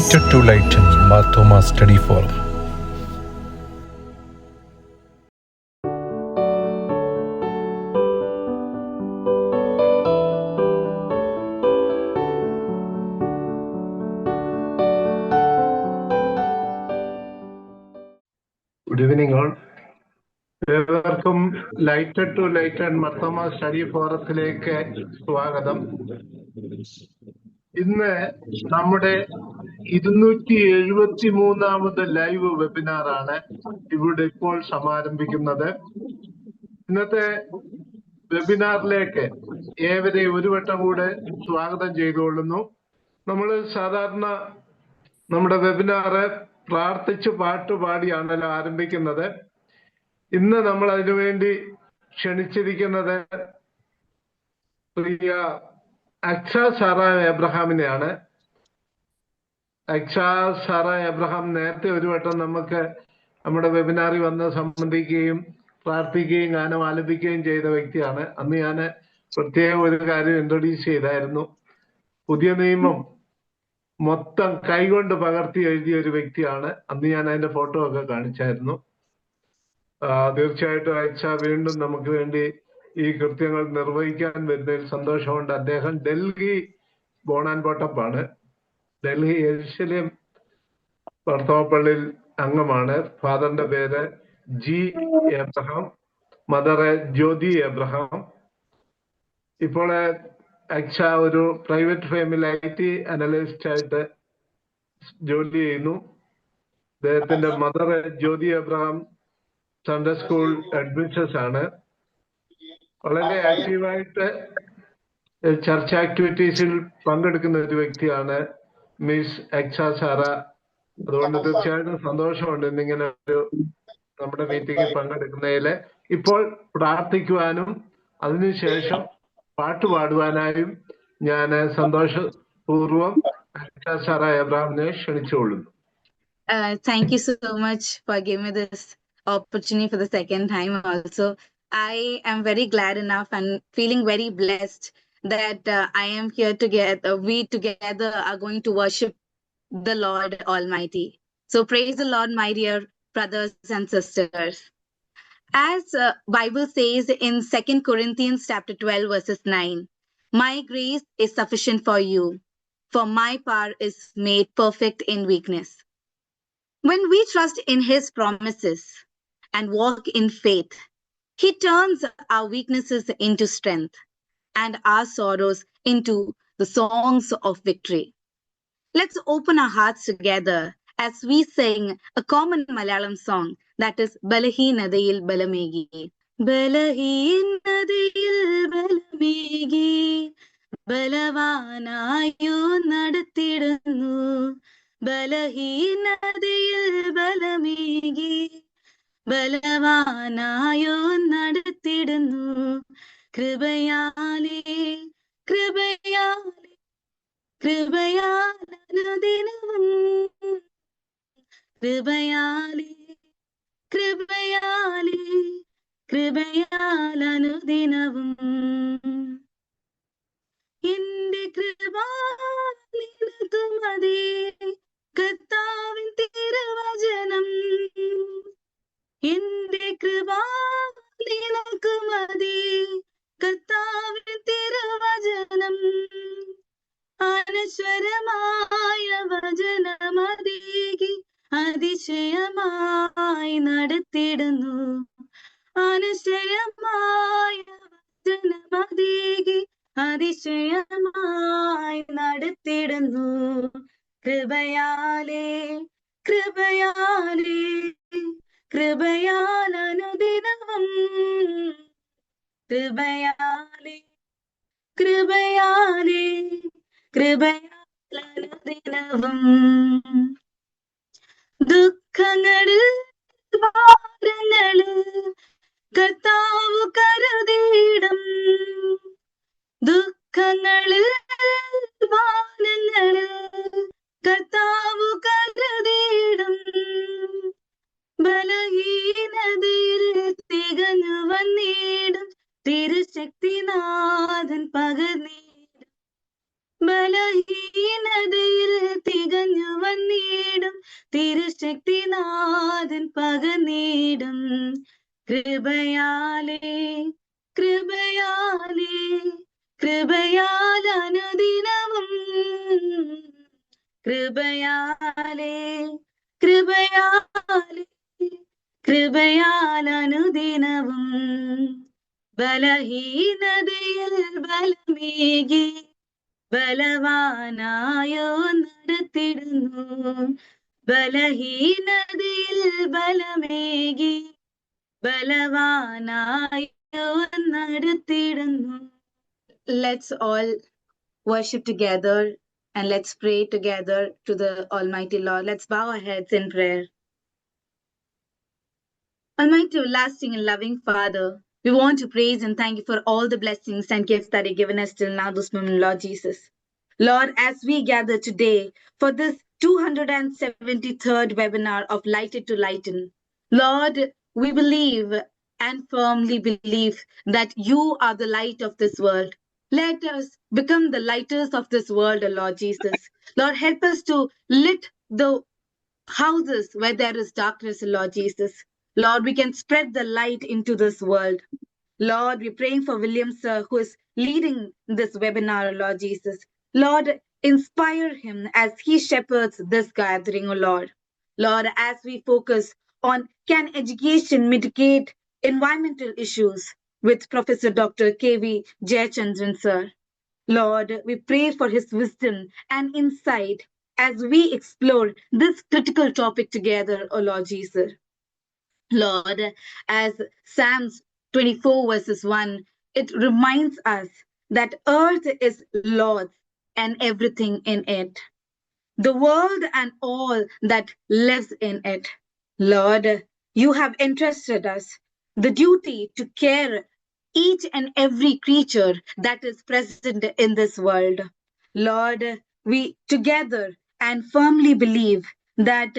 Lighter to Lighten Marthoma Study Forum. Good evening all. ഏവർക്കും lighter to lighten Marthoma study ഫോറത്തിലേക്ക് സ്വാഗതം. ഇന്ന് നമ്മുടെ 273ാമത് ലൈവ് വെബിനാറാണ് ഇവിടെ ഇപ്പോൾ സമാരംഭിക്കുന്നത്. ഇന്നത്തെ വെബിനാറിലേക്ക് ഏവരെ ഒരു വട്ടം കൂടെ സ്വാഗതം ചെയ്തുകൊള്ളുന്നു. നമ്മൾ സാധാരണ നമ്മുടെ വെബിനാറ് പ്രാർത്ഥിച്ച് പാട്ടുപാടിയാണല്ലോ ആരംഭിക്കുന്നത്. ഇന്ന് നമ്മൾ അതിനുവേണ്ടി ക്ഷണിച്ചിരിക്കുന്നത് പ്രിയ അക്ഷ സാറ എബ്രഹാമിനെയാണ്. അക്ഷ സാറ എബ്രഹാം നേരത്തെ ഒരു വട്ടം നമുക്ക് നമ്മുടെ വെബിനാറിൽ വന്ന് സംബന്ധിക്കുകയും പ്രാർത്ഥിക്കുകയും ഗാനം ആലപിക്കുകയും ചെയ്ത വ്യക്തിയാണ്. അന്ന് ഞാൻ പ്രത്യേകം ഒരു കാര്യം ഇൻട്രൊഡ്യൂസ് ചെയ്തായിരുന്നു. പുതിയ നിയമം മൊത്തം കൈകൊണ്ട് പകർത്തി എഴുതിയ ഒരു വ്യക്തിയാണ്. അന്ന് ഞാൻ അതിന്റെ ഫോട്ടോ ഒക്കെ കാണിച്ചായിരുന്നു. തീർച്ചയായിട്ടും അയച്ച വീണ്ടും നമുക്ക് വേണ്ടി ഈ കൃത്യങ്ങൾ നിർവഹിക്കാൻ വരുന്നതിൽ സന്തോഷമുണ്ട്. അദ്ദേഹം ഡൽഹി ബോൺ ആൻഡ് ബോട്ടപ്പാണ്. ഡൽഹി യെരുശലേം ഭർത്താവപ്പള്ളിയിൽ അംഗമാണ്. ഫാദറിന്റെ പേര് ജി എബ്രഹാം, മദർ ജ്യോതി എബ്രഹാം. ഇപ്പോൾ അക്ഷ ഒരു പ്രൈവറ്റ് ഫേമിൽ IT അനലിസ്റ്റ് ആയിട്ട് ജോലി ചെയ്യുന്നു. അദ്ദേഹത്തിന്റെ mother Jyothi Abraham Sunday school administrator ആണ്. വളരെ ആക്റ്റീവായിട്ട് ചർച്ച് ആക്ടിവിറ്റീസിൽ പങ്കെടുക്കുന്ന ഒരു വ്യക്തിയാണ് മിസ് അക്ഷ സാറ. അതുകൊണ്ട് തീർച്ചയായിട്ടും സന്തോഷമുണ്ട് ഇന്നിങ്ങനെ ഒരു നമ്മുടെ മീറ്റിംഗിൽ പങ്കെടുക്കുന്നതിൽ. ഇപ്പോൾ പ്രാർത്ഥിക്കുവാനും അതിനുശേഷം പാട്ടുപാടുവാനായും ഞാൻ സന്തോഷപൂർവ്വം അക്ഷ Sara എബ്രഹാമിനെ ക്ഷണിച്ചുകൊള്ളുന്നു. Thank you so much for giving me this opportunity for the second time also. I am very glad enough and feeling very blessed that I am here together. We together are going to worship the Lord Almighty. So praise the Lord, my dear brothers and sisters. As Bible says in 2 Corinthians chapter 12 verses 9, my grace is sufficient for you, for my power is made perfect in weakness. When we trust in His promises and walk in faith, He turns our weaknesses into strength and our sorrows into the songs of victory. Let's open our hearts together as we sing a common Malayalam song, that is Balahinadayil Balamegi. Balahinadayil Balamegi, Balavanayu Nadatidanu. ബലഹീനതയിൽ ബലമേകി ബലവാനായോ നടത്തിടുന്നു. കൃപയാലേ കൃപയാലേ കൃപയാലനുദിനവും കൃപയാലേ കൃപയാലേ കൃപയാലനുദിനവും എന്റെ കൃപ നിനക്കു മതി, കർത്താവിൻ തിരുവചനം. എന്റെ കൃപ നിനക്കു മതി, കർത്താവിൻ തിരുവചനം. അനശ്വരമായ വചനമതീകി അതിശയമായി നടത്തിടുന്നു. അനശ്വരമായ വചനമതീകി അതിശയമായി നടത്തിടുന്നു. കൃപയാലേ കൃപയാലേ കൃപയാലനുദിനവും കൃപയാലേ കൃപയാലേ കൃപയാലനുദിനവും. ദുഃഖങ്ങളിൽ ഭാരങ്ങളിൽ കർത്താവ് കരുതിയിടും. ദുഃഖങ്ങളിൽ ഭാരങ്ങളിൽ കർത്താവ് കരുതിയിടും. ബലഹീനതയിൽ തികഞ്ഞു വന്നിടും തിരുശക്തിനാഥൻ പകർന്നിടും. ബല ബലഹീനതയിൽ തികഞ്ഞു വന്നിടും തിരുശക്തിനാഥൻ പകർന്നിടും. കൃപയാലേ കൃപയാലേ കൃപയാൽ അനുദിനവും, കൃപയാലേ കൃപയാലേ കൃപയാൽ അനുദിനവും, ബലഹീനതയിൽ ബലമേകി ബലവാനായോ നടത്തിടുന്നു. ബലഹീനതയിൽ ബലമേകി ബലവാനായോ നടത്തിടുന്നു. Let's all worship together and let's pray together to the Almighty Lord. Let's bow our heads in prayer. Almighty, lasting and loving Father, we want to praise and thank you for all the blessings and gifts that you've given us till now this moment, Lord Jesus. Lord, as we gather today for this 273rd webinar of Lighted to Lighten, Lord, we believe and firmly believe that you are the light of this world. Let us become the lighters of this world, Lord Jesus. Lord, help us to lit the houses where there is darkness, Lord Jesus. Lord, we can spread the light into this world. Lord, we're praying for William Sir, who is leading this webinar, Lord Jesus. Lord, inspire him as he shepherds this gathering, O Lord. Lord, as we focus on can education mitigate environmental issues with Professor Dr. K.V. Jayachandran, Sir. Lord, we pray for his wisdom and insight as we explore this critical topic together, O Lord Jesus. Lord, as Psalms 24 verses 1, it reminds us that earth is Lord's and everything in it, the world and all that lives in it. Lord, you have entrusted us the duty to care each and every creature that is present in this world. Lord, we together and firmly believe that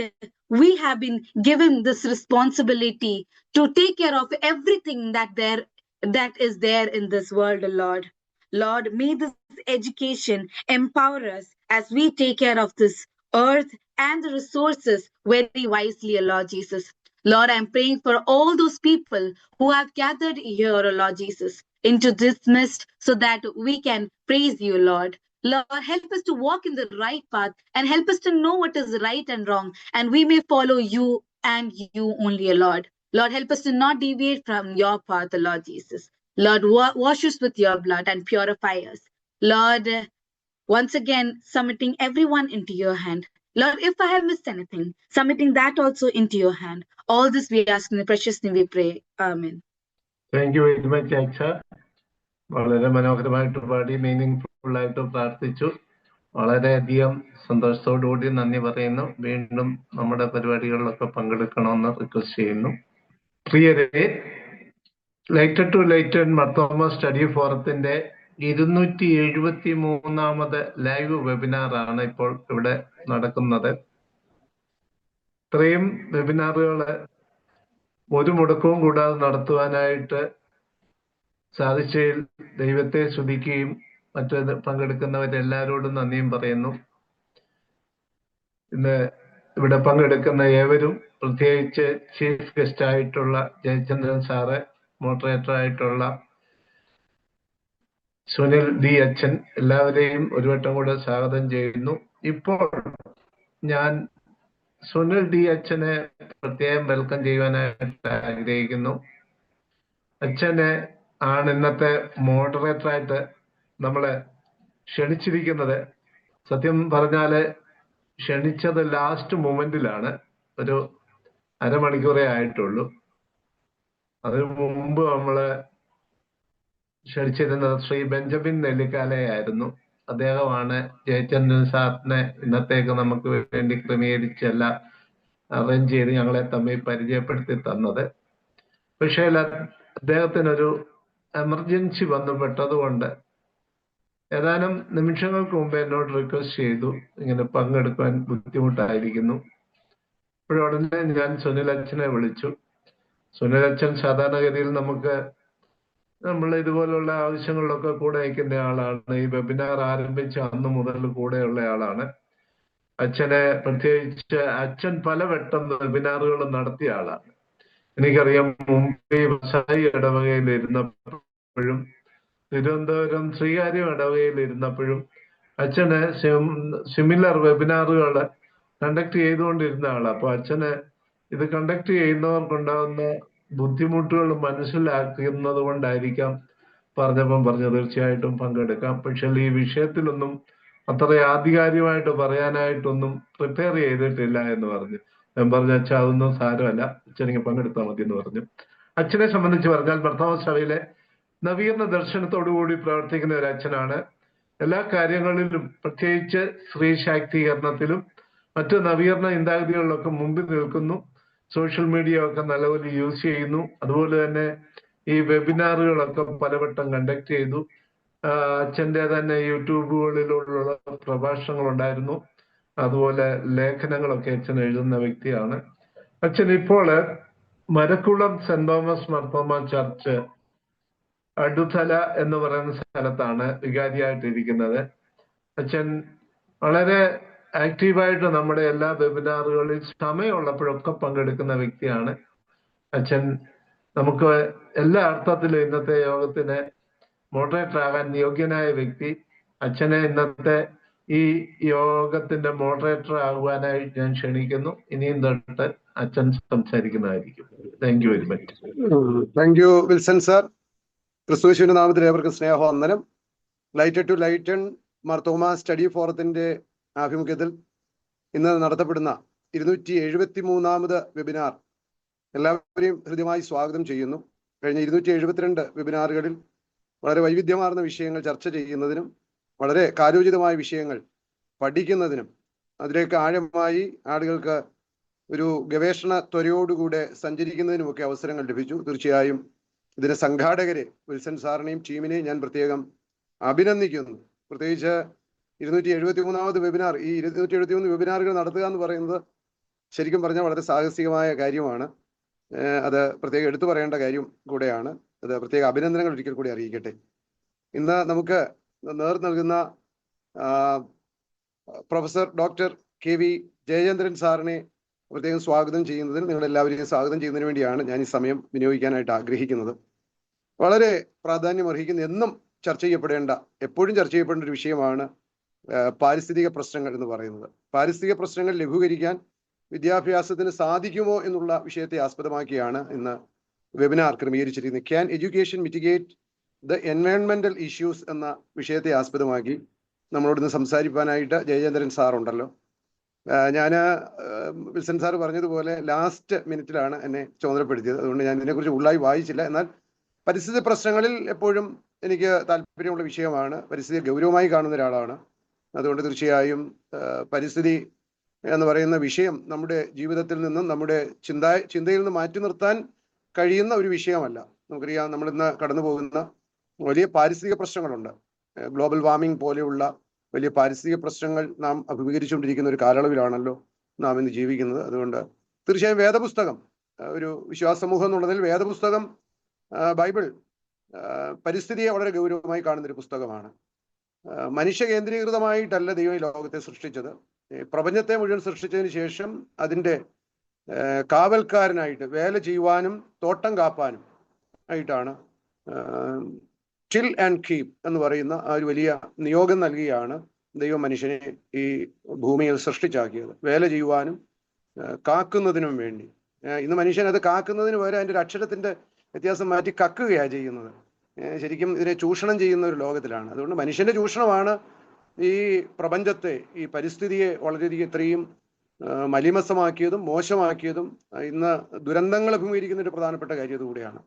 we have been given this responsibility to take care of everything that is there in this world, Lord. Lord, may this education empower us as we take care of this earth and the resources very wisely, Lord Jesus. Lord, I'm praying for all those people who have gathered here, Lord Jesus, into this midst so that we can praise you, Lord. Lord, help us to walk in the right path and help us to know what is right and wrong, and we may follow you and you only, Lord. Lord, help us to not deviate from your path, Lord Jesus. Lord, wash us with your blood and purify us. Lord, once again, submitting everyone into your hand. Lord, if I have missed anything, submitting that also into your hand. All this we ask in the precious name we pray. Amen. Thank you very much Aksha. വളരെ മനോഹരമായിട്ട് പാടി, meaning ആയിട്ട് പ്രാർത്ഥിച്ചു. വളരെയധികം സന്തോഷത്തോടുകൂടി നന്ദി പറയുന്നു. വീണ്ടും നമ്മുടെ പരിപാടികളിലൊക്കെ പങ്കെടുക്കണമെന്ന് റിക്വസ്റ്റ് ചെയ്യുന്നു. പ്രിയരെ, lighted to lighted Marthoma study ഫോറത്തിന്റെ 273ാമത് ലൈവ് വെബിനാറാണ് ഇപ്പോൾ ഇവിടെ നടക്കുന്നത്. ഇത്രയും വെബിനാറുകൾ ഒരു മുടക്കവും കൂടാതെ നടത്തുവാനായിട്ട് സാധിച്ചതിൽ ദൈവത്തെ സ്തുതിക്കുകയും മറ്റു പങ്കെടുക്കുന്നവരെല്ലാവരോടും നന്ദിയും പറയുന്നു. ഇന്ന് ഇവിടെ പങ്കെടുക്കുന്ന ഏവരും, പ്രത്യേകിച്ച് ചീഫ് ഗസ്റ്റ് ആയിട്ടുള്ള ജയചന്ദ്രൻ സാറ്, മോഡറേറ്റർ ആയിട്ടുള്ള സുനിൽ ഡി അച്ഛൻ, എല്ലാവരെയും ഒരു വട്ടം കൂടെ സ്വാഗതം ചെയ്യുന്നു. ഇപ്പോൾ ഞാൻ സുനിൽ ഡി അച്ഛനെ പ്രത്യേകം വെൽക്കം ചെയ്യുവാനായിട്ട് ആഗ്രഹിക്കുന്നു. അച്ഛനെ ആണ് ഇന്നത്തെ മോഡറേറ്ററായിട്ട് നമ്മളെ ക്ഷണിച്ചിരിക്കുന്നത്. സത്യം പറഞ്ഞാല് ക്ഷണിച്ചത് ലാസ്റ്റ് മൊമെന്റിലാണ്, ഒരു അരമണിക്കൂറേ ആയിട്ടുള്ളൂ. അതിനു മുമ്പ് നമ്മള് ക്ഷണിച്ചിരുന്നത് ശ്രീ ബെഞ്ചമിൻ നെല്ലിക്കാലയായിരുന്നു. അദ്ദേഹമാണ് ജയചന്ദ്രൻ സാറിനെ ഇന്നത്തേക്ക് നമുക്ക് വേണ്ടി ക്രമീകരിച്ചെല്ലാം അറേഞ്ച് ചെയ്ത് ഞങ്ങളെ തമ്മിൽ പരിചയപ്പെടുത്തി തന്നത്. പക്ഷേ അദ്ദേഹത്തിനൊരു എമർജൻസി ബന്ധപ്പെട്ടതുകൊണ്ട് ഏതാനും നിമിഷങ്ങൾക്ക് മുമ്പ് എന്നോട് റിക്വസ്റ്റ് ചെയ്തു ഇങ്ങനെ പങ്കെടുക്കാൻ ബുദ്ധിമുട്ടായിരിക്കുന്നു. അപ്പോഴുടനെ ഞാൻ സുനിൽ അച്ഛനെ വിളിച്ചു. സുനിൽ അച്ഛൻ സാധാരണഗതിയിൽ നമുക്ക് നമ്മൾ ഇതുപോലുള്ള ആവശ്യങ്ങളിലൊക്കെ കൂടെ അയക്കുന്ന ആളാണ്. ഈ വെബിനാർ ആരംഭിച്ച അന്ന് മുതൽ കൂടെയുള്ള ആളാണ്. അച്ഛനെ പ്രത്യേകിച്ച് അച്ഛൻ പലവട്ടം വെബിനാറുകൾ നടത്തിയ ആളാണ്. എനിക്കറിയാം, മുംബൈ വസായി ഇടവകയിൽ ഇരുന്നപ്പോഴും തിരുവനന്തപുരം ശ്രീകാര്യം ഇടവകയിൽ ഇരുന്നപ്പോഴും അച്ഛന് സിമിലർ വെബിനാറുകൾ കണ്ടക്ട് ചെയ്തുകൊണ്ടിരുന്ന ആളാണ്. അപ്പൊ അച്ഛന് ഇത് കണ്ടക്ട് ചെയ്യുന്നവർക്കുണ്ടാകുന്ന ബുദ്ധിമുട്ടുകൾ മനസ്സിലാക്കുന്നത് കൊണ്ടായിരിക്കാം പറഞ്ഞപ്പം പറഞ്ഞു തീർച്ചയായിട്ടും പങ്കെടുക്കാം. പക്ഷെ ഈ വിഷയത്തിലൊന്നും അത്ര ആധികാരികമായിട്ട് പറയാനായിട്ടൊന്നും പ്രിപ്പയർ ചെയ്തിട്ടില്ല എന്ന് പറഞ്ഞു. ഞാൻ പറഞ്ഞു, അച്ഛൻ അതൊന്നും സാരമല്ല, അച്ഛനെങ്കിൽ പങ്കെടുത്താൽ മതി എന്ന് പറഞ്ഞു. അച്ഛനെ സംബന്ധിച്ച് പറഞ്ഞാൽ ഭർത്താവ് സഭയിലെ നവീകരണ ദർശനത്തോടുകൂടി പ്രവർത്തിക്കുന്ന ഒരു അച്ഛനാണ്. എല്ലാ കാര്യങ്ങളിലും പ്രത്യേകിച്ച് സ്ത്രീ ശാക്തീകരണത്തിലും മറ്റ് നവീകരണ ചിന്താഗതികളിലൊക്കെ മുമ്പിൽ നിൽക്കുന്നു. സോഷ്യൽ മീഡിയ ഒക്കെ നല്ലപോലെ യൂസ് ചെയ്യുന്നു. അതുപോലെ തന്നെ ഈ വെബിനാറുകളൊക്കെ പലവട്ടം കണ്ടക്ട് ചെയ്തു. അച്ഛൻ്റെ തന്നെ യൂട്യൂബുകളിലുള്ള പ്രഭാഷണങ്ങൾ ഉണ്ടായിരുന്നു. അതുപോലെ ലേഖനങ്ങളൊക്കെ അച്ഛൻ എഴുതുന്ന വ്യക്തിയാണ്. അച്ഛൻ ഇപ്പോൾ മരക്കുളം സെന്റ് തോമസ് മാർത്തോമ ചർച്ച് അടുത്തല എന്ന് പറയുന്ന സ്ഥലത്താണ് വികാരിയായിട്ടിരിക്കുന്നത്. അച്ഛൻ വളരെ ആക്റ്റീവായിട്ട് നമ്മുടെ എല്ലാ വെബിനാറുകളിൽ സമയമുള്ളപ്പോഴൊക്കെ പങ്കെടുക്കുന്ന വ്യക്തിയാണ്. അച്ഛൻ നമുക്ക് എല്ലാ അർത്ഥത്തിലും ഇന്നത്തെ യോഗത്തിന് മോഡറേറ്റർ ആകാൻ യോഗ്യനായ വ്യക്തി. അച്ഛനെ ഇന്നത്തെ ഈ യോഗത്തിന്റെ മോഡറേറ്റർ ആകുവാനായി ഞാൻ ക്ഷണിക്കുന്നു. ഇനിയും തൊട്ട് അച്ഛൻ സംസാരിക്കുന്നതായിരിക്കും. Thank you very much. Thank you Wilson sir. ക്രിസ്തുവിന്റെ നാമത്തിൽ ഏവർക്കും സ്നേഹവന്ദനം. Light to lighten Marthoma study ഫോറത്തിന്റെ ആഭിമുഖ്യത്തിൽ ഇന്ന് നടത്തപ്പെടുന്ന 273ാമത് വെബിനാർ എല്ലാവരെയും ഹൃദ്യമായി സ്വാഗതം ചെയ്യുന്നു. കഴിഞ്ഞ 272 വെബിനാറുകളിൽ വളരെ വൈവിധ്യമാർന്ന വിഷയങ്ങൾ ചർച്ച ചെയ്യുന്നതിനും വളരെ കാലോചിതമായ വിഷയങ്ങൾ പഠിക്കുന്നതിനും അതിലേക്ക് ആഴമായി ആളുകൾക്ക് ഒരു ഗവേഷണ ത്വരയോടുകൂടെ സഞ്ചരിക്കുന്നതിനുമൊക്കെ അവസരങ്ങൾ ലഭിച്ചു. തീർച്ചയായും ഇതിന് സംഘാടകരെ വിൽസൺ സാറിനെയും ടീമിനെയും ഞാൻ പ്രത്യേകം അഭിനന്ദിക്കുന്നു. പ്രത്യേകിച്ച് 273ാമത് വെബിനാർ, ഈ 273 വെബിനാറുകൾ നടത്തുക എന്ന് പറയുന്നത് ശരിക്കും പറഞ്ഞാൽ വളരെ സാഹസികമായ കാര്യമാണ്. അത് പ്രത്യേകം എടുത്തു പറയേണ്ട കാര്യം കൂടെയാണ്. അത് പ്രത്യേക അഭിനന്ദനങ്ങൾ ഒരിക്കൽ കൂടി അറിയിക്കട്ടെ. ഇന്ന് നമുക്ക് നേർ നൽകുന്ന പ്രൊഫസർ ഡോക്ടർ KV ജയചന്ദ്രൻ സാറിനെ പ്രത്യേകം സ്വാഗതം ചെയ്യുന്നതിന്, നിങ്ങളെല്ലാവരെയും സ്വാഗതം ചെയ്യുന്നതിന് വേണ്ടിയാണ് ഞാൻ ഈ സമയം വിനിയോഗിക്കാനായിട്ട് ആഗ്രഹിക്കുന്നത്. വളരെ പ്രാധാന്യം അർഹിക്കുന്ന, എന്നും ചർച്ച ചെയ്യപ്പെടേണ്ട, എപ്പോഴും ചർച്ച ചെയ്യപ്പെടേണ്ട ഒരു വിഷയമാണ് പാരിസ്ഥിതിക പ്രശ്നങ്ങൾ എന്ന് പറയുന്നത്. പാരിസ്ഥിതിക പ്രശ്നങ്ങൾ ലഘൂകരിക്കാൻ വിദ്യാഭ്യാസത്തിന് സാധിക്കുമോ എന്നുള്ള വിഷയത്തെ ആസ്പദമാക്കിയാണ് ഇന്ന് വെബിനാർ ക്രമീകരിച്ചിരിക്കുന്നത്. ക്യാൻ എഡ്യൂക്കേഷൻ മിറ്റിഗേറ്റ് ദ എൻവയോൺമെന്റൽ ഇഷ്യൂസ് എന്ന വിഷയത്തെ ആസ്പദമാക്കി നമ്മളോട് സംസാരിക്കാനായിട്ട് ജയചന്ദ്രൻ സാർ ഉണ്ടല്ലോ. ഞാൻ വിൽസൺ സാർ പറഞ്ഞതുപോലെ ലാസ്റ്റ് മിനിറ്റിലാണ് എന്നെ ചുമതലപ്പെടുത്തിയത്. അതുകൊണ്ട് ഞാൻ ഇതിനെക്കുറിച്ച് ഉള്ളായി വായിച്ചില്ല. എന്നാൽ പരിസ്ഥിതി പ്രശ്നങ്ങളിൽ എപ്പോഴും എനിക്ക് താല്പര്യമുള്ള വിഷയമാണ്. പരിസ്ഥിതി ഗൗരവമായി കാണുന്ന ഒരാളാണ്. അതുകൊണ്ട് തീർച്ചയായും പരിസ്ഥിതി എന്ന് പറയുന്ന വിഷയം നമ്മുടെ ജീവിതത്തിൽ നിന്നും നമ്മുടെ ചിന്തയിൽ നിന്ന് മാറ്റി നിർത്താൻ കഴിയുന്ന ഒരു വിഷയമല്ല. നമുക്കറിയാം, നമ്മളിന്ന് കടന്നു പോകുന്ന വലിയ പാരിസ്ഥിതിക പ്രശ്നങ്ങളുണ്ട്. ഗ്ലോബൽ വാർമിംഗ് പോലെയുള്ള വലിയ പാരിസ്ഥിതിക പ്രശ്നങ്ങൾ നാം അഭിമുഖീകരിച്ചുകൊണ്ടിരിക്കുന്ന ഒരു കാലയളവിലാണല്ലോ നാം ഇന്ന് ജീവിക്കുന്നത്. അതുകൊണ്ട് തീർച്ചയായും വേദപുസ്തകം, ഒരു വിശ്വാസ സമൂഹം എന്നുള്ളതിൽ വേദപുസ്തകം, ബൈബിൾ പരിസ്ഥിതിയെ വളരെ ഗൗരവമായി കാണുന്നൊരു പുസ്തകമാണ്. മനുഷ്യ കേന്ദ്രീകൃതമായിട്ടല്ല ദൈവം ഈ ലോകത്തെ സൃഷ്ടിച്ചത്. പ്രപഞ്ചത്തെ മുഴുവൻ സൃഷ്ടിച്ചതിന് ശേഷം അതിൻ്റെ കാവൽക്കാരനായിട്ട് വേല ചെയ്യുവാനും തോട്ടം കാപ്പാനും ആയിട്ടാണ് ചിൽ ആൻഡ് കീപ് എന്ന് പറയുന്ന ആ ഒരു വലിയ നിയോഗം നൽകിയാണ് ദൈവം മനുഷ്യനെ ഈ ഭൂമിയിൽ സൃഷ്ടിച്ചാക്കിയത്. വേല ചെയ്യുവാനും കാക്കുന്നതിനും വേണ്ടി. ഇന്ന് മനുഷ്യൻ അത് കാക്കുന്നതിന് പകരം അതിൻ്റെ ഒരു അക്ഷരത്തിൻ്റെ വ്യത്യാസം മാറ്റി കക്കുകയാണ് ചെയ്യുന്നത്. ശരിക്കും ഇതിനെ ചൂഷണം ചെയ്യുന്ന ഒരു ലോകത്തിലാണ്. അതുകൊണ്ട് മനുഷ്യന്റെ ചൂഷണമാണ് ഈ പ്രപഞ്ചത്തെ, ഈ പരിസ്ഥിതിയെ വളരെയധികം ഇത്രയും മലിമസമാക്കിയതും മോശമാക്കിയതും ഇന്ന് ദുരന്തങ്ങൾ അഭിമുഖീകരിക്കുന്ന ഒരു പ്രധാനപ്പെട്ട കാര്യം കൂടിയാണ്.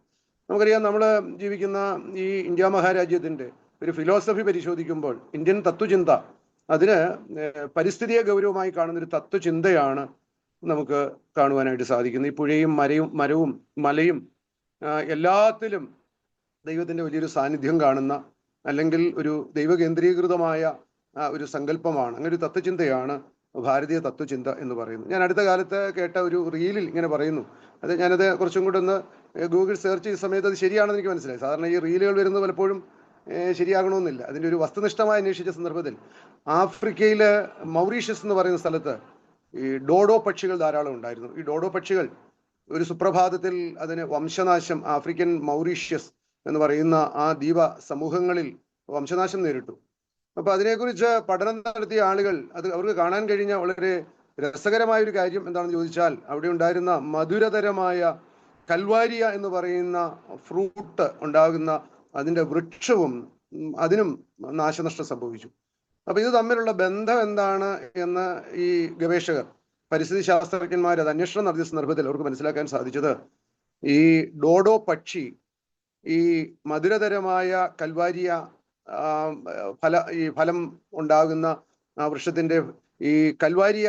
നമുക്കറിയാം, നമ്മൾ ജീവിക്കുന്ന ഈ ഇന്ത്യ മഹാരാജ്യത്തിൻ്റെ ഒരു ഫിലോസഫി പരിശോധിക്കുമ്പോൾ ഇന്ത്യൻ തത്വചിന്ത, അതിന് പരിസ്ഥിതിയെ ഗൗരവമായി കാണുന്നൊരു തത്വചിന്തയാണ് നമുക്ക് കാണുവാനായിട്ട് സാധിക്കുന്നത്. ഈ പുഴയും മരവും മലയും എല്ലാത്തിലും ദൈവത്തിൻ്റെ വലിയൊരു സാന്നിധ്യം കാണുന്ന, അല്ലെങ്കിൽ ഒരു ദൈവകേന്ദ്രീകൃതമായ ഒരു സങ്കല്പമാണ്, അങ്ങനെ ഒരു തത്വചിന്തയാണ് ഭാരതീയ തത്വചിന്ത എന്ന് പറയുന്നത്. ഞാൻ അടുത്ത കാലത്ത് കേട്ട ഒരു റീലിൽ ഇങ്ങനെ പറയുന്നു, ഞാനത് കുറച്ചും കൂടെ ഒന്ന് ഗൂഗിൾ സെർച്ച് ചെയ്ത സമയത്ത് അത് ശരിയാണെന്ന് എനിക്ക് മനസ്സിലായി. സാധാരണ ഈ റീലുകൾ വരുന്നത് പലപ്പോഴും ശരിയാകണമെന്നില്ല. അതിൻ്റെ ഒരു വസ്തുനിഷ്ഠമായി അന്വേഷിച്ച സന്ദർഭത്തിൽ ആഫ്രിക്കയിൽ മൗറീഷ്യസ് എന്ന് പറയുന്ന സ്ഥലത്ത് ഈ ഡോഡോ പക്ഷികൾ ധാരാളം ഉണ്ടായിരുന്നു. ഈ ഡോഡോ പക്ഷികൾ ഒരു സുപ്രഭാതത്തിൽ അതിന് വംശനാശം, ആഫ്രിക്കൻ മൗറീഷ്യസ് എന്ന് പറയുന്ന ആ ദ്വീപ സമൂഹങ്ങളിൽ വംശനാശം നേരിട്ടു. അപ്പൊ അതിനെക്കുറിച്ച് പഠനം നടത്തിയ ആളുകൾ അവർക്ക് കാണാൻ കഴിഞ്ഞ വളരെ രസകരമായ ഒരു കാര്യം എന്താണെന്ന് ചോദിച്ചാൽ, അവിടെ ഉണ്ടായിരുന്ന മധുരതരമായ കൽവാരിയ എന്ന് പറയുന്ന ഫ്രൂട്ട് ഉണ്ടാകുന്ന അതിൻ്റെ വൃക്ഷവും അതിനും നാശനഷ്ടം സംഭവിച്ചു. അപ്പൊ ഇത് തമ്മിലുള്ള ബന്ധം എന്താണ് എന്ന് ഈ ഗവേഷകർ, പരിസ്ഥിതി ശാസ്ത്രജ്ഞന്മാർ അത് അന്വേഷണം നടത്തിയ സന്ദർഭത്തിൽ അവർക്ക് മനസ്സിലാക്കാൻ സാധിച്ചത്, ഈ ഡോഡോ പക്ഷി ഈ മധുരതരമായ കൽവാരിയ ഫലം ഉണ്ടാകുന്ന ആ വൃക്ഷത്തിന്റെ ഈ കൽവാരിയ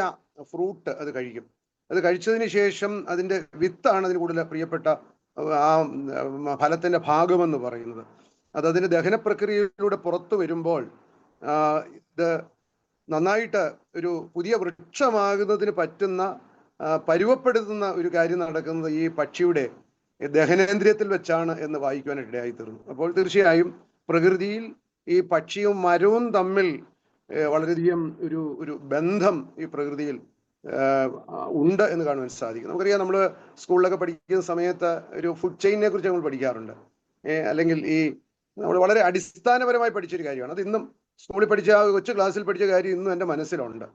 ഫ്രൂട്ട് അത് കഴിക്കും. അത് കഴിച്ചതിന് ശേഷം അതിൻ്റെ വിത്താണ് അതിന് കൂടുതൽ പ്രിയപ്പെട്ട ആ ഫലത്തിന്റെ ഭാഗമെന്ന് പറയുന്നത്. അത് അതിന്റെ ദഹന പ്രക്രിയയിലൂടെ പുറത്തു വരുമ്പോൾ ഇത് നന്നായിട്ട് ഒരു പുതിയ വൃക്ഷമാകുന്നതിന് പറ്റുന്ന പരുവപ്പെടുത്തുന്ന ഒരു കാര്യം നടക്കുന്നത് ഈ പക്ഷിയുടെ ദഹനേന്ദ്രിയത്തിൽ വെച്ചാണ് എന്ന് വായിക്കുവാനായിട്ട് ഇടയായി തീർന്നു. അപ്പോൾ തീർച്ചയായും പ്രകൃതിയിൽ ഈ പക്ഷിയും മരവും തമ്മിൽ വളരെയധികം ഒരു ബന്ധം ഈ പ്രകൃതിയിൽ ഉണ്ട് എന്ന് കാണുവാൻ സാധിക്കും. നമുക്കറിയാം, നമ്മൾ സ്കൂളിലൊക്കെ പഠിക്കുന്ന സമയത്ത് ഒരു ഫുഡ് ചെയിനെ കുറിച്ച് നമ്മൾ പഠിക്കാറുണ്ട്. അല്ലെങ്കിൽ ഈ നമ്മൾ വളരെ അടിസ്ഥാനപരമായി പഠിച്ചൊരു കാര്യമാണ്. അത് ഇന്നും സ്കൂളിൽ പഠിച്ച ആ കൊച്ചു ക്ലാസ്സിൽ പഠിച്ച കാര്യം ഇന്നും എൻ്റെ മനസ്സിലുണ്ട്.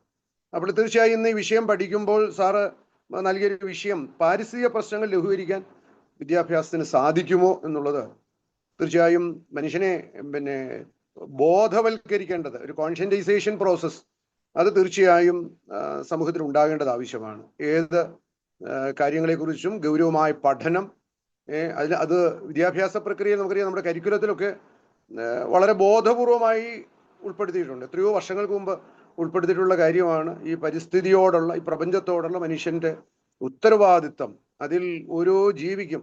അപ്പോൾ തീർച്ചയായും ഇന്ന് ഈ വിഷയം പഠിക്കുമ്പോൾ സാറ് നൽകിയൊരു വിഷയം, പാരിസ്ഥിതിക പ്രശ്നങ്ങൾ ലഘൂകരിക്കാൻ വിദ്യാഭ്യാസത്തിന് സാധിക്കുമോ എന്നുള്ളത് തീർച്ചയായും മനുഷ്യനെ ബോധവൽക്കരിക്കേണ്ടത്, ഒരു കോൺഷ്യന്റൈസേഷൻ പ്രോസസ്, അത് തീർച്ചയായും സമൂഹത്തിൽ ഉണ്ടാകേണ്ടത് ആവശ്യമാണ്. ഏത് കാര്യങ്ങളെക്കുറിച്ചും ഗൗരവമായ പഠനം, അത് വിദ്യാഭ്യാസ പ്രക്രിയയിൽ നമുക്കറിയാം, നമ്മുടെ കരിക്കുലത്തിലൊക്കെ വളരെ ബോധപൂർവമായി ഉൾപ്പെടുത്തിയിട്ടുണ്ട്. എത്രയോ വർഷങ്ങൾക്ക് മുമ്പ് ഉൾപ്പെടുത്തിയിട്ടുള്ള കാര്യമാണ് ഈ പരിസ്ഥിതിയോടുള്ള, ഈ പ്രപഞ്ചത്തോടുള്ള മനുഷ്യന്റെ ഉത്തരവാദിത്തം. അതിൽ ഓരോ ജീവിക്കും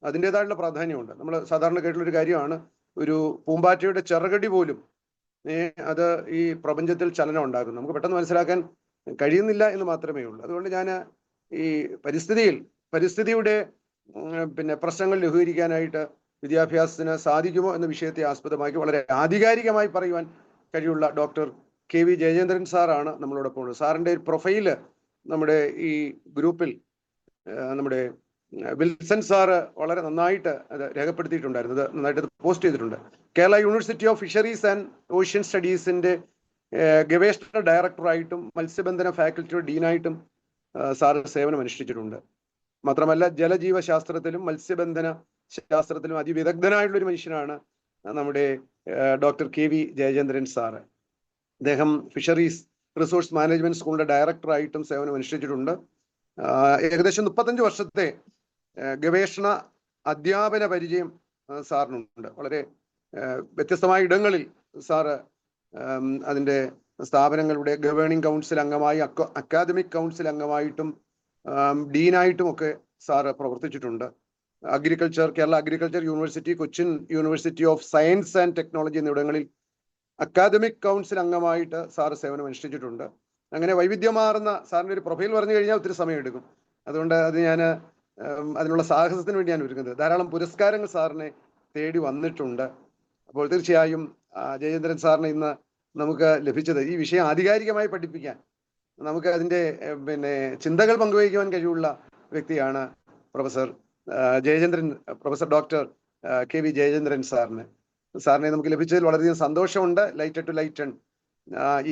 അതിൻ്റെതായിട്ടുള്ള പ്രാധാന്യമുണ്ട്. നമ്മൾ സാധാരണ കേട്ടുള്ളൊരു കാര്യമാണ്, ഒരു പൂമ്പാറ്റയുടെ ചിറകടി പോലും അത് ഈ പ്രപഞ്ചത്തിൽ ചലനം ഉണ്ടാകുന്നു. നമുക്ക് പെട്ടെന്ന് മനസ്സിലാക്കാൻ കഴിയുന്നില്ല എന്ന് മാത്രമേ ഉള്ളൂ. അതുകൊണ്ട് ഞാൻ ഈ പരിസ്ഥിതിയുടെ പ്രശ്നങ്ങൾ ലഘൂകരിക്കാനായിട്ട് വിദ്യാഭ്യാസത്തിന് സാധിക്കുമോ എന്ന വിഷയത്തെ ആസ്പദമാക്കി വളരെ ആധികാരികമായി പറയുവാൻ കഴിയുള്ള ഡോക്ടർ KV ജയചന്ദ്രൻ സാറാണ് നമ്മളോടൊപ്പം ഉള്ളത്. സാറിൻ്റെ ഒരു പ്രൊഫൈല് നമ്മുടെ ഈ ഗ്രൂപ്പിൽ നമ്മുടെ വിൽസൺ സാറ് വളരെ നന്നായിട്ട് അത് രേഖപ്പെടുത്തിയിട്ടുണ്ടായിരുന്നു, അത് നന്നായിട്ട് പോസ്റ്റ് ചെയ്തിട്ടുണ്ട്. Kerala university of fisheries and ocean സ്റ്റഡീസിൻ്റെ ഗവേഷണ ഡയറക്ടറായിട്ടും മത്സ്യബന്ധന ഫാക്കൽറ്റിയുടെ ഡീനായിട്ടും സാറ് സേവനം അനുഷ്ഠിച്ചിട്ടുണ്ട്. മാത്രമല്ല ജലജീവശാസ്ത്രത്തിലും മത്സ്യബന്ധന ശാസ്ത്രത്തിലും അതിവിദഗ്ധനായിട്ടുള്ള ഒരു മനുഷ്യനാണ് നമ്മുടെ ഡോക്ടർ KV ജയചന്ദ്രൻ സാറ്. അദ്ദേഹം ഫിഷറീസ് റിസോഴ്സ് മാനേജ്മെന്റ് സ്കൂളിന്റെ ഡയറക്ടറായിട്ടും സേവനം അനുഷ്ഠിച്ചിട്ടുണ്ട്. ഏകദേശം 35 വർഷത്തെ ഗവേഷണ അധ്യാപന പരിചയം സാറിനുണ്ട്. വളരെ വ്യത്യസ്തമായ ഇടങ്ങളിൽ സാറ് അതിൻ്റെ സ്ഥാപനങ്ങളുടെ ഗവേണിംഗ് കൗൺസിൽ അംഗമായി, അക്കാദമിക് കൗൺസിൽ അംഗമായിട്ടും ഡീനായിട്ടും ഒക്കെ സാറ് പ്രവർത്തിച്ചിട്ടുണ്ട്. Kerala agriculture university, Cochin university of science and technology എന്നിവിടങ്ങളിൽ അക്കാദമിക് കൗൺസിൽ അംഗമായിട്ട് സാറ് സേവനം അനുഷ്ഠിച്ചിട്ടുണ്ട്. അങ്ങനെ വൈവിധ്യമാർന്ന സാറിൻ്റെ ഒരു പ്രൊഫൈൽ പറഞ്ഞു കഴിഞ്ഞാൽ ഒത്തിരി സമയം എടുക്കും. അതുകൊണ്ട് അത് ഞാൻ അതിനുള്ള സാഹസത്തിന് വേണ്ടി ഞാൻ ഒരുങ്ങുന്നത്. ധാരാളം പുരസ്കാരങ്ങൾ സാറിനെ തേടി വന്നിട്ടുണ്ട്. അപ്പോൾ തീർച്ചയായും ജയചന്ദ്രൻ സാറിനെ ഇന്ന് നമുക്ക് ലഭിച്ചത് ഈ വിഷയം ആധികാരികമായി പഠിപ്പിക്കാൻ, നമുക്ക് അതിൻ്റെ ചിന്തകൾ പങ്കുവയ്ക്കുവാൻ കഴിവുള്ള വ്യക്തിയാണ് പ്രൊഫസർ ഡോക്ടർ KV ജയചന്ദ്രൻ സാറിനെ നമുക്ക് ലഭിച്ചതിൽ വളരെയധികം സന്തോഷമുണ്ട്. ലൈറ്റ് ടു ലൈറ്റൺ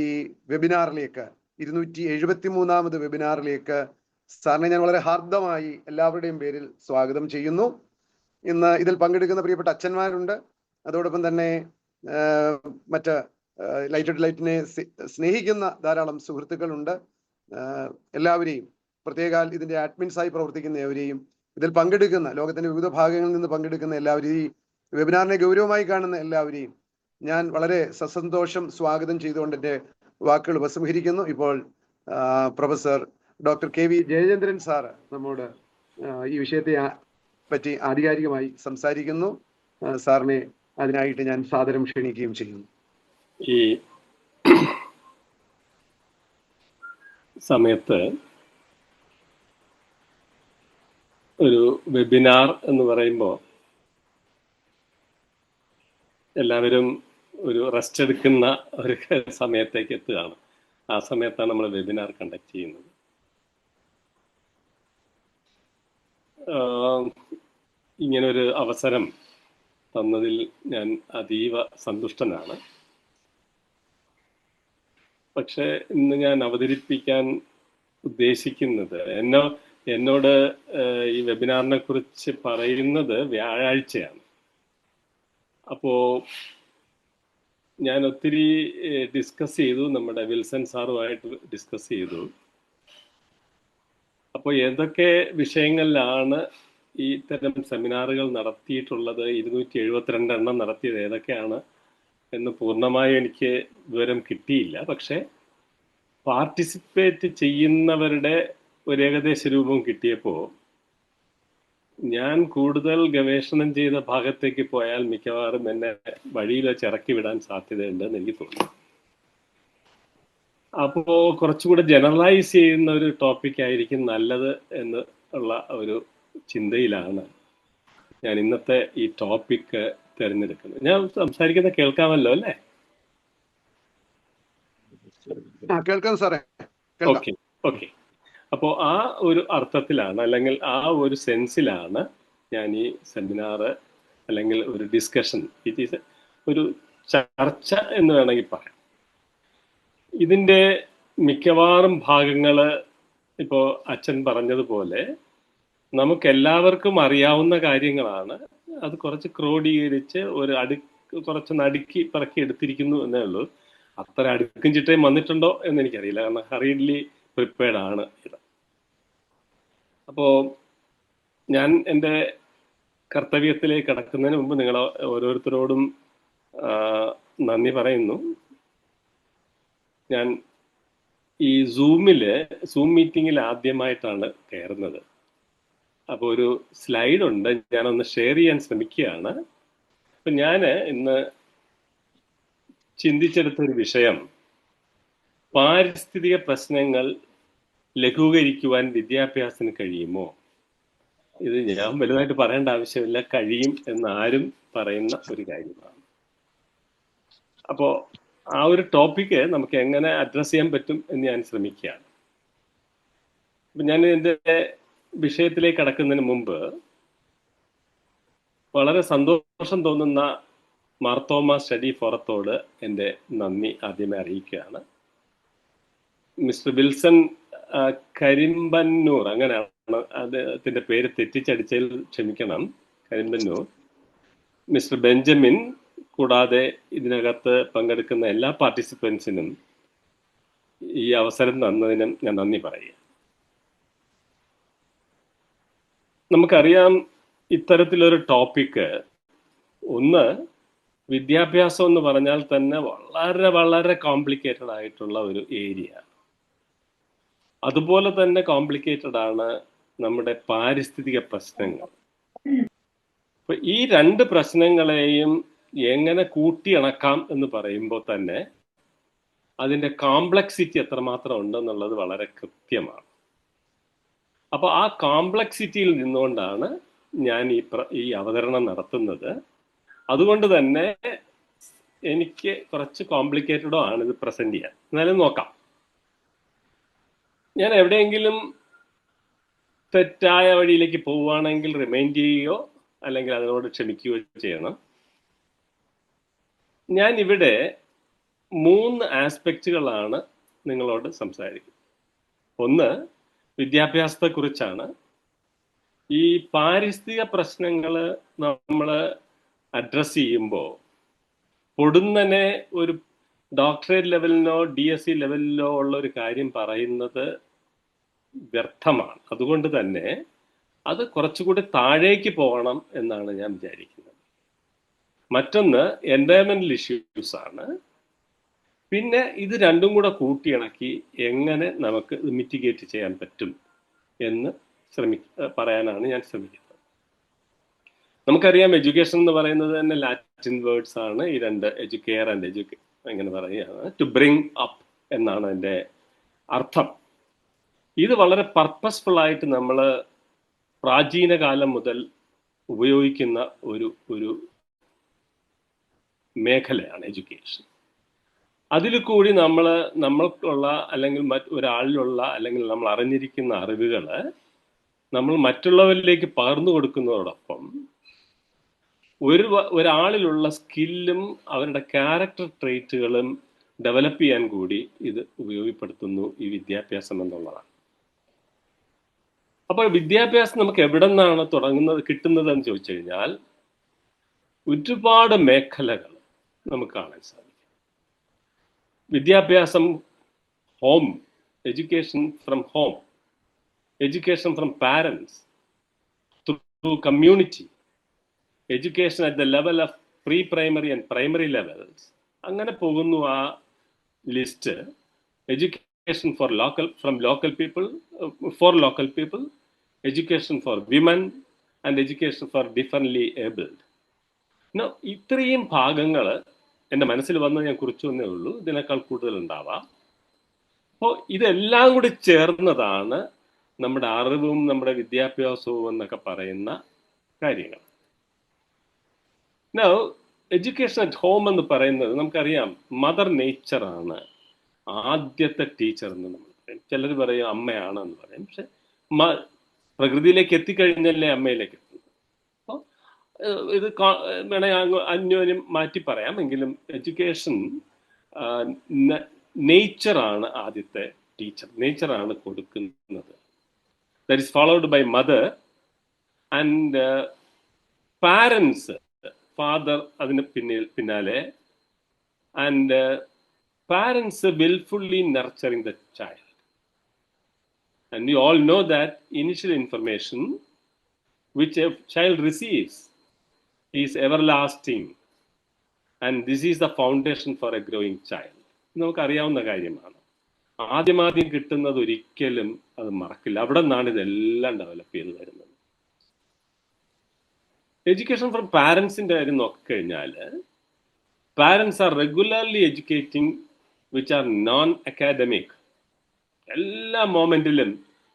ഈ വെബിനാറിലേക്ക്, 273ാമത് വെബിനാറിലേക്ക് സാറിനെ ഞാൻ വളരെ ഹാർദമായി എല്ലാവരുടെയും പേരിൽ സ്വാഗതം ചെയ്യുന്നു. ഇന്ന് ഇതിൽ പങ്കെടുക്കുന്ന പ്രിയപ്പെട്ട അച്ഛന്മാരുണ്ട്, അതോടൊപ്പം തന്നെ മറ്റ് ലൈറ്റ് ടു ലൈറ്റിനെ സ്നേഹിക്കുന്ന ധാരാളം സുഹൃത്തുക്കളുണ്ട്. എല്ലാവരെയും, പ്രത്യേകാൽ ഇതിൻ്റെ അഡ്മിൻസായി പ്രവർത്തിക്കുന്ന ഏവരെയും, ഇതിൽ പങ്കെടുക്കുന്ന ലോകത്തിന്റെ വിവിധ ഭാഗങ്ങളിൽ നിന്ന് പങ്കെടുക്കുന്ന എല്ലാവരെയും, വെബിനാറിനെ ഗൗരവമായി കാണുന്ന എല്ലാവരെയും ഞാൻ വളരെ സസന്തോഷം സ്വാഗതം ചെയ്തുകൊണ്ട് എൻ്റെ വാക്കുകൾ ഉപസംഹരിക്കുന്നു. ഇപ്പോൾ professor doctor KV Jayachandran sir നമ്മോട് ഈ വിഷയത്തെ പറ്റി ആധികാരികമായി സംസാരിക്കുന്നു. സാറിനെ അതിനായിട്ട് ഞാൻ സാദരം ക്ഷണിക്കുകയും ചെയ്യുന്നു. ഈ സമയത്ത് ഒരു വെബിനാർ എന്ന് പറയുമ്പോൾ എല്ലാവരും ഒരു റെസ്റ്റ് എടുക്കുന്ന ഒരു സമയത്തേക്ക് എത്തുകയാണ്. ആ സമയത്താണ് നമ്മൾ വെബിനാർ കണ്ടക്ട് ചെയ്യുന്നത്. ഇങ്ങനൊരു അവസരം തന്നതിൽ ഞാൻ അതീവ സന്തുഷ്ടനാണ്. പക്ഷെ ഇന്ന് ഞാൻ അവതരിപ്പിക്കാൻ ഉദ്ദേശിക്കുന്നത് എന്നോട് ഈ വെബിനാറിനെ കുറിച്ച് പറയുന്നത് വ്യാഴാഴ്ചയാണ്. അപ്പോൾ ഞാൻ ഒത്തിരി ഡിസ്കസ് ചെയ്തു, നമ്മുടെ വിൽസൺ സാറുമായിട്ട് ഡിസ്കസ് ചെയ്തു. അപ്പോൾ ഏതൊക്കെ വിഷയങ്ങളിലാണ് ഈ തരം സെമിനാറുകൾ നടത്തിയിട്ടുള്ളത്, 272 എണ്ണം നടത്തിയത് ഏതൊക്കെയാണ് എന്ന് പൂർണ്ണമായും എനിക്ക് വിവരം കിട്ടിയില്ല. പക്ഷെ പാർട്ടിസിപ്പേറ്റ് ചെയ്യുന്നവരുടെ ഒരു ഏകദേശ രൂപം കിട്ടിയപ്പോൾ ഞാൻ കൂടുതൽ ഗവേഷണം ചെയ്ത ഭാഗത്തേക്ക് പോയാൽ മിക്കവാറും എന്നെ വഴിയിൽ വെച്ച് ഇറക്കി വിടാൻ സാധ്യതയുണ്ടെന്ന് എനിക്ക് തോന്നുന്നു. അപ്പോൾ കുറച്ചുകൂടെ ജനറലൈസ് ചെയ്യുന്ന ഒരു ടോപ്പിക് ആയിരിക്കും നല്ലത് എന്ന് ഉള്ള ഒരു ചിന്തയിലാണ് ഞാൻ ഇന്നത്തെ ഈ ടോപ്പിക് തിരഞ്ഞെടുക്കുന്നത്. ഞാൻ സംസാരിക്കുന്നത് കേൾക്കാമല്ലോ അല്ലേ? കേൾക്കാം സാറേ. Okay okay. അപ്പോൾ ആ ഒരു അർത്ഥത്തിലാണ്, അല്ലെങ്കിൽ ആ ഒരു സെൻസിലാണ് ഞാൻ ഈ സെമിനാർ അല്ലെങ്കിൽ ഒരു ഡിസ്കഷൻ, ഇറ്റ് ഈസ് ഒരു ചർച്ച എന്ന് വേണമെങ്കിൽ പറയാം. ഇതിൻ്റെ മിക്കവാറും ഭാഗങ്ങൾ ഇപ്പോൾ അച്ഛൻ പറഞ്ഞതുപോലെ നമുക്കെല്ലാവർക്കും അറിയാവുന്ന കാര്യങ്ങളാണ്. അത് കുറച്ച് ക്രോഡീകരിച്ച് കുറച്ചൊന്ന് അടുക്കി പറക്കി എടുത്തിരിക്കുന്നു എന്നേ ഉള്ളൂ. അത്ര അടുക്കും ചിട്ടയും വന്നിട്ടുണ്ടോ എന്ന് എനിക്കറിയില്ല, കാരണം ഹറീഡ്ലി പ്രിപ്പയർഡ് ആണ് ഇത്. അപ്പോൾ ഞാൻ എൻ്റെ കർത്തവ്യത്തിലേക്ക് കടക്കുന്നതിന് മുമ്പ് നിങ്ങൾ ഓരോരുത്തരോടും നന്ദി പറയുന്നു. ഞാൻ ഈ സൂം മീറ്റിങ്ങിൽ ആദ്യമായിട്ടാണ് കയറുന്നത്. അപ്പോൾ ഒരു സ്ലൈഡ് ഉണ്ട്, ഞാനൊന്ന് ഷെയർ ചെയ്യാൻ ശ്രമിക്കുകയാണ്. അപ്പം ഞാൻ ഇന്ന് ചിന്തിച്ചെടുത്തൊരു വിഷയം, പാരിസ്ഥിതിക പ്രശ്നങ്ങൾ ലഘൂകരിക്കുവാൻ വിദ്യാഭ്യാസത്തിന് കഴിയുമോ? ഇത് ഞാൻ വലുതായിട്ട് പറയേണ്ട ആവശ്യമില്ല, കഴിയും എന്നാരും പറയുന്ന ഒരു കാര്യമാണ്. അപ്പോൾ ആ ഒരു ടോപ്പിക്ക് നമുക്ക് എങ്ങനെ അഡ്രസ് ചെയ്യാൻ പറ്റും എന്ന് ഞാൻ ശ്രമിക്കുകയാണ്. അപ്പം ഞാൻ എൻ്റെ വിഷയത്തിലേക്ക് കടക്കുന്നതിന് മുമ്പ് വളരെ സന്തോഷം തോന്നുന്ന മാർത്തോമ സ്റ്റഡി ഫോറത്തോട് എൻ്റെ നന്ദി ആദ്യമേ അറിയിക്കുകയാണ്. മിസ്റ്റർ വിൽസൺ കരിമ്പന്നൂർ, അങ്ങനെയാണ് അദ്ദേഹത്തിൻ്റെ പേര്, തെറ്റിച്ചടിച്ചതിൽ ക്ഷമിക്കണം, കരിമ്പന്നൂർ, മിസ്റ്റർ ബെഞ്ചമിൻ, കൂടാതെ ഇതിനകത്ത് പങ്കെടുക്കുന്ന എല്ലാ പാർട്ടിസിപ്പൻസിനും ഈ അവസരം തന്നതിനും ഞാൻ നന്ദി പറയുക. നമുക്കറിയാം ഇത്തരത്തിലൊരു ടോപ്പിക്ക്, ഒന്ന് വിദ്യാഭ്യാസം എന്ന് പറഞ്ഞാൽ തന്നെ വളരെ വളരെ കോംപ്ലിക്കേറ്റഡ് ആയിട്ടുള്ള ഒരു ഏരിയ. അതുപോലെ തന്നെ കോംപ്ലിക്കേറ്റഡ് ആണ് നമ്മുടെ പാരിസ്ഥിതിക പ്രശ്നങ്ങൾ. അപ്പൊ ഈ രണ്ട് പ്രശ്നങ്ങളെയും എങ്ങനെ കൂട്ടിയിണക്കാം എന്ന് പറയുമ്പോൾ തന്നെ അതിൻ്റെ കോംപ്ലക്സിറ്റി എത്രമാത്രം ഉണ്ടെന്നുള്ളത് വളരെ കൃത്യമാണ്. അപ്പോൾ ആ കോംപ്ലക്സിറ്റിയിൽ നിന്നുകൊണ്ടാണ് ഞാൻ ഈ അവതരണം നടത്തുന്നത്. അതുകൊണ്ട് തന്നെ എനിക്ക് കുറച്ച് കോംപ്ലിക്കേറ്റഡോ ആണ് ഇത് പ്രസന്റ് ചെയ്യാൻ. എന്നാലും നോക്കാം. ഞാൻ എവിടെയെങ്കിലും തെറ്റായ വഴിയിലേക്ക് പോവുകയാണെങ്കിൽ റിമൈൻഡ് ചെയ്യുകയോ അല്ലെങ്കിൽ അതിനോട് ക്ഷമിക്കുകയോ ചെയ്യണം. ഞാൻ ഇവിടെ 3 ആസ്പെക്റ്റുകളാണ് നിങ്ങളോട് സംസാരിക്കുന്നത്. ഒന്ന് വിദ്യാഭ്യാസത്തെക്കുറിച്ചാണ്. ഈ പാരിസ്ഥിതിക പ്രശ്നങ്ങൾ നമ്മൾ അഡ്രസ് ചെയ്യുമ്പോൾ പൊടുന്നനെ ഒരു ഡോക്ടറേറ്റ് ലെവലിനോ DSc ലെവലിലോ ഉള്ള ഒരു കാര്യം പറയുന്നത് വ്യർത്ഥമാണ്. അതുകൊണ്ട് തന്നെ അത് കുറച്ചുകൂടി താഴേക്ക് പോകണം എന്നാണ് ഞാൻ വിചാരിക്കുന്നത്. മറ്റൊന്ന് എൻവയറമെന്റൽ ഇഷ്യൂസ് ആണ്. പിന്നെ ഇത് രണ്ടും കൂടെ കൂട്ടിയിണക്കി എങ്ങനെ നമുക്ക് മിറ്റിഗേറ്റ് ചെയ്യാൻ പറ്റും എന്ന് പറയാനാണ് ഞാൻ ശ്രമിക്കുന്നത്. നമുക്കറിയാം എഡ്യൂക്കേഷൻ എന്ന് പറയുന്നത് തന്നെ ലാറ്റിൻ വേർഡ്സ് ആണ്. ഈ രണ്ട്, എഡ്യൂക്കെയർ ആൻഡ് എങ്ങനെ പറയുകയാണ്, ടു ബ്രിങ് അപ്പ് എന്നാണ് എൻ്റെ അർത്ഥം. ഇത് വളരെ പർപ്പസ്ഫുൾ ആയിട്ട് നമ്മൾ പ്രാചീന കാലം മുതൽ ഉപയോഗിക്കുന്ന ഒരു മേഖലയാണ് എഡ്യൂക്കേഷൻ. അതിൽ കൂടി നമ്മൾക്കുള്ള അല്ലെങ്കിൽ ഒരാളിലുള്ള അല്ലെങ്കിൽ നമ്മൾ അറിഞ്ഞിരിക്കുന്ന അറിവുകൾ നമ്മൾ മറ്റുള്ളവരിലേക്ക് പകർന്നു കൊടുക്കുന്നതോടൊപ്പം ഒരാളിലുള്ള സ്കില്ലും അവരുടെ ക്യാരക്ടർ ട്രേറ്റുകളും ഡെവലപ്പ് ചെയ്യാൻ കൂടി ഇത് ഉപയോഗപ്പെടുത്തുന്നു ഈ വിദ്യാഭ്യാസം എന്നുള്ളതാണ്. അപ്പോൾ വിദ്യാഭ്യാസം നമുക്ക് എവിടെ നിന്നാണ് കിട്ടുന്നത് എന്ന് ചോദിച്ചു കഴിഞ്ഞാൽ ഒരുപാട് മേഖലകൾ നമുക്ക് കാണാൻ സാധിക്കും. വിദ്യാഭ്യാസം home, education from home, education from parents, through community, education at the level of pre primary and primary levels. അങ്ങനെ പോകുന്നു ആ list. Education from local people, four local people, education for women and education for differently abled. ഇത്രയും ഭാഗങ്ങൾ എൻ്റെ മനസ്സിൽ വന്ന് ഞാൻ കുറിച്ചു വന്നേ ഉള്ളൂ. ഇതിനേക്കാൾ കൂടുതൽ ഉണ്ടാവാം. അപ്പോൾ ഇതെല്ലാം കൂടി ചേർന്നതാണ് നമ്മുടെ അറിവും നമ്മുടെ വിദ്യാഭ്യാസവും എന്നൊക്കെ പറയുന്ന കാര്യങ്ങൾ. നൗ എഡ്യൂക്കേഷൻ അറ്റ് ഹോം എന്ന് പറയുന്നത് നമുക്കറിയാം, മദർ നേച്ചറാണ് ആദ്യത്തെ ടീച്ചർ എന്ന് നമ്മൾ പറയും. ചിലർ പറയും അമ്മയാണ് എന്ന് പറയും. പക്ഷെ പ്രകൃതിയിലേക്ക് എത്തിക്കഴിഞ്ഞല്ലേ അമ്മയിലേക്ക് എത്തുന്നത്. അപ്പോൾ ഇത് വേണേ അന്യോന്യം മാറ്റി പറയാം. എങ്കിലും എഡ്യൂക്കേഷൻ നേച്ചറാണ് ആദ്യത്തെ ടീച്ചർ, നേച്ചറാണ് കൊടുക്കുന്നത്. That is followed by mother and parents, father അതിന് പിന്നാലെ, and parents willfully nurturing the child. And you all know that initial information which a child receives is everlasting, and this is the foundation for a growing child. നമുക്കറിയാവുന്ന കാര്യമാണ്. ആദ്യം കിട്ടുന്നത് ഒരിക്കലും അത് മറക്കില്ല. അവിടെ നിന്നാണ് ഇതെല്ലാം ഡെവലപ്പ് ചെയ്ത് വരുന്നത്. എഡ്യൂക്കേഷൻ ഫ്രം പാരൻസിൻ്റെ കാര്യം നോക്കിക്കഴിഞ്ഞാൽ, parents R regularly educating which are non academic. എല്ലാ മൊമെന്റിലും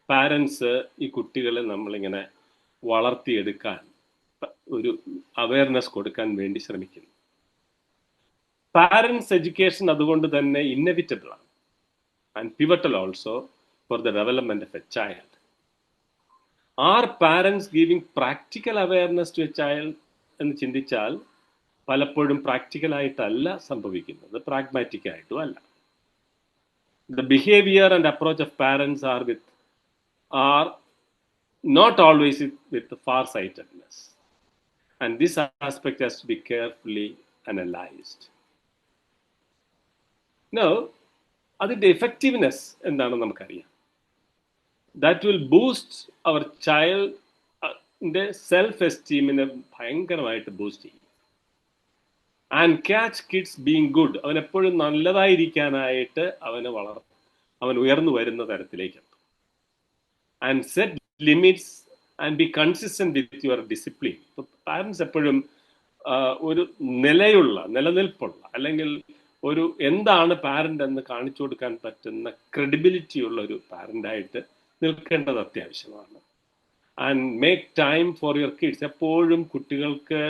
പാരൻസ് ഈ കുട്ടികളെ നമ്മളിങ്ങനെ വളർത്തിയെടുക്കാൻ, ഒരു അവയർനെസ് കൊടുക്കാൻ വേണ്ടി ശ്രമിക്കുന്നു. പാരൻസ് എഡ്യൂക്കേഷൻ അതുകൊണ്ട് തന്നെ ഇന്നവിറ്റബിൾ ആണ് and pivotal also for the development of a child. Are parents giving practical awareness to a child എന്ന് ചിന്തിച്ചാൽ പലപ്പോഴും പ്രാക്ടിക്കലായിട്ടല്ല സംഭവിക്കുന്നത്, പ്രാഗ്മാറ്റിക് ആയിട്ടും അല്ല. The behavior and approach of parents are not always with far-sightedness, and this aspect has to be carefully analyzed. Now, അതിന്റെ effectiveness എന്താണെന്ന് നമുക്കറിയാം. That will boost our childന്റെ self-esteemനെ ഭയങ്കരമായിട്ട് ബൂസ്റ്റ് ചെയ്യും. And catch kids being good. അവൻ എപ്പോഴും നല്ലതായിരിക്കാനായിട്ട് അവൻ ഉയർന്നു വരുന്ന തരത്തിലേക്ക് എത്തും. And set limits and B consistent with your discipline. Parents എപ്പോഴും ഒരു നിലനിൽപ്പുള്ള അല്ലെങ്കിൽ ഒരു എന്താണ് പാരന്റ് എന്ന് കാണിച്ചു കൊടുക്കാൻ പറ്റുന്ന ക്രെഡിബിലിറ്റി ഉള്ള ഒരു പാരന്റായിട്ട് നിൽക്കേണ്ടത് അത്യാവശ്യമാണ്. And make time for your kids. എപ്പോഴും കുട്ടികൾക്ക്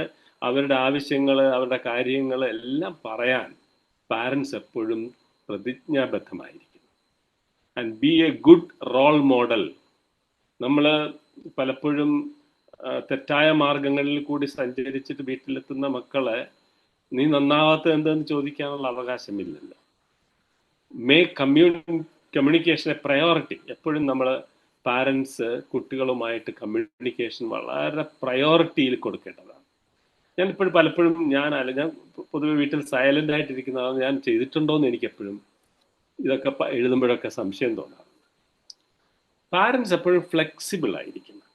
അവരുടെ ആവശ്യങ്ങൾ, അവരുടെ കാര്യങ്ങൾ എല്ലാം പറയാൻ പാരൻസ് എപ്പോഴും പ്രതിജ്ഞാബദ്ധമായിരിക്കും. And be a good role model. നമ്മൾ പലപ്പോഴും തെറ്റായ മാർഗങ്ങളിൽ കൂടി സഞ്ചരിച്ചിട്ട് വീട്ടിലെത്തുന്ന മക്കളെ നീ നന്നാവാത്ത എന്തെന്ന് ചോദിക്കാനുള്ള അവകാശമില്ലല്ലോ. Make communication a priority. എപ്പോഴും നമ്മൾ പാരൻസ് കുട്ടികളുമായിട്ട് കമ്മ്യൂണിക്കേഷൻ വളരെ പ്രയോറിറ്റിയിൽ കൊടുക്കേണ്ടതാണ്. ഞാനിപ്പോഴും പലപ്പോഴും ഞാൻ പൊതുവെ വീട്ടിൽ സൈലന്റ് ആയിട്ടിരിക്കുന്നതാണ്. ഞാൻ ചെയ്തിട്ടുണ്ടോ എന്ന് എനിക്ക് എപ്പോഴും ഇതൊക്കെ എഴുതുമ്പോഴൊക്കെ സംശയം തോന്നാറുണ്ട്. പാരൻസ് എപ്പോഴും ഫ്ലെക്സിബിൾ ആയിരിക്കണം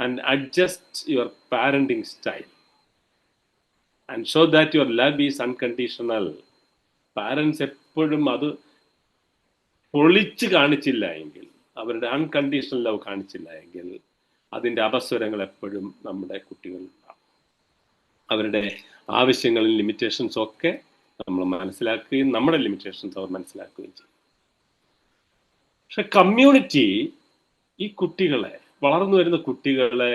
and adjust your parenting style and show that your love is unconditional. Parents എപ്പോഴും അത് പൊളിച്ച് കാണിച്ചില്ല എങ്കിൽ, അവരുടെ അൺകണ്ടീഷണൽ ലവ് കാണിച്ചില്ല എങ്കിൽ അതിൻ്റെ അപസ്വരങ്ങൾ എപ്പോഴും നമ്മുടെ കുട്ടികൾ, അവരുടെ ആവശ്യങ്ങളും ലിമിറ്റേഷൻസും ഒക്കെ നമ്മൾ മനസ്സിലാക്കുകയും നമ്മുടെ ലിമിറ്റേഷൻസ് അവർ മനസ്സിലാക്കുകയും ചെയ്യും. പക്ഷെ കമ്മ്യൂണിറ്റി ഈ കുട്ടികളെ വളർന്നു വരുന്ന കുട്ടികളെ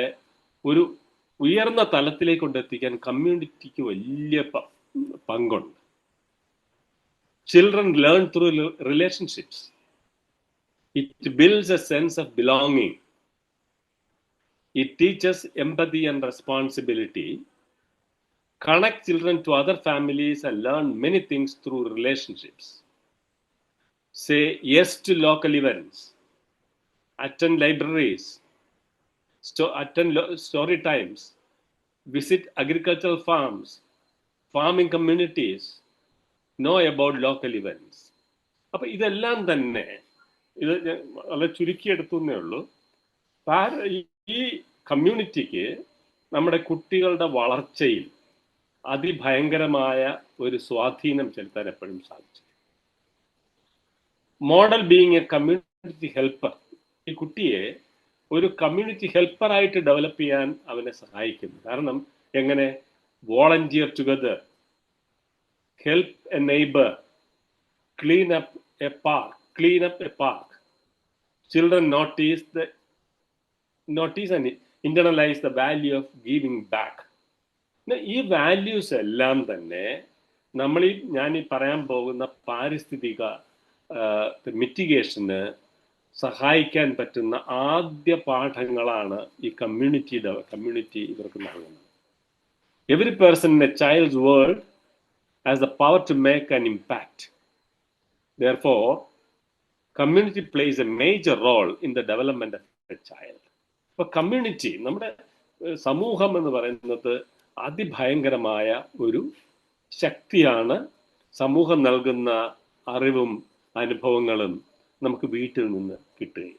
ഒരു ഉയർന്ന തലത്തിലേക്ക് കൊണ്ടെത്തിക്കാൻ കമ്മ്യൂണിറ്റിക്ക് വലിയ പങ്കുണ്ട്. Children learn through relationships. It builds a sense of belonging. It teaches empathy and responsibility. Connect children to other families and learn many things through relationships. Say yes to local events. Attend libraries. Attend story times. Visit agricultural farms, farming communities. Know about local events. അപ്പൊ ഇതെല്ലാം തന്നെ ഇത് വളരെ ചുരുക്കിയെടുത്തുന്നേ ഉള്ളൂ. ഈ കമ്മ്യൂണിറ്റിക്ക് നമ്മുടെ കുട്ടികളുടെ വളർച്ചയിൽ അതിഭയങ്കരമായ ഒരു സ്വാധീനം ചെലുത്താൻ എപ്പോഴും സാധിച്ചു. Model being A community helper, ഈ കുട്ടിയെ ഒരു കമ്മ്യൂണിറ്റി ഹെൽപ്പറായിട്ട് ഡെവലപ്പ് ചെയ്യാൻ അവനെ സഹായിക്കുന്നു. കാരണം എങ്ങനെ? Volunteer together, help a neighbor, clean up a park. Children notice and internalize the value of giving back. ഈ വാല്യൂസ് എല്ലാം തന്നെ ഞാൻ ഈ പറയാൻ പോകുന്ന പാരിസ്ഥിതിക മിറ്റിഗേഷന് സഹായിക്കാൻ പറ്റുന്ന ആദ്യ പാഠങ്ങളാണ് ഈ കമ്മ്യൂണിറ്റി ഇവർക്ക് നൽകുന്നത്. Every person in A child's world has the power to make an impact. Therefore, community plays a major role in the development of a child. For community, നമ്മുടെ സമൂഹം എന്ന് പറയുന്നത് അതിഭയങ്കരമായ ഒരു ശക്തിയാണ്. സമൂഹം നൽകുന്ന അറിവും അനുഭവങ്ങളും നമുക്ക് വീട്ടിൽ നിന്ന് കിട്ടുകയും.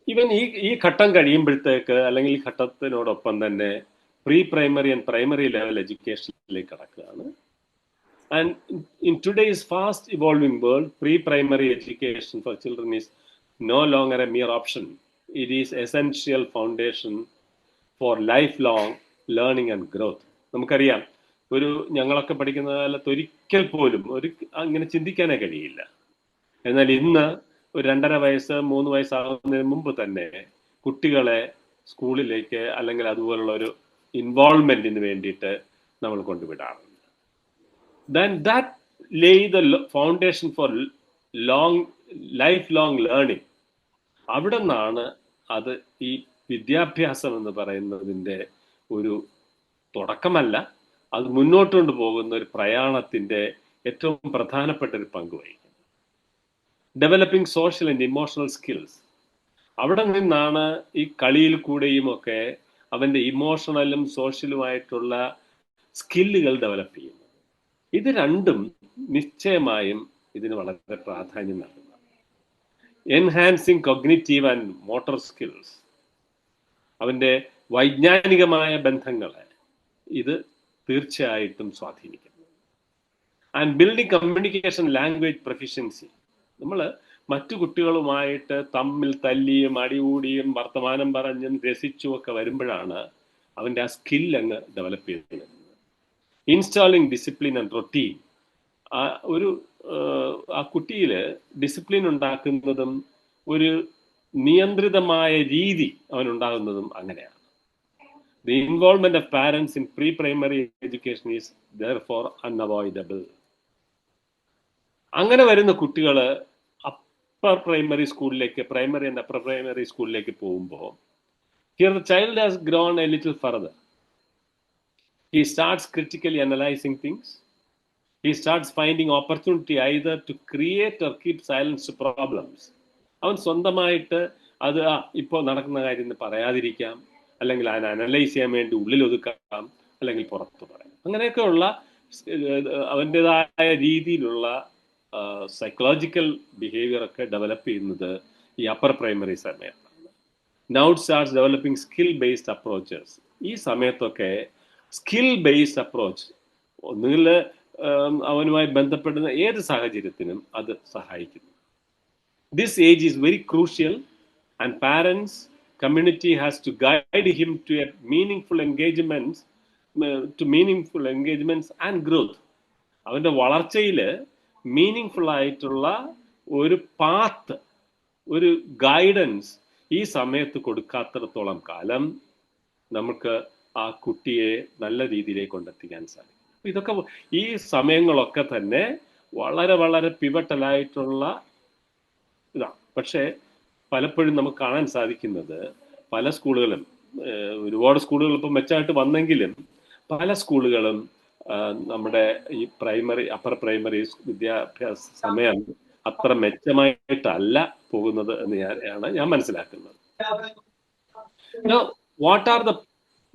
ഇവൻ ഈ ഘട്ടം കഴിയുമ്പോഴത്തേക്ക് അല്ലെങ്കിൽ ഈ ഘട്ടത്തിനോടൊപ്പം തന്നെ pre primary and primary level എഡ്യൂക്കേഷനിലേക്ക് കടക്കുകയാണ്. And in today's fast evolving world, pre primary education for children is no longer a mere option. It is essential foundation for life long learning and growth. നമുക്കറിയാം, ഞങ്ങളൊക്കെ പഠിക്കുന്ന കാലത്ത് ഒരിക്കൽ പോലും അങ്ങനെ ചിന്തിക്കാനേ കഴിയില്ല. എന്നാൽ ഇന്ന് ഒരു 2.5 വയസ്സ് 3 വയസ്സാകുന്നതിന് മുമ്പ് തന്നെ കുട്ടികളെ സ്കൂളിലേക്ക് അല്ലെങ്കിൽ അതുപോലുള്ള ഒരു ഇൻവോൾവ്മെന്റിന് വേണ്ടിയിട്ട് നമ്മൾ കൊണ്ടുവിടാറുണ്ട്. Then that lay the foundation for lifelong learning. അവിടെ നിന്നാണ് അത് ഈ വിദ്യാഭ്യാസം എന്ന് പറയുന്നതിൻ്റെ ഒരു തുടക്കമല്ല, അത് മുന്നോട്ട് കൊണ്ടുപോകുന്ന ഒരു പ്രയാണത്തിൻ്റെ ഏറ്റവും പ്രധാനപ്പെട്ട ഒരു പങ്ക് വഹിക്കും. Developing social and emotional skills. അവിടെ നിന്നാണ് ഈ കളിയിൽ കൂടെയും ഒക്കെ അവൻ്റെ ഇമോഷണലും സോഷ്യലുമായിട്ടുള്ള സ്കില്ലുകൾ ഡെവലപ്പ് ചെയ്യുന്നത്. ഇത് രണ്ടും നിശ്ചയമായും ഇതിന് വളരെ പ്രാധാന്യം നൽകുന്നു. Enhancing cognitive and motor skills, അവൻ്റെ വൈജ്ഞാനികമായ ബന്ധങ്ങളെ ഇത് തീർച്ചയായിട്ടും സ്വാധീനിക്കുന്നു. And building communication language proficiency. നമ്മൾ മറ്റു കുട്ടികളുമായിട്ട് തമ്മിൽ തല്ലിയും അടികൂടിയും വർത്തമാനം പറഞ്ഞും രസിച്ചും ഒക്കെ വരുമ്പോഴാണ് അവൻ്റെ ആ സ്കിൽ അങ്ങ് ഡെവലപ്പ് ചെയ്യുന്നത്. Installing discipline and routine. ആ കുട്ടിയിൽ ഡിസിപ്ലിൻ ഉണ്ടാക്കുന്നതും ഒരു നിയന്ത്രിതമായ രീതി അവനുണ്ടാകുന്നതും അങ്ങനെയാണ്. The involvement of parents in pre primary education is therefore unavoidable. അങ്ങനെ വരുന്ന കുട്ടികൾ അപ്പർ പ്രൈമറി സ്കൂളിലേക്ക്, പ്രൈമറി ആൻഡ് അപ്പർ പ്രൈമറി സ്കൂളിലേക്ക് പോകുമ്പോൾ here the child has grown A little further. He starts critically analyzing things. He starts finding opportunity either to create or keep silence to problems. അവൻ സ്വന്തമായിട്ട് അത് ഇപ്പോൾ നടക്കുന്ന കാര്യം പറയാതിരിക്കാം, അല്ലെങ്കിൽ അതിനെ അനലൈസ് ചെയ്യാൻ വേണ്ടി ഉള്ളിൽ ഒതുക്കാം, അല്ലെങ്കിൽ പുറത്ത് പറയാം. അങ്ങനെയൊക്കെയുള്ള അവൻ്റെതായ രീതിയിലുള്ള സൈക്കോളജിക്കൽ ബിഹേവിയർ ഒക്കെ ഡെവലപ്പ് ചെയ്യുന്നത് ഈ അപ്പർ പ്രൈമറി സമയത്താണ്. Now it starts developing skill based approaches. ഈ സമയത്തൊക്കെ സ്കിൽ ബേസ്ഡ് അപ്രോച്ച് ഒന്നുകിൽ അവനുമായി ബന്ധപ്പെടുന്ന ഏത് സാഹചര്യത്തിനും അത് സഹായിക്കുന്നു. This age is very crucial and parents community has to guide him to a meaningful engagements and growth. അവൻ്റെ വളർച്ചയിൽ മീനിങ് ഫുൾ ആയിട്ടുള്ള ഒരു പാത്ത് ഒരു ഗൈഡൻസ് ഈ സമയത്ത് കൊടുക്കാത്തിടത്തോളം കാലം നമുക്ക് ആ കുട്ടിയെ നല്ല രീതിയിലേക്ക് കൊണ്ടെത്തിക്കാൻ സാധിക്കും. ഇതൊക്കെ ഈ സമയങ്ങളൊക്കെ തന്നെ വളരെ വളരെ പിവട്ടലായിട്ടുള്ള ഇതാണ്. പക്ഷേ പലപ്പോഴും നമുക്ക് കാണാൻ സാധിക്കുന്നത് പല സ്കൂളുകളും, ഒരുപാട് സ്കൂളുകൾ ഇപ്പം മെച്ചമായിട്ട് വന്നെങ്കിലും പല സ്കൂളുകളും നമ്മുടെ ഈ പ്രൈമറി അപ്പർ പ്രൈമറി വിദ്യാഭ്യാസ സമയം അത്ര മെച്ചമായിട്ടല്ല പോകുന്നത് എന്ന് ഞാൻ മനസ്സിലാക്കുന്നത്.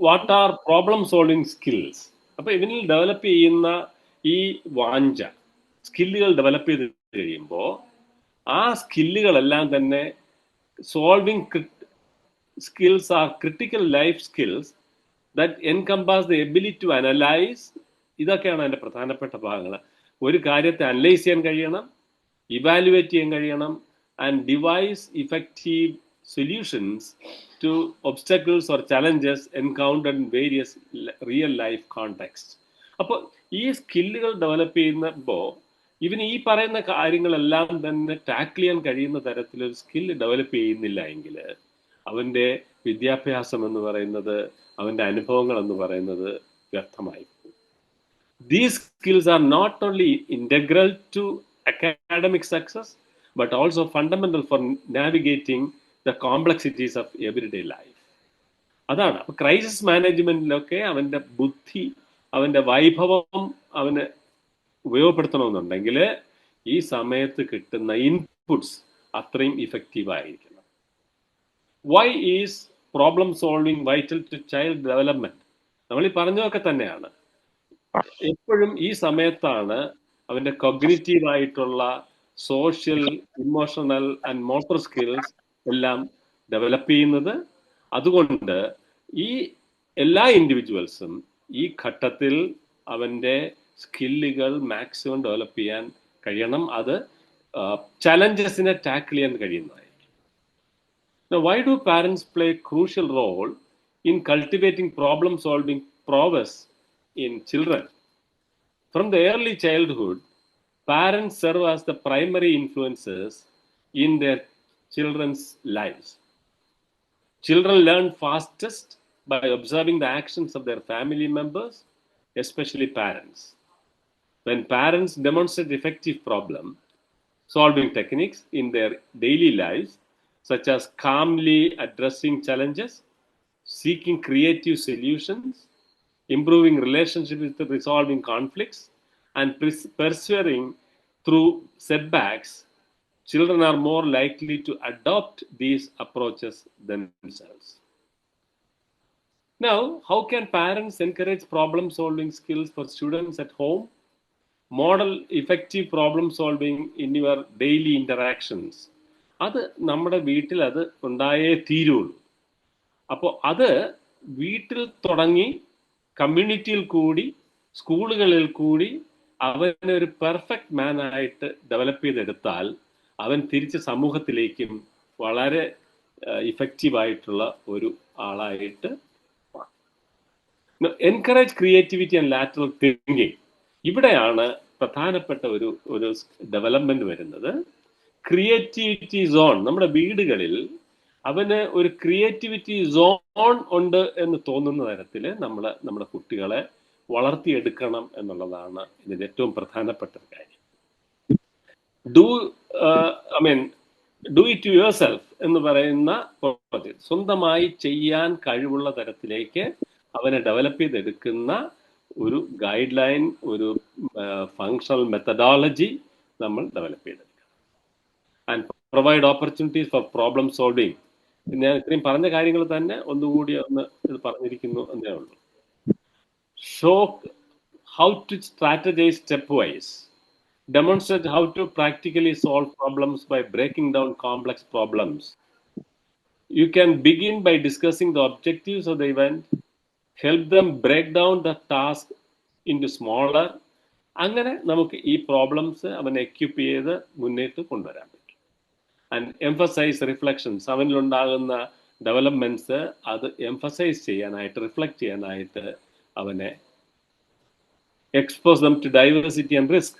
What are problem solving skills? അപ്പൊ ഇവനിൽ ഡെവലപ്പ് ചെയ്യുന്ന ഈ വാഞ്ച സ്കില്ലുകൾ ഡെവലപ്പ് ചെയ്ത് കഴിയുമ്പോൾ ആ സ്കില്ലുകളെല്ലാം തന്നെ solving skills are critical life skills that encompass the ability to analyze. ഇതൊക്കെയാണ് അതിൻ്റെ പ്രധാനപ്പെട്ട ഭാഗങ്ങൾ. ഒരു കാര്യത്തെ അനലൈസ് ചെയ്യാൻ കഴിയണം, ഇവാലുവേറ്റ് ചെയ്യാൻ കഴിയണം, and devise effective solutions to obstacles or challenges encountered in various real life context. അപ്പോൾ ഈ സ്കില്ലുകൾ ഡെവലപ്പ് ചെയ്യുമ്പോൾ ഇവന് ഈ പറയുന്ന കാര്യങ്ങളെല്ലാം തന്നെ ടാക്കിൾ ചെയ്യാൻ കഴിയുന്ന തരത്തിലൊരു സ്കില്ല് ഡെവലപ്പ് ചെയ്യുന്നില്ല എങ്കിൽ അവൻ്റെ വിദ്യാഭ്യാസം എന്ന് പറയുന്നത്, അവൻ്റെ അനുഭവങ്ങൾ എന്ന് പറയുന്നത് വ്യർത്ഥമായി. These skills are not only integral to academic success, but also fundamental for navigating the complexities of everyday life. അതാണ്. അപ്പൊ ക്രൈസിസ് മാനേജ്മെന്റിലൊക്കെ അവൻ്റെ ബുദ്ധി, അവൻ്റെ വൈഭവം അവന് ഉപയോഗപ്പെടുത്തണമെന്നുണ്ടെങ്കിൽ ഈ സമയത്ത് കിട്ടുന്ന ഇൻപുട്സ് അത്രയും ഇഫക്റ്റീവ് ആയിരിക്കണം. Why is problem solving vital to child development? നമ്മൾ ഈ പറഞ്ഞതൊക്കെ തന്നെയാണ്. എപ്പോഴും ഈ സമയത്താണ് അവൻ്റെ കോഗ്നിറ്റീവ് ആയിട്ടുള്ള social, emotional and motor skills എല്ലാം ഡെവലപ്പ് ചെയ്യുന്നത്. അതുകൊണ്ട് ഈ എല്ലാ ഇൻഡിവിജ്വൽസും ഈ ഘട്ടത്തിൽ അവൻ്റെ സ്കില്ലുകൾ മാക്സിമം ഡെവലപ്പ് ചെയ്യാൻ കഴിയണം. അത് ചലഞ്ചസിനെ ടാക്കിൾ ചെയ്യാൻ കഴിയുന്നതായിരിക്കും. Now, why do parents play a crucial role in cultivating problem-solving prowess in children? From the early childhood, parents serve as the primary influences in their children's lives. Children learn fastest by observing the actions of their family members, especially parents. When parents demonstrate effective problem-solving techniques in their daily lives, such as calmly addressing challenges, seeking creative solutions, improving relationships with resolving conflicts, and persevering through setbacks, children are more likely to adopt these approaches themselves. Now, how can parents encourage problem-solving skills for students at home? Model effective problem-solving in your daily interactions. അത് നമ്മുടെ വീട്ടിൽ അത് ഉണ്ടായേ തീരുള്ളൂ. അപ്പോൾ അത് വീട്ടിൽ തുടങ്ങി കമ്മ്യൂണിറ്റിയിൽ കൂടി സ്കൂളുകളിൽ കൂടി അവനൊരു പെർഫെക്റ്റ് മാൻ ആയിട്ട് ഡെവലപ്പ് ചെയ്തെടുത്താൽ അവൻ തിരിച്ച് സമൂഹത്തിലേക്കും വളരെ ഇഫക്റ്റീവായിട്ടുള്ള ഒരു ആളായിട്ട് encourage creativity and lateral thinking. ഇവിടെയാണ് പ്രധാനപ്പെട്ട ഒരു ഡെവലപ്മെന്റ് വരുന്നത്. ക്രിയേറ്റിവിറ്റി സോൺ നമ്മുടെ വീടുകളിൽ അവന് ഒരു ക്രിയേറ്റിവിറ്റി സോൺ ഉണ്ട് എന്ന് തോന്നുന്ന തരത്തിൽ നമ്മുടെ കുട്ടികളെ വളർത്തിയെടുക്കണം എന്നുള്ളതാണ് ഇതിൻ്റെ ഏറ്റവും പ്രധാനപ്പെട്ട കാര്യം. Do it to yourself എന്ന് പറയുന്ന പ്രോജക്റ്റ് സ്വന്തമായി ചെയ്യാൻ കഴിവുള്ള തരത്തിലേക്ക് അവനെ ഡെവലപ്പ് ചെയ്തെടുക്കുന്ന ഒരു ഗൈഡ് ലൈൻ, ഒരു ഫങ്ഷണൽ മെത്തഡോളജി നമ്മൾ ഡെവലപ്പ് ചെയ്തെടുക്കണം. And provide opportunities for problem solving. ഞാൻ ഇത്രയും പറഞ്ഞ കാര്യങ്ങൾ തന്നെ ഒന്നുകൂടി ഇത് പറഞ്ഞിരിക്കുന്നു എന്നേ ഉള്ളൂ. Show how to strategize stepwise. Demonstrate how to practically solve problems by breaking down complex problems. You can begin by discussing the objectives of the event, help them break down the task into smaller. അങ്ങനെ നമുക്ക് ഈ problems അവനെ equip ചെയ്ത് മുന്നേറ്റ് കൊണ്ടുവരാൻ പറ്റും. And emphasise reflections. അവനിലുണ്ടാകുന്ന developments അത് എംഫസൈസ് ചെയ്യാനായിട്ട്, റിഫ്ലക്ട് ചെയ്യാനായിട്ട് അവനെ expose them to diversity and risk.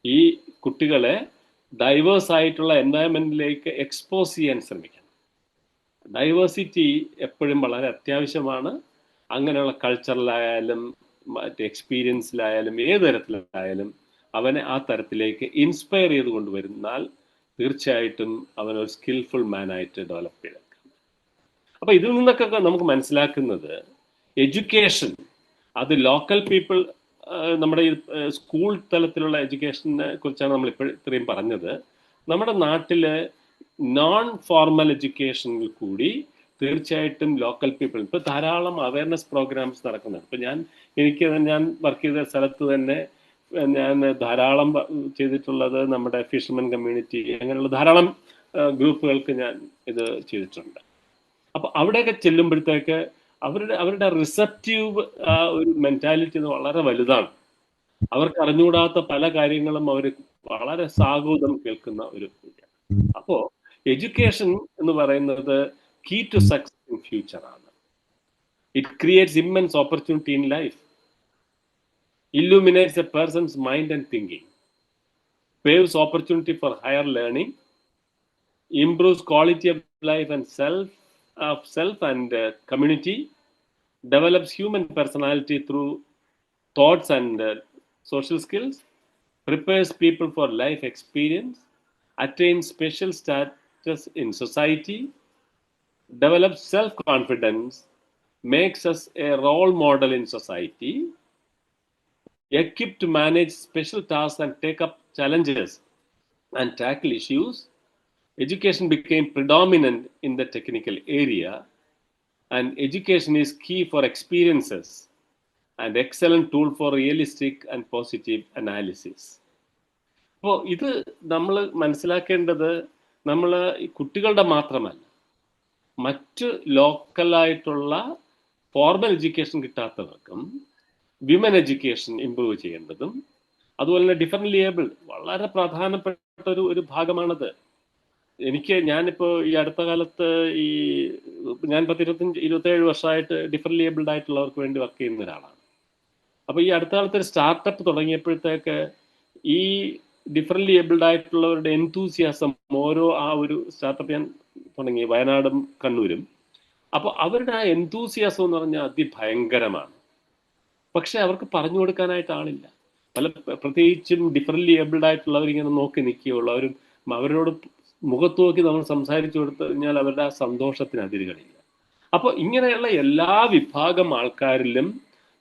ഈ കുട്ടികളെ ഡൈവേഴ്സ് ആയിട്ടുള്ള എൻവയൺമെന്റിലേക്ക് എക്സ്പോസ് ചെയ്യാൻ ശ്രമിക്കണം. ഡൈവേഴ്സിറ്റി എപ്പോഴും വളരെ അത്യാവശ്യമാണ്. അങ്ങനെയുള്ള കൾച്ചറിലായാലും മറ്റ് എക്സ്പീരിയൻസിലായാലും ഏത് തരത്തിലായാലും അവനെ ആ തരത്തിലേക്ക് ഇൻസ്പയർ ചെയ്ത് കൊണ്ടുവരുന്നാൽ തീർച്ചയായിട്ടും അവനൊരു സ്കിൽഫുൾ മാനായിട്ട് ഡെവലപ്പ് ചെയ്തെടുക്കാം. അപ്പൊ ഇതിൽ നിന്നൊക്കെ നമുക്ക് മനസ്സിലാക്കുന്നത് എഡ്യൂക്കേഷൻ അത് ലോക്കൽ പീപ്പിൾ, നമ്മുടെ ഈ സ്കൂൾ തലത്തിലുള്ള എഡ്യൂക്കേഷനെ കുറിച്ചാണ് നമ്മൾ ഇപ്പോൾ ഇത്രയും പറഞ്ഞത്. നമ്മുടെ നാട്ടില് നോൺ ഫോർമൽ എഡ്യൂക്കേഷനിൽ കൂടി തീർച്ചയായിട്ടും ലോക്കൽ പീപ്പിൾ ഇപ്പൊ ധാരാളം അവയർനെസ് പ്രോഗ്രാംസ് നടക്കുന്നുണ്ട്. ഇപ്പൊ ഞാൻ വർക്ക് ചെയ്ത സ്ഥലത്ത് തന്നെ ഞാൻ ധാരാളം ചെയ്തിട്ടുള്ളത് നമ്മുടെ ഫിഷർമെൻ കമ്മ്യൂണിറ്റി, അങ്ങനെയുള്ള ധാരാളം ഗ്രൂപ്പുകൾക്ക് ഞാൻ ഇത് ചെയ്തിട്ടുണ്ട്. അപ്പൊ അവിടെയൊക്കെ ചെല്ലുമ്പോഴത്തേക്ക് അവരുടെ റിസപ്റ്റീവ് ഒരു മെന്റാലിറ്റി വളരെ വലുതാണ്. അവർക്ക് അറിഞ്ഞുകൂടാത്ത പല കാര്യങ്ങളും അവർ വളരെ സാഗൂതം കേൾക്കുന്ന ഒരു രീതിയാണ്. അപ്പോ എഡ്യൂക്കേഷൻ എന്ന് പറയുന്നത് key to success in future ആണ്. It creates immense opportunity in life, illuminates a person's mind and thinking, paves opportunity for higher learning, improves quality of life and self and community, develops human personality through thoughts and social skills, prepares people for life experience, attains special status in society, develops self-confidence, makes us a role model in society, equipped to manage special tasks and take up challenges and tackle issues. Education became predominant in the technical area, and education is key for experiences and excellent tool for realistic and positive analysis. അപ്പോൾ ഇത് നമ്മൾ മനസ്സിലാക്കേണ്ടത് നമ്മൾ ഈ കുട്ടികളുടെ മാത്രമല്ല, മറ്റ് ലോക്കലായിട്ടുള്ള ഫോർമൽ എഡ്യൂക്കേഷൻ കിട്ടാത്തവർക്കും വിമൻ എഡ്യൂക്കേഷൻ ഇംപ്രൂവ് ചെയ്യേണ്ടതും, അതുപോലെ തന്നെ ഡിഫറൻ്റ്ലി ഏബിൾഡ് വളരെ പ്രധാനപ്പെട്ട ഒരു ഭാഗമാണത്. ഞാനിപ്പോ ഈ അടുത്ത കാലത്ത് ഞാൻ 27 വർഷമായിട്ട് ഡിഫറൻ്റ്ലി ഏബിൾഡ് ആയിട്ടുള്ളവർക്ക് വേണ്ടി വർക്ക് ചെയ്യുന്ന ഒരാളാണ്. അപ്പൊ ഈ അടുത്ത കാലത്ത് ഒരു സ്റ്റാർട്ടപ്പ് തുടങ്ങിയപ്പോഴത്തേക്ക് ഈ ഡിഫറൻ്റ്ലി ഏബിൾഡ് ആയിട്ടുള്ളവരുടെ എൻതൂസിയാസം, ഓരോ ഒരു സ്റ്റാർട്ടപ്പ് ഞാൻ തുടങ്ങി വയനാടും കണ്ണൂരും. അപ്പൊ അവരുടെ ആ എൻതൂസിയാസം എന്ന് പറഞ്ഞാൽ അതിഭയങ്കരമാണ്. പക്ഷെ അവർക്ക് പറഞ്ഞു കൊടുക്കാനായിട്ട് ആളില്ല. പ്രത്യേകിച്ചും ഡിഫറൻ്റ്ലി ഏബിൾഡ് ആയിട്ടുള്ളവർ ഇങ്ങനെ നോക്കി നിൽക്കുകയുള്ളൂ. അവരോട് മുഖത്ത് നോക്കി നമ്മൾ സംസാരിച്ചു കൊടുത്തു കഴിഞ്ഞാൽ അവരുടെ ആ സന്തോഷത്തിന് അതിരുകളില്ല. അപ്പോൾ ഇങ്ങനെയുള്ള എല്ലാ വിഭാഗം ആൾക്കാരിലും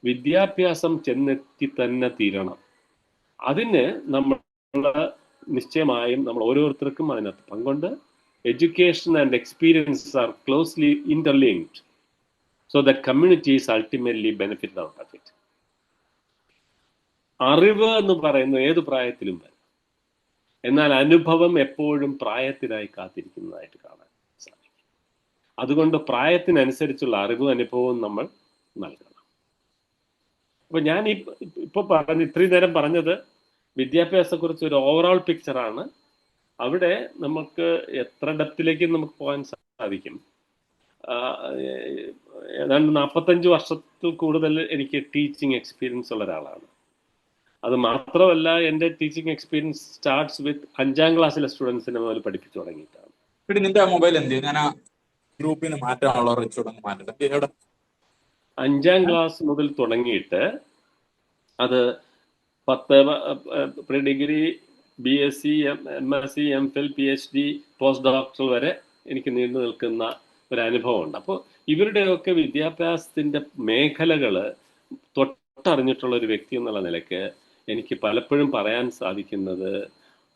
വിദ്യാഭ്യാസം ചെന്നെത്തി തന്നെ തീരണം. അതിന് നമ്മൾ നിശ്ചയമായും നമ്മൾ ഓരോരുത്തർക്കും അതിനകത്ത് പങ്കുണ്ട്. Education and experiences R closely interlinked, so that communities ultimately benefit out of it. അറിവ് എന്ന് പറയുന്നത് ഏത് പ്രായത്തിലും വരും. എന്നാൽ അനുഭവം എപ്പോഴും പ്രായത്തിനായി കാത്തിരിക്കുന്നതായിട്ട് കാണാൻ സാധിക്കും. അതുകൊണ്ട് പ്രായത്തിനനുസരിച്ചുള്ള അറിവും അനുഭവവും നമ്മൾ നൽകണം. അപ്പൊ ഞാൻ ഇപ്പൊ ഇത്രയും നേരം പറഞ്ഞത് വിദ്യാഭ്യാസത്തെക്കുറിച്ച് ഒരു ഓവറോൾ പിക്ചറാണ്. അവിടെ നമുക്ക് എത്ര ഡെപ്തിലേക്ക് നമുക്ക് പോകാൻ സാധിക്കും. ഏതാണ്ട് 45 വർഷത്തിൽ കൂടുതൽ എനിക്ക് ടീച്ചിങ് എക്സ്പീരിയൻസ് ഉള്ള ഒരാളാണ്. അത് മാത്രമല്ല, എൻ്റെ ടീച്ചിങ് എക്സ്പീരിയൻസ് സ്റ്റാർട്ട്സ് വിത്ത് 5ാം ക്ലാസ്സിലെ സ്റ്റുഡൻസിനെ മുതൽ പഠിപ്പിച്ചു തുടങ്ങിയിട്ടാണ്. നിന്റെ മൊബൈൽ എന്ത് ചെയ്യും? ഞാൻ ആ ഗ്രൂപ്പിൽ നിന്ന് മാറ്റാനുള്ള 5ാം ക്ലാസ് മുതൽ തുടങ്ങിയിട്ട് അത് 10 pre degree, BSc, MSc, MPhil, PhD, post doctoral വരെ എനിക്ക് നീണ്ടു നിൽക്കുന്ന ഒരു അനുഭവമുണ്ട്. അപ്പോൾ ഇവരുടെയൊക്കെ വിദ്യാഭ്യാസത്തിന്റെ മേഖലകൾ തൊട്ടറിഞ്ഞിട്ടുള്ള ഒരു വ്യക്തി എന്നുള്ള നിലയ്ക്ക് എനിക്ക് പലപ്പോഴും പറയാൻ സാധിക്കുന്നത്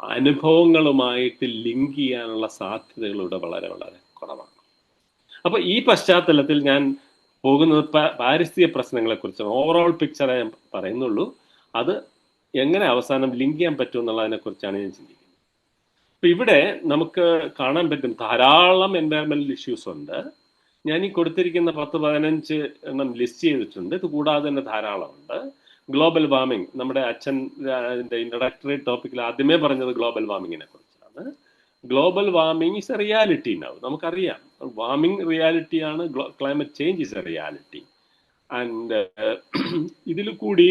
അനുഭവങ്ങളുമായിട്ട് ലിങ്ക് ചെയ്യാനുള്ള സാധ്യതകളുടെ വളരെ വളരെ കുറവാണ്. അപ്പൊ ഈ പശ്ചാത്തലത്തിൽ ഞാൻ പോകുന്നത് പാരിസ്ഥിതിക പ്രശ്നങ്ങളെ കുറിച്ചാണ്. ഓവറോൾ പിക്ചറെ ഞാൻ പറയുന്നുള്ളൂ. അത് എങ്ങനെ അവസാനം ലിങ്ക് ചെയ്യാൻ പറ്റും എന്നുള്ളതിനെ കുറിച്ചാണ് ഞാൻ ചിന്തിക്കുന്നത്. അപ്പൊ ഇവിടെ നമുക്ക് കാണാൻ പറ്റും ധാരാളം എൻവയറമെന്റൽ ഇഷ്യൂസ് ഉണ്ട്. ഞാൻ ഈ കൊടുത്തിരിക്കുന്ന 10-15 എണ്ണം ലിസ്റ്റ് ചെയ്തിട്ടുണ്ട്. ഇത് കൂടാതെ തന്നെ ധാരാളമുണ്ട്. ഗ്ലോബൽ വാർമിംഗ്, നമ്മുടെ അച്ഛൻ്റെ ഇൻട്രഡക്ടറി ടോപ്പിക്കിൽ ആദ്യമേ പറഞ്ഞത് ഗ്ലോബൽ വാർമിങ്ങിനെ കുറിച്ചാണ്. Global warming is a reality now. നമുക്കറിയാം വാർമിംഗ് റിയാലിറ്റിയാണ്, climate change is a reality. And ഇതിൽ കൂടി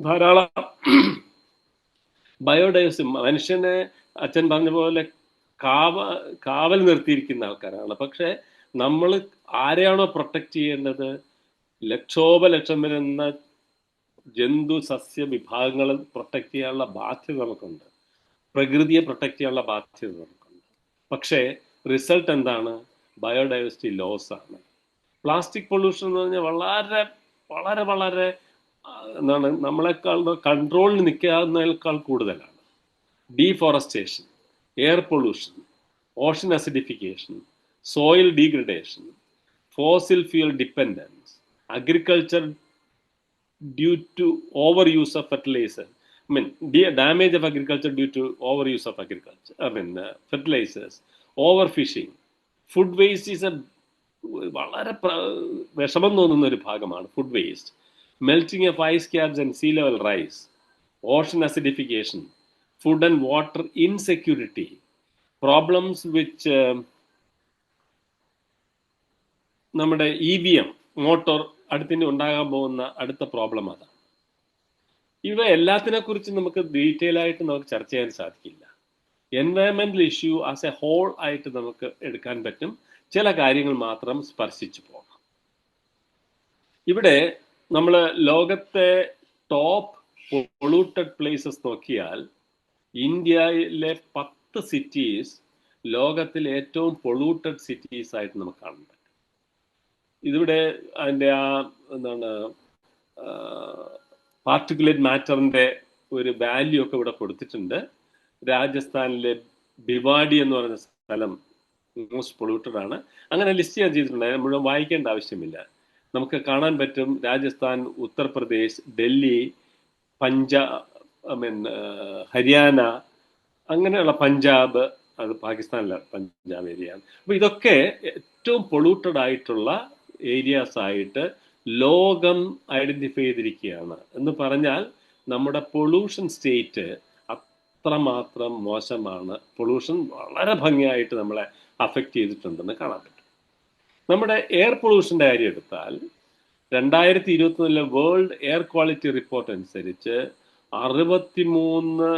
ധാരാളം ബയോഡൈവേഴ്സിറ്റി മനുഷ്യനെ അച്ഛൻ പറഞ്ഞ പോലെ കാവൽ നിർത്തിയിരിക്കുന്ന ആൾക്കാരാണ്. പക്ഷെ നമ്മൾ ആരെയാണോ പ്രൊട്ടക്ട് ചെയ്യേണ്ടത്, ലക്ഷം വരുന്ന ജന്തു സസ്യ വിഭാഗങ്ങളെ പ്രൊട്ടക്ട് ചെയ്യാനുള്ള ബാധ്യത നമുക്കുണ്ട്, പ്രകൃതിയെ പ്രൊട്ടക്ട് ചെയ്യാനുള്ള ബാധ്യത നമുക്കുണ്ട്. പക്ഷേ റിസൾട്ട് എന്താണ്? ബയോഡൈവേഴ്സിറ്റി ലോസ് ആണ്. പ്ലാസ്റ്റിക് പൊല്യൂഷൻ എന്ന് പറഞ്ഞാൽ വളരെ വളരെ വളരെ എന്താണ് നമ്മളെക്കാൾ കൺട്രോളിൽ നിൽക്കാവുന്നതിനേക്കാൾ കൂടുതലാണ്. Deforestation, air pollution, Ocean acidification, soil degradation, fossil fuel dependence, agriculture due to overuse of fertilizer. I mean, damage of agriculture due to overuse of agriculture. Fertilizers, overfishing, food waste is a വളരെ വിഷമം തോന്നുന്ന ഒരു ഭാഗമാണ് food waste. Melting of ice caps and sea level rise, ocean acidification, food and water insecurity, problems which നമ്മുടെ EVM മോട്ടോർ അടുത്തിന് ഉണ്ടാകാൻ പോകുന്ന അടുത്ത പ്രോബ്ലം അതാണ്. ഇവ എല്ലാത്തിനെ കുറിച്ച് നമുക്ക് ഡീറ്റെയിൽ ആയിട്ട് നമുക്ക് ചർച്ച ചെയ്യാൻ സാധിക്കില്ല. Environmental issue as a whole ആയിട്ട് നമുക്ക് എടുക്കാൻ പറ്റും. ചില കാര്യങ്ങൾ മാത്രം സ്പർശിച്ചു പോകാം. ഇവിടെ നമ്മൾ ലോകത്തെ ടോപ്പ് പൊള്യൂട്ടഡ് പ്ലേസസ് നോക്കിയാൽ ഇന്ത്യയിലെ 10 സിറ്റീസ് ലോകത്തിലെ ഏറ്റവും പൊള്യൂട്ടഡ് സിറ്റീസ് ആയിട്ട് നമുക്ക് കാണാൻ പറ്റും. ഇതിവിടെ അതിൻ്റെ എന്താണ് പാർട്ടിക്കുലേറ്റ് മാറ്ററിൻ്റെ ഒരു വാല്യൂ ഒക്കെ ഇവിടെ കൊടുത്തിട്ടുണ്ട്. രാജസ്ഥാനിലെ ഭിവാഡി എന്ന് പറയുന്ന സ്ഥലം മോസ്റ്റ് പൊള്യൂട്ടഡ് ആണ്. അങ്ങനെ ലിസ്റ്റ് ചെയ്യാൻ ചെയ്തിട്ടുണ്ട്. മുഴുവൻ വായിക്കേണ്ട ആവശ്യമില്ല. നമുക്ക് കാണാൻ പറ്റും രാജസ്ഥാൻ, ഉത്തർപ്രദേശ്, ഡൽഹി, ഹരിയാന, അങ്ങനെയുള്ള പഞ്ചാബ്, അത് പാകിസ്ഥാനിലെ പഞ്ചാബ് ഏരിയയാണ്. അപ്പോൾ ഇതൊക്കെ ഏറ്റവും പൊള്യൂട്ടഡ് ആയിട്ടുള്ള ഏരിയാസ് ആയിട്ട് ലോകം ഐഡന്റിഫൈ ചെയ്തിരിക്കുകയാണ്. എന്ന് പറഞ്ഞാൽ നമ്മുടെ പൊള്യൂഷൻ സ്റ്റേറ്റ് അത്രമാത്രം മോശമാണ്. പൊള്യൂഷൻ വളരെ ഭംഗിയായിട്ട് നമ്മളെ അഫക്റ്റ് ചെയ്തിട്ടുണ്ടെന്ന് കാണാൻ പറ്റും. നമ്മുടെ എയർ പൊള്യൂഷൻ്റെ കാര്യം എടുത്താൽ 2021 വേൾഡ് എയർ ക്വാളിറ്റി റിപ്പോർട്ട് അനുസരിച്ച് 63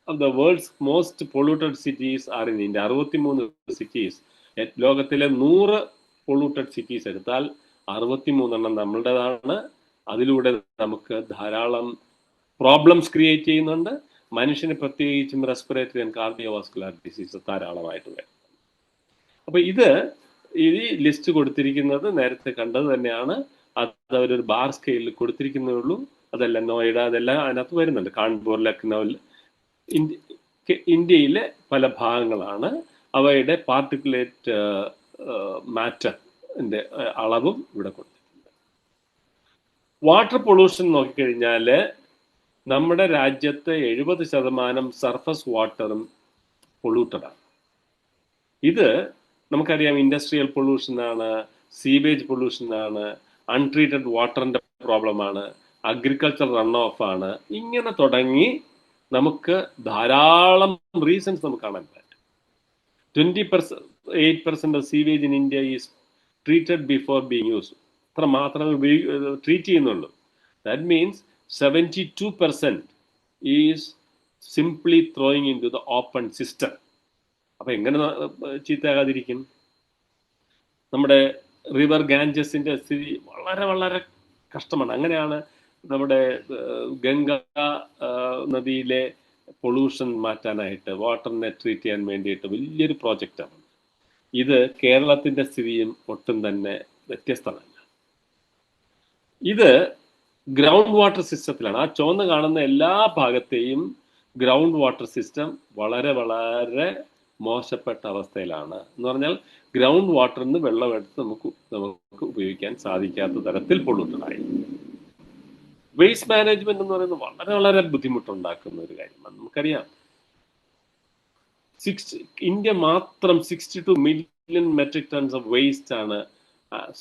of the world's most polluted cities are in India. 63 cities. ലോകത്തിലെ 100 പൊള്യൂട്ടഡ് സിറ്റീസ് എടുത്താൽ 63 നമ്മളുടേതാണ്. അതിലൂടെ നമുക്ക് ധാരാളം പ്രോബ്ലംസ് ക്രിയേറ്റ് ചെയ്യുന്നുണ്ട്. മനുഷ്യന് പ്രത്യേകിച്ചും റെസ്പിറേറ്ററി ആൻഡ് കാർഡിയോവാസ്കുലർ ഡിസീസ് ധാരാളമായിട്ട് വരും. അപ്പോൾ ഈ ലിസ്റ്റ് കൊടുത്തിരിക്കുന്നത് നേരത്തെ കണ്ടത് തന്നെയാണ്. അത് അവരൊരു ബാർ സ്കെയിലിൽ കൊടുത്തിരിക്കുന്നേ ഉള്ളൂ. അതെല്ലാം നോയിഡ, അതെല്ലാം അതിനകത്ത് വരുന്നുണ്ട്. കാൺപൂർ, ലക്നൌ, ഇന്ത്യയിലെ പല ഭാഗങ്ങളാണ്. അവയുടെ പാർട്ടിക്കുലേറ്റ് മാറ്ററിന്റെ അളവും ഇവിടെ കൊടുത്തിട്ടുണ്ട്. വാട്ടർ പൊള്യൂഷൻ നോക്കിക്കഴിഞ്ഞാൽ നമ്മുടെ രാജ്യത്തെ 70% സർഫസ് വാട്ടറും പൊള്യൂട്ടഡാണ്. ഇത് നമുക്കറിയാം ഇൻഡസ്ട്രിയൽ പൊള്യൂഷനാണ്, സീവേജ് പൊള്യൂഷനാണ്, അൺട്രീറ്റഡ് വാട്ടറിന്റെ പ്രോബ്ലമാണ്, അഗ്രികൾച്ചർ റൺ ഓഫ് ആണ്. ഇങ്ങനെ തുടങ്ങി നമുക്ക് ധാരാളം റീസൺസ് നമുക്ക് കാണാൻ പറ്റും. 28% of sewage in India is treated before being used. അത്ര മാത്രമേ ട്രീറ്റ് ചെയ്യുന്നുള്ളൂ. That means 72% is simply throwing into the open system. അപ്പൊ എങ്ങനെ ചീത്തയാകാതിരിക്കും? നമ്മുടെ റിവർ ഗാഞ്ചസിന്റെ സ്ഥിതി വളരെ വളരെ കഷ്ടമാണ്. അങ്ങനെയാണ് നമ്മുടെ ഗംഗ നദിയിലെ പൊള്യൂഷൻ മാറ്റാനായിട്ട്, വാട്ടറിനെ ട്രീറ്റ് ചെയ്യാൻ വേണ്ടിയിട്ട് വലിയൊരു പ്രോജക്റ്റാണ്. ഇത് കേരളത്തിന്റെ സ്ഥിതിയും ഒട്ടും തന്നെ വ്യത്യസ്തമല്ല. ഇത് ഗ്രൗണ്ട് വാട്ടർ സിസ്റ്റത്തിലാണ്. ആ ചുവന്ന് കാണുന്ന എല്ലാ ഭാഗത്തെയും ഗ്രൗണ്ട് വാട്ടർ സിസ്റ്റം വളരെ വളരെ മോശപ്പെട്ട അവസ്ഥയിലാണ്. എന്ന് പറഞ്ഞാൽ ഗ്രൗണ്ട് വാട്ടറിൽ നിന്ന് വെള്ളമെടുത്ത് നമുക്ക് ഉപയോഗിക്കാൻ സാധിക്കാത്ത തരത്തിൽ പൊള്യൂട്ടഡായി. വേസ്റ്റ് മാനേജ്മെന്റ് എന്ന് പറയുന്നത് വളരെ വളരെ ബുദ്ധിമുട്ടുണ്ടാക്കുന്ന ഒരു കാര്യമാണ്. നമുക്കറിയാം ഇന്ത്യ മാത്രം 62 million metric tons of waste ആണ്,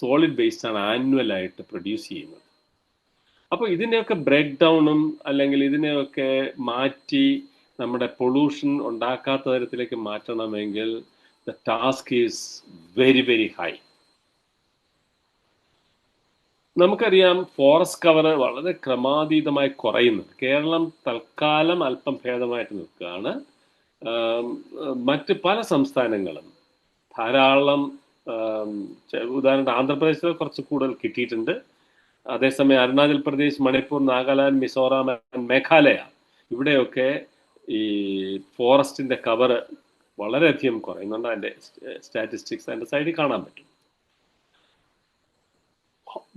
സോളിഡ് വേസ്റ്റ് ആണ് ആനുവലായിട്ട് പ്രൊഡ്യൂസ് ചെയ്യുന്നത്. അപ്പോൾ ഇതിനെയൊക്കെ ബ്രേക്ക് ഡൗണും അല്ലെങ്കിൽ ഇതിനെയൊക്കെ മാറ്റി നമ്മുടെ പൊള്യൂഷൻ ഉണ്ടാക്കാത്ത തരത്തിലേക്ക് മാറ്റണമെങ്കിൽ the task is very very high. നമുക്കറിയാം ഫോറസ്റ്റ് കവർ വളരെ ക്രമാതീതമായി കുറയുന്നു. കേരളം തൽക്കാലം അല്പം ഭേദമായിട്ട് നിൽക്കുകയാണ്. മറ്റ് പല സംസ്ഥാനങ്ങളും ധാരാളം, ഉദാഹരണത്തിന് ആന്ധ്രാപ്രദേശിൽ കുറച്ച് കൂടുതൽ കിട്ടിയിട്ടുണ്ട്. അതേസമയം അരുണാചൽ പ്രദേശ്, മണിപ്പൂർ, നാഗാലാൻഡ്, മിസോറാം, മേഘാലയ ഇവിടെയൊക്കെ ഈ ഫോറസ്റ്റിന്റെ കവർ വളരെയധികം കുറയുന്നുണ്ട്. അതിന്റെ സ്റ്റാറ്റിസ്റ്റിക്സ് അതിന്റെ സൈഡിൽ കാണാൻ പറ്റും.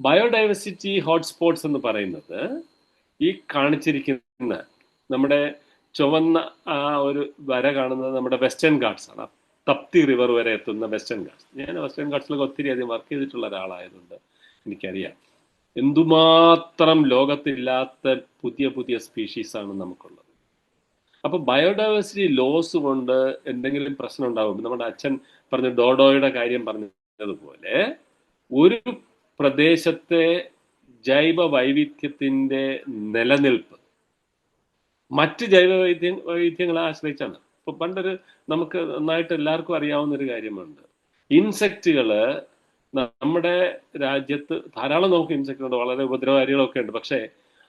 ബയോഡൈവേഴ്സിറ്റി ഹോട്ട്സ്പോട്ട്സ് എന്ന് പറയുന്നത് ഈ കാണിച്ചിരിക്കുന്ന നമ്മുടെ ചുവന്ന ആ ഒരു വര കാണുന്നത് നമ്മുടെ വെസ്റ്റേൺ ഗാട്ട്സ് ആണ്. തപ്തി റിവർ വരെ എത്തുന്ന വെസ്റ്റേൺ ഗാട്ട്സ്. ഞാൻ വെസ്റ്റേൺ ഗാട്ട്സിലൊക്കെ ഒത്തിരി അധികം വർക്ക് ചെയ്തിട്ടുള്ള ഒരാളായതുകൊണ്ട് എനിക്കറിയാം എന്തുമാത്രം ലോകത്തില്ലാത്ത പുതിയ പുതിയ സ്പീഷീസാണ് നമുക്കുള്ളത്. അപ്പൊ ബയോഡൈവേഴ്സിറ്റി ലോസ് കൊണ്ട് എന്തെങ്കിലും പ്രശ്നം ഉണ്ടാവും. നമ്മുടെ അച്ഛൻ പറഞ്ഞ ഡോഡോയുടെ കാര്യം പറഞ്ഞതുപോലെ ഒരു പ്രദേശത്തെ ജൈവ വൈവിധ്യത്തിന്റെ നിലനിൽപ്പ് മറ്റ് ജൈവ വൈവിധ്യങ്ങളെ ആശ്രയിച്ചാണ്. ഇപ്പൊ പണ്ടൊരു നമുക്ക് നന്നായിട്ട് എല്ലാവർക്കും അറിയാവുന്ന ഒരു കാര്യമുണ്ട്. ഇൻസെക്റ്റുകള് നമ്മുടെ രാജ്യത്ത് ധാരാളം നമുക്ക് ഇൻസെക്റ്റുകളുണ്ട്, വളരെ ഉപദ്രവകാരികളൊക്കെ ഉണ്ട്. പക്ഷെ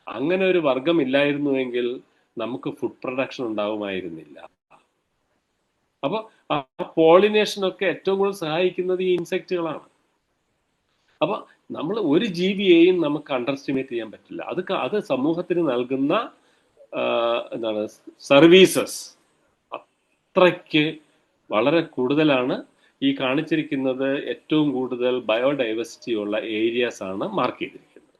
അങ്ങനെ ഒരു വർഗം ഇല്ലായിരുന്നുവെങ്കിൽ നമുക്ക് ഫുഡ് പ്രൊഡക്ഷൻ ഉണ്ടാവുമായിരുന്നില്ല. അപ്പൊ ആ പോളിനേഷനൊക്കെ ഏറ്റവും കൂടുതൽ സഹായിക്കുന്നത് ഈ ഇൻസെക്റ്റുകളാണ്. അപ്പൊ നമ്മൾ ഒരു ജീവിയെയും നമുക്ക് അണ്ടർ എസ്റ്റിമേറ്റ് ചെയ്യാൻ പറ്റില്ല. അത് സമൂഹത്തിന് നൽകുന്ന എന്താണ് സർവീസസ് അത്രയ്ക്ക് വളരെ കൂടുതലാണ്. ഈ കാണിച്ചിരിക്കുന്നത് ഏറ്റവും കൂടുതൽ ബയോഡൈവേഴ്സിറ്റി ഉള്ള ഏരിയാസ് ആണ് മാർക്ക് ചെയ്തിരിക്കുന്നത്.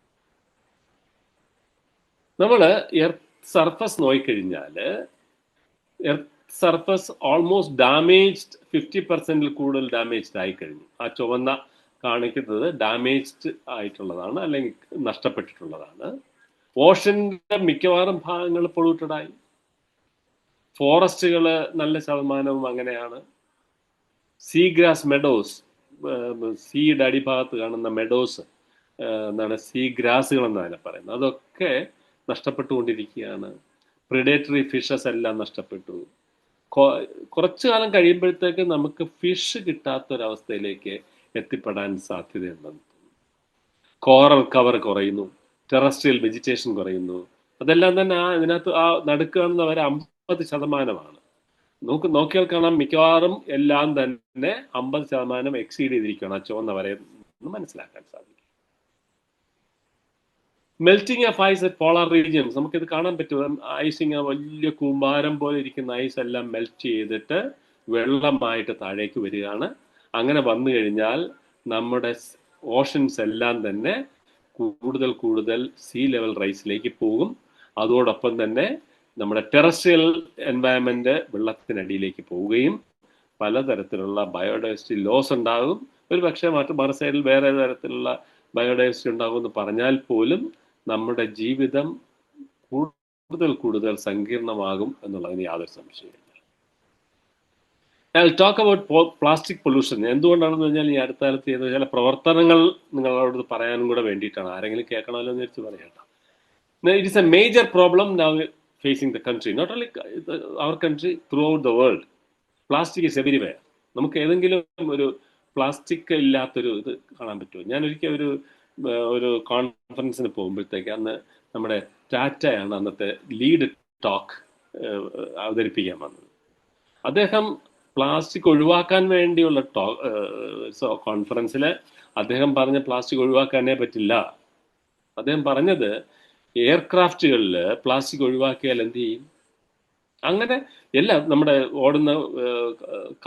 നമ്മൾ എർത്ത് സർഫസ് നോക്കിക്കഴിഞ്ഞാൽ എർത്ത് സർഫസ് ഓൾമോസ്റ്റ് ഡാമേജ്ഡ് 50% കൂടുതൽ ഡാമേജ്ഡ് ആയി കഴിഞ്ഞു. ആ ചുവന്ന കാണിക്കുന്നത് ഡാമേജ്ഡ് ആയിട്ടുള്ളതാണ്, അല്ലെങ്കിൽ നഷ്ടപ്പെട്ടിട്ടുള്ളതാണ്. ഓഷന്റെ മിക്കവാറും ഭാഗങ്ങൾ പൊള്യൂട്ടഡ് ആയി. ഫോറസ്റ്റുകൾ നല്ല ശതമാനവും അങ്ങനെയാണ്. സീ ഗ്രാസ് മെഡോസ്, സീയുടെ അടിഭാഗത്ത് കാണുന്ന മെഡോസ് എന്താണ് സീ ഗ്രാസുകൾ എന്നതിനെ പറയുന്നത്, അതൊക്കെ നഷ്ടപ്പെട്ടുകൊണ്ടിരിക്കുകയാണ്. പ്രിഡേറ്ററി ഫിഷസ് എല്ലാം നഷ്ടപ്പെട്ടു. കുറച്ചു കാലം കഴിയുമ്പോഴത്തേക്ക് നമുക്ക് ഫിഷ് കിട്ടാത്തൊരവസ്ഥയിലേക്ക് എത്തിപ്പെടാൻ സാധ്യതയുണ്ടെന്ന്. കോറൽ കവർ കുറയുന്നു, ടെറസ്ട്രിയൽ വെജിറ്റേഷൻ കുറയുന്നു. അതെല്ലാം തന്നെ ഇതിനകത്ത് ആ നടുക്ക് കാണുന്ന വരെ 50%. നോക്കിയാൽ കാണാം മിക്കവാറും എല്ലാം തന്നെ 50% എക്സീഡ് ചെയ്തിരിക്കുകയാണ് ആ ചുവന്ന വരെ എന്ന് മനസ്സിലാക്കാൻ സാധിക്കും. Melting of ice at polar regions നമുക്കിത് കാണാൻ പറ്റും. ഐസിങ് വലിയ കൂമ്പാരം പോലെ ഇരിക്കുന്ന ഐസ് എല്ലാം മെൽറ്റ് ചെയ്തിട്ട് വെള്ളമായിട്ട് താഴേക്ക് വരികയാണ്. അങ്ങനെ വന്നു കഴിഞ്ഞാൽ നമ്മുടെ ഓഷൻസ് എല്ലാം തന്നെ കൂടുതൽ കൂടുതൽ സീ ലെവൽ റൈസിലേക്ക് പോകും. അതോടൊപ്പം തന്നെ നമ്മുടെ ടെറസ്ട്രിയൽ എൻവയൺമെന്റ് വെള്ളത്തിനടിയിലേക്ക് പോവുകയും പലതരത്തിലുള്ള ബയോഡൈവേഴ്സിറ്റി ലോസ് ഉണ്ടാകും. ഒരു പക്ഷേ മറു സൈഡിൽ വേറെ തരത്തിലുള്ള ബയോഡൈവേഴ്സിറ്റി ഉണ്ടാകും എന്ന് പറഞ്ഞാൽ പോലും നമ്മുടെ ജീവിതം കൂടുതൽ കൂടുതൽ സങ്കീർണമാകും എന്നുള്ളതിന് യാതൊരു സംശയമില്ല. I'll talk about plastic pollution. എന്തുകൊണ്ടാണെന്ന് പറഞ്ഞാൽ ഈ അടുത്ത കാലത്ത് ചെയ്ത ചില പ്രവർത്തനങ്ങൾ നിങ്ങളോട് പറയാനും കൂടെ വേണ്ടിയിട്ടാണ്. ആരെങ്കിലും കേൾക്കണമല്ലോ എന്ന് വെച്ച് പറയട്ടോ. It is a major problem now facing the country, not only our country, throughout the world. Plastic is everywhere. നമുക്ക് ഏതെങ്കിലും ഒരു പ്ലാസ്റ്റിക് ഇല്ലാത്തൊരു ഇത് കാണാൻ പറ്റുമോ? ഞാൻ ഒരിക്കൽ ഒരു കോൺഫറൻസിന് പോകുമ്പോഴത്തേക്ക് അന്ന് നമ്മുടെ ടാറ്റയാണ് അന്നത്തെ ലീഡ് ടോക്ക് അവതരിപ്പിക്കാൻ വന്നത്. അദ്ദേഹം പ്ലാസ്റ്റിക് ഒഴിവാക്കാൻ വേണ്ടിയുള്ള കോൺഫറൻസിൽ അദ്ദേഹം പറഞ്ഞ പ്ലാസ്റ്റിക് ഒഴിവാക്കാനേ പറ്റില്ല. അദ്ദേഹം പറഞ്ഞത് എയർക്രാഫ്റ്റുകളിൽ പ്ലാസ്റ്റിക് ഒഴിവാക്കിയാൽ എന്ത് ചെയ്യും? അങ്ങനെ എല്ലാം നമ്മുടെ ഓടുന്ന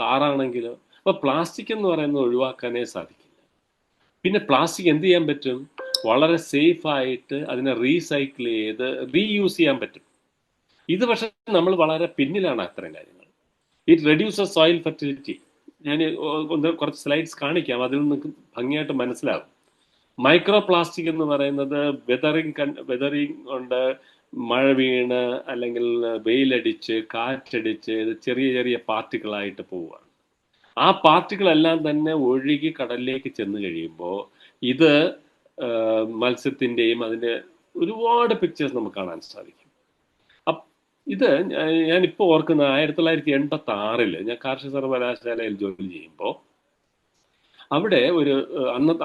കാറാണെങ്കിലും അപ്പോൾ പ്ലാസ്റ്റിക് എന്ന് പറയുന്നത് ഒഴിവാക്കാനേ സാധിക്കില്ല. പിന്നെ പ്ലാസ്റ്റിക് എന്ത് ചെയ്യാൻ പറ്റും? വളരെ സേഫായിട്ട് അതിനെ റീസൈക്കിൾ ചെയ്ത് റീയൂസ് ചെയ്യാൻ പറ്റും. ഇത് പക്ഷെ നമ്മൾ വളരെ പിന്നിലാണ് അത്തരം കാര്യങ്ങൾ. It reduces soil fertility. ഞാൻ കുറച്ച് സ്ലൈഡ്സ് കാണിക്കാം, അതിൽ നിന്ന് ഭംഗിയായിട്ട് മനസ്സിലാവും. മൈക്രോ പ്ലാസ്റ്റിക് എന്ന് പറയുന്നത് വെതറിങ് കൊണ്ട് മഴ വീണ് അല്ലെങ്കിൽ വെയിലടിച്ച് കാറ്റടിച്ച് ഇത് ചെറിയ ചെറിയ പാർട്ടിക്കിളായിട്ട് പോവുകയാണ്. ആ പാർട്ടിക്കിളെല്ലാം തന്നെ ഒഴുകി കടലിലേക്ക് ചെന്ന് കഴിയുമ്പോൾ ഇത് മത്സ്യത്തിൻ്റെയും അതിൻ്റെ ഒരുപാട് പിക്ചേഴ്സ് നമുക്ക് കാണാൻ സാധിക്കും. ഇത് ഞാനിപ്പോൾ ഓർക്കുന്ന 1986 ഞാൻ കാർഷിക സർവകലാശാലയിൽ ജോലി ചെയ്യുമ്പോൾ അവിടെ ഒരു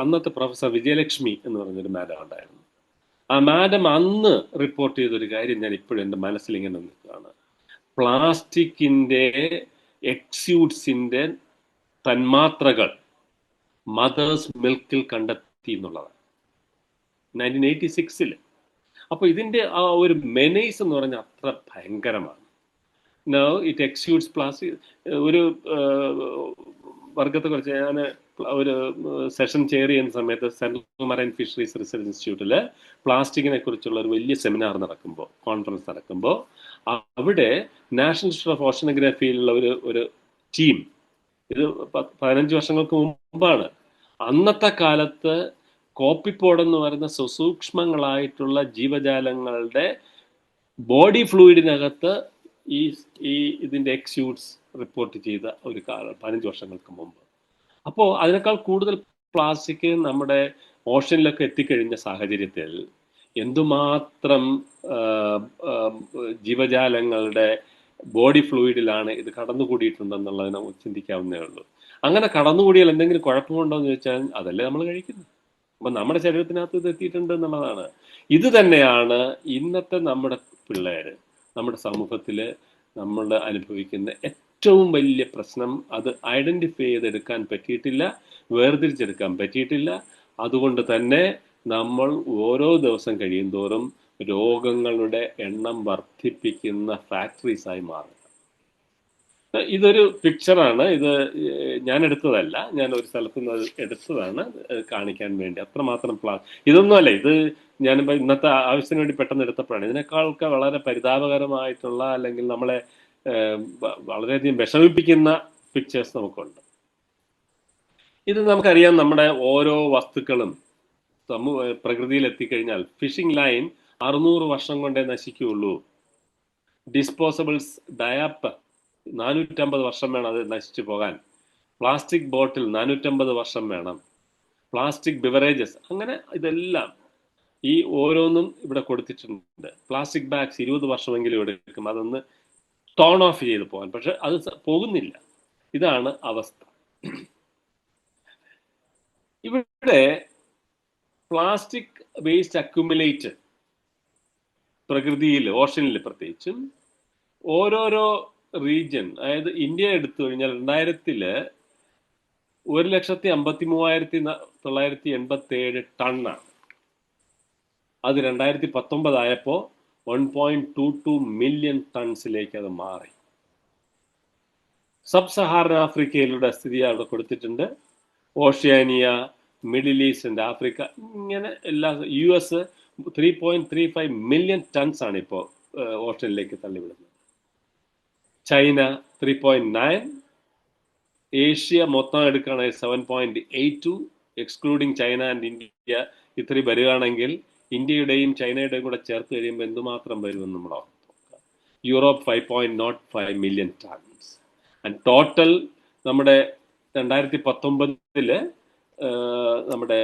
അന്നത്തെ പ്രൊഫസർ വിജയലക്ഷ്മി എന്ന് പറഞ്ഞൊരു മാഡം ഉണ്ടായിരുന്നു. ആ മാഡം അന്ന് റിപ്പോർട്ട് ചെയ്തൊരു കാര്യം ഞാൻ ഇപ്പോഴും എൻ്റെ മനസ്സിൽ ഇങ്ങനെ നിൽക്കുകയാണ്. പ്ലാസ്റ്റിക്കിൻ്റെ എക്സ്യൂഡ്സിൻ്റെ തന്മാത്രകൾ മദേഴ്സ് മിൽക്കിൽ കണ്ടെത്തി എന്നുള്ളതാണ് 1986. അപ്പോൾ ഇതിൻ്റെ ആ ഒരു മെനേസ് എന്ന് പറഞ്ഞാൽ അത്ര ഭയങ്കരമാണ്. Now it exudes plastic. ഒരു വർഗത്തെക്കുറിച്ച് ഞാൻ ഒരു സെഷൻ ചെയർ ചെയ്യുന്ന സമയത്ത് സെൻട്രൽ മറൈൻ ഫിഷറീസ് റിസർച്ച് ഇൻസ്റ്റിറ്റ്യൂട്ടിൽ പ്ലാസ്റ്റിക്കിനെ കുറിച്ചുള്ള ഒരു വലിയ സെമിനാർ നടക്കുമ്പോൾ, കോൺഫറൻസ് നടക്കുമ്പോൾ, അവിടെ നാഷണൽ ഇൻസ്റ്റിറ്റ്യൂട്ട് ഓഫ് ഓഷനോഗ്രഫിയിലുള്ള ഒരു ടീം, ഇത് 15 വർഷങ്ങൾക്ക് മുമ്പാണ്, അന്നത്തെ കാലത്ത് കോപ്പിപ്പോഡ് എന്ന് പറയുന്ന സുസൂക്ഷ്മങ്ങളായിട്ടുള്ള ജീവജാലങ്ങളുടെ ബോഡി ഫ്ലൂയിഡിനകത്ത് ഈ ഇതിൻ്റെ എക്സ്യൂഡ്സ് റിപ്പോർട്ട് ചെയ്ത ഒരു കാലം 15 വർഷങ്ങൾക്ക് മുമ്പ്. അപ്പോൾ അതിനേക്കാൾ കൂടുതൽ പ്ലാസ്റ്റിക് നമ്മുടെ ഓഷനിലൊക്കെ എത്തിക്കഴിഞ്ഞ സാഹചര്യത്തിൽ എന്തുമാത്രം ജീവജാലങ്ങളുടെ ബോഡി ഫ്ലൂയിഡിലാണ് ഇത് കടന്നുകൂടിയിട്ടുണ്ടെന്നുള്ളത് നമുക്ക് ചിന്തിക്കാവുന്നേ ഉള്ളൂ. അങ്ങനെ കടന്നുകൂടിയാൽ എന്തെങ്കിലും കുഴപ്പമുണ്ടോ എന്ന് ചോദിച്ചാൽ അതല്ലേ നമ്മൾ കഴിക്കുന്നത്. അപ്പം നമ്മുടെ ശരീരത്തിനകത്ത് ഇത് എത്തിയിട്ടുണ്ട് എന്നുള്ളതാണ്. ഇത് തന്നെയാണ് ഇന്നത്തെ നമ്മുടെ പിള്ളേർ, നമ്മുടെ സമൂഹത്തിൽ നമ്മൾ അനുഭവിക്കുന്ന ഏറ്റവും വലിയ പ്രശ്നം. അത് ഐഡന്റിഫൈ ചെയ്തെടുക്കാൻ പറ്റിയിട്ടില്ല, വേർതിരിച്ചെടുക്കാൻ പറ്റിയിട്ടില്ല. അതുകൊണ്ട് തന്നെ നമ്മൾ ഓരോ ദിവസം കഴിയുന്തോറും രോഗങ്ങളുടെ എണ്ണം വർദ്ധിപ്പിക്കുന്ന ഫാക്ടറീസായി മാറുക. ഇതൊരു പിക്ചറാണ്, ഇത് ഞാൻ എടുത്തതല്ല, ഞാൻ ഒരു സ്ഥലത്ത് നിന്ന് എടുത്തതാണ് കാണിക്കാൻ വേണ്ടി. അത്രമാത്രം ഇതൊന്നുമല്ല, ഇത് ഞാനിപ്പോൾ ഇന്നത്തെ ആവശ്യത്തിന് വേണ്ടി പെട്ടെന്ന് എടുത്തപ്പോഴാണ്. ഇതിനേക്കാളൊക്കെ വളരെ പരിതാപകരമായിട്ടുള്ള, അല്ലെങ്കിൽ നമ്മളെ വളരെയധികം വിഷമിപ്പിക്കുന്ന പിക്ചേഴ്സ് നമുക്കുണ്ട്. ഇത് നമുക്കറിയാം, നമ്മുടെ ഓരോ വസ്തുക്കളും പ്രകൃതിയിൽ എത്തിക്കഴിഞ്ഞാൽ ഫിഷിംഗ് ലൈൻ 600 വർഷം കൊണ്ടേ നശിക്കുകയുള്ളൂ. ഡിസ്പോസബിൾസ് ഡയാപ്പർ 450 വർഷം വേണം അത് നശിച്ചു പോകാൻ. പ്ലാസ്റ്റിക് ബോട്ടിൽ 450 വർഷം വേണം. പ്ലാസ്റ്റിക് ബിവറേജസ്, അങ്ങനെ ഇതെല്ലാം ഈ ഓരോന്നും ഇവിടെ കൊടുത്തിട്ടുണ്ട്. പ്ലാസ്റ്റിക് ബാഗ്സ് 20 വർഷമെങ്കിലും എടുക്കും അതൊന്ന് ടേൺ ഓഫ് ചെയ്ത് പോകാൻ, പക്ഷെ അത് പോകുന്നില്ല. ഇതാണ് അവസ്ഥ. ഇവിടെ പ്ലാസ്റ്റിക് വേസ്റ്റ് അക്യുമുലേറ്റ് പ്രകൃതിയിൽ, ഓഷനിൽ പ്രത്യേകിച്ചും ഓരോരോ റീജിയൻ, അതായത് ഇന്ത്യ എടുത്തു കഴിഞ്ഞാൽ 2000 1,53,987 ടണ്ണാണ്. അത് 2019 ആയപ്പോൾ 1.22 മില്യൺ ടൺസിലേക്ക് അത് മാറി. സബ് സഹാറൻ ആഫ്രിക്കയിലുള്ള സ്ഥിതി അവിടെ കൊടുത്തിട്ടുണ്ട്. Oceania, middle east and Africa, ഇങ്ങനെ എല്ലാ. US 3.35 മില്യൺ ടൺസ് ആണ് ഇപ്പോൾ ഓഷനിലേക്ക് തള്ളിവിടുന്നത്. ചൈന 3.9, ഏഷ്യ മൊത്തം എടുക്കുകയാണെങ്കിൽ 7.82, എക്സ്ക്ലൂഡിങ് ചൈന ആൻഡ് ഇന്ത്യ. ഇത്രയും വരികയാണെങ്കിൽ ഇന്ത്യയുടെയും ചൈനയുടെയും കൂടെ ചേർത്ത് കഴിയുമ്പോൾ എന്തുമാത്രം വരുമെന്ന് നമ്മൾ ഓർക്കുക. Europe 5.05 million tons. And total നമ്മുടെ 2019 നമ്മുടെ